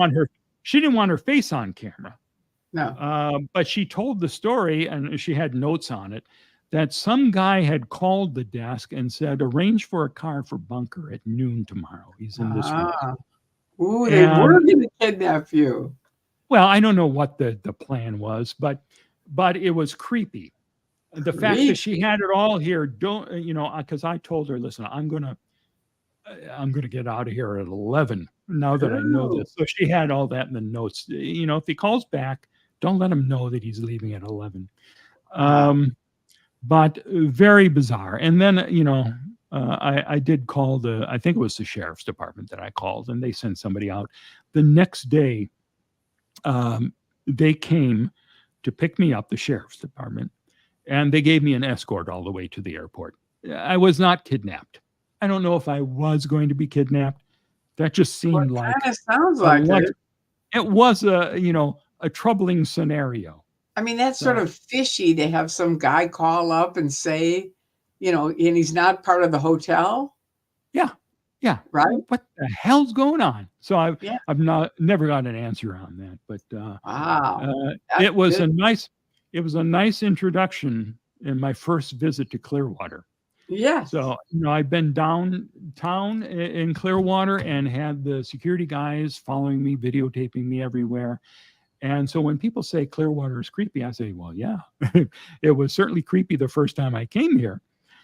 want her face on camera. No. But she told the story, and she had notes on it, that some guy had called the desk and said, arrange for a car for Bunker at noon tomorrow. He's in this room. Ooh, they were going to kidnap you. Well, I don't know what the plan was, but it was creepy. The fact that she had it all here, because I told her, listen, I'm gonna get out of here at 11 now that I know this. So she had all that in the notes. If he calls back, don't let him know that he's leaving at 11. But very bizarre. And then, I did call I think it was the sheriff's department that I called, and they sent somebody out. The next day, they came to pick me up, the sheriff's department, and they gave me an escort all the way to the airport. I was not kidnapped. I don't know if I was going to be kidnapped. That just seemed like it sounds like it. It was a troubling scenario. I mean, that's sort of fishy to have some guy call up and say, and he's not part of the hotel. Yeah. Yeah. Right. What the hell's going on? So I've never got an answer on that, but wow. It was a nice introduction in my first visit to Clearwater. Yeah. So, I've been downtown in Clearwater and had the security guys following me, videotaping me everywhere. And so when people say Clearwater is creepy, I say, well, yeah, it was certainly creepy the first time I came here.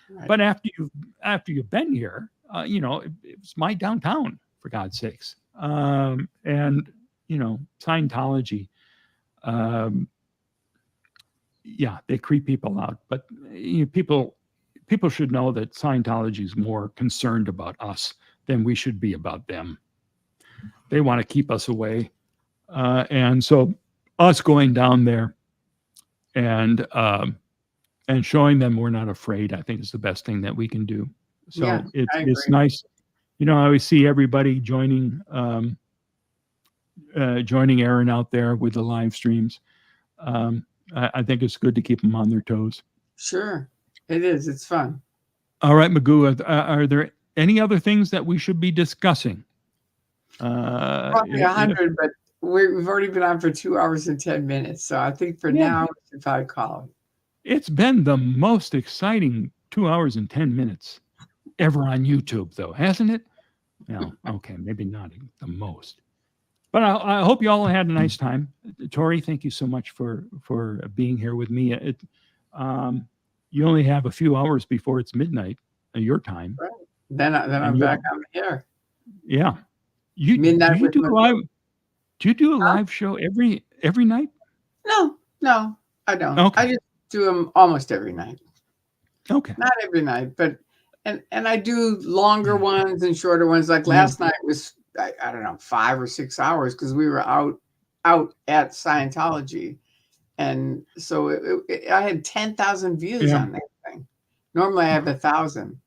Right. But after you've been here, it's my downtown, for God's sakes. And Scientology, they creep people out. But people should know that Scientology is more concerned about us than we should be about them. They want to keep us away. And so us going down there and showing them we're not afraid, I think is the best thing that we can do. So it's nice. I always see everybody joining Aaron out there with the live streams. I think it's good to keep them on their toes. Sure. It is. It's fun. All right, Magoo, are there any other things that we should be discussing? Probably 100, but we've already been on for 2 hours and 10 minutes. So I think for now, we should probably call it. It's been the most exciting 2 hours and 10 minutes ever on YouTube, though, hasn't it? No, okay, maybe not the most. But I hope you all had a nice time. Tori, thank you so much for being here with me. You only have a few hours before it's midnight, your time. Right. Then I'm back on the air. Yeah. Do you do a live show every night? No, I don't. Okay. I just do them almost every night. Okay. Not every night, but and I do longer ones and shorter ones. Like last night was I don't know 5 or 6 hours because we were out at Scientology, and so I had 10,000 views on that thing. Normally I have 1,000,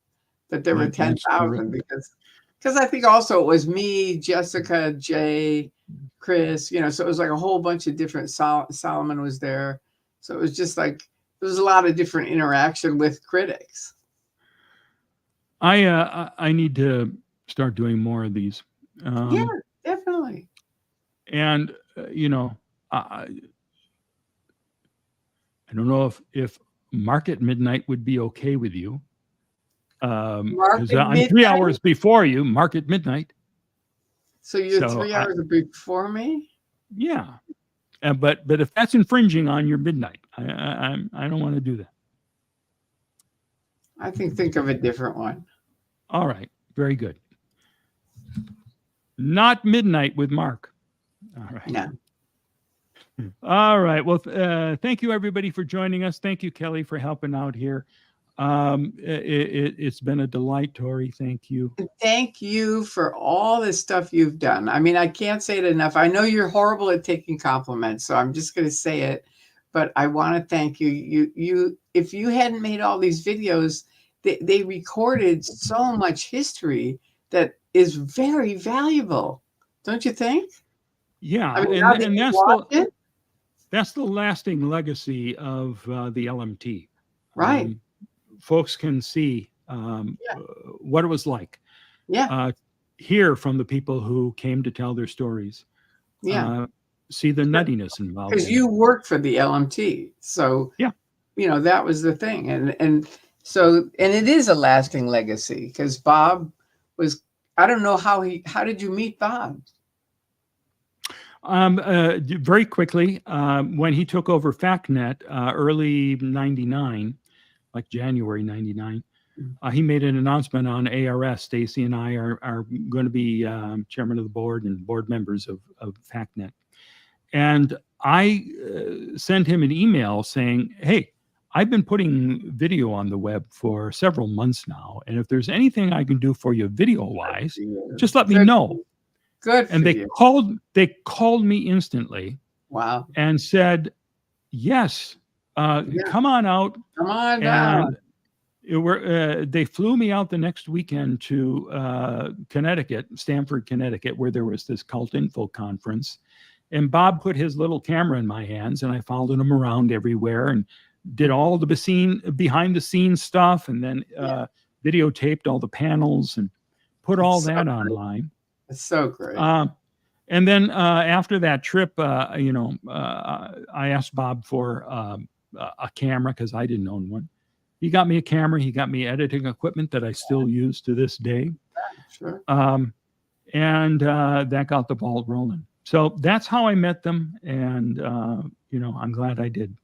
but there were 10,000 because I think also it was me, Jessica, Jay, Chris. So it was like a whole bunch of different. Solomon was there, so it was just like there was a lot of different interaction with critics. I need to start doing more of these. Yeah, definitely. And I don't know if Mark at Midnight would be okay with you. Because I'm 3 hours before you, Mark at Midnight. So you're 3 hours before me? Yeah. But if that's infringing on your midnight, I don't want to do that. I think of a different one. All right. Very good. Not midnight with Mark. All right. Yeah. All right. Well, thank you, everybody, for joining us. Thank you, Kelly, for helping out here. It's been a delight, Tori. Thank you. Thank you for all the stuff you've done. I mean, I can't say it enough. I know you're horrible at taking compliments, so I'm just going to say it. But I want to thank you. You, if you hadn't made all these videos, they recorded so much history that is very valuable, don't you think? Yeah, I mean, and that's the lasting legacy of the LMT. Right. Folks can see what it was like. Yeah. Hear from the people who came to tell their stories. Yeah. See the nuttiness involved. Because you worked for the LMT. So, yeah, that was the thing. And it is a lasting legacy because Bob was, I don't know how did you meet Bob? Very quickly, when he took over FactNet, early 99, like January 99, he made an announcement on ARS. Stacy and I are going to be chairman of the board and board members of FactNet. And I sent him an email saying, hey, I've been putting video on the web for several months now. And if there's anything I can do for you video-wise, just let me know. Good. And they called me instantly. Wow. And said, yes, come on out. Come on down. They flew me out the next weekend to Connecticut, Stamford, Connecticut, where there was this cult info conference. And Bob put his little camera in my hands, and I followed him around everywhere and did all the behind the scenes stuff, and then videotaped all the panels and put all that online. It's so great. And then after that trip, I asked Bob for a camera because I didn't own one. He got me a camera. He got me editing equipment that I still use to this day. Sure. And that got the ball rolling. So that's how I met them. And, I'm glad I did.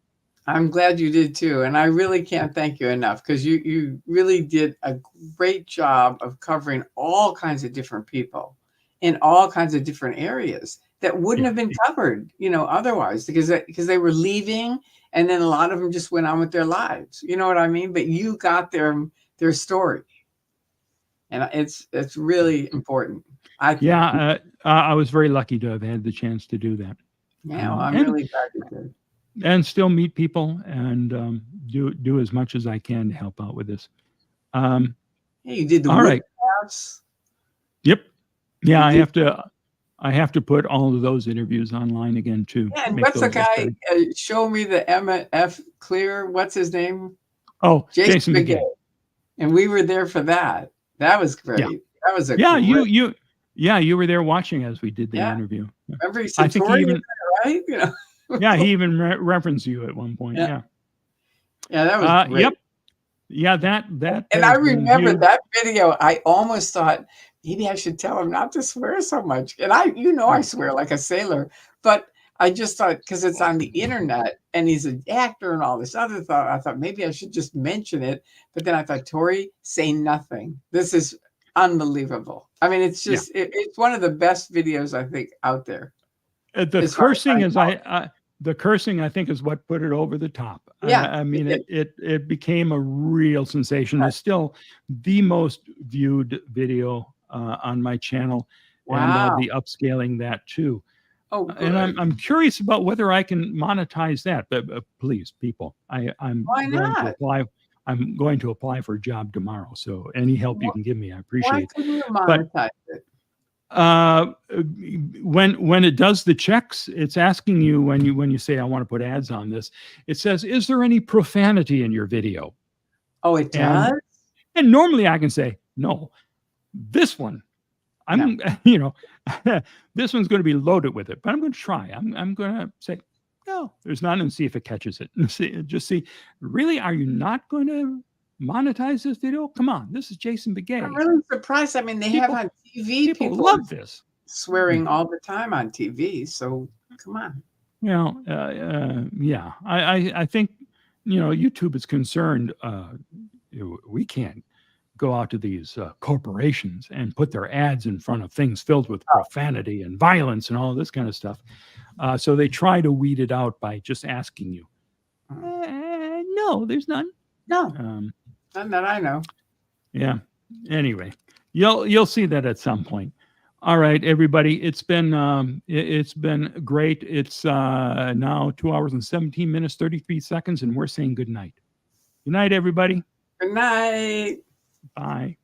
I'm glad you did too. And I really can't thank you enough because you really did a great job of covering all kinds of different people in all kinds of different areas that wouldn't have been covered, otherwise because they were leaving and then a lot of them just went on with their lives. You know what I mean? But you got their story. And it's really important. I think. I was very lucky to have had the chance to do that. Yeah, well, I'm really glad you did. And still meet people and do as much as I can to help out with this. Hey, you did the all right. House. Yep. Yeah, I have to put all of those interviews online again too. Yeah, and what's the guy? Show me the MF Clear. What's his name? Oh, Jason Magoo. And we were there for that. That was great. Yeah. That was you were there watching as we did the interview. Remember he said Tory, right? Yeah, he even referenced you at one point. Yeah, that was great. Yep. Yeah, that. And I remember that video. I almost thought maybe I should tell him not to swear so much. And I swear like a sailor, but I just thought because it's on the internet and he's an actor and all this other thought. I thought maybe I should just mention it. But then I thought, Tory, say nothing. This is unbelievable. I mean, it's just it's one of the best videos I think out there. The cursing I think is what put it over the top. Yeah, I mean it became a real sensation. It's still the most viewed video on my channel, and I'll be upscaling that too. Oh, good. And I'm curious about whether I can monetize that. But please, people, I'm going to apply for a job tomorrow. So any help you can give me, I appreciate. Why couldn't you monetize it? When it does the checks, it's asking you when you say I want to put ads on this, it says, is there any profanity in your video? Oh, it does? And normally I can say no. This one, this one's going to be loaded with it, but I'm going to try. I'm going to say no, there's none, and see if it catches it. Just see, really, are you not going to monetize this video? Come on, this is Jason Begay. I'm really surprised. I mean, they have on TV. People love this. Swearing all the time on TV. So come on. I think YouTube is concerned. We can't go out to these corporations and put their ads in front of things filled with profanity and violence and all this kind of stuff. So they try to weed it out by just asking you. No, there's none. No, none that I know. Yeah. Anyway, you'll see that at some point. All right, everybody. It's been great. It's now 2 hours and 17 minutes, 33 seconds, and we're saying good night. Good night, everybody. Good night. Bye.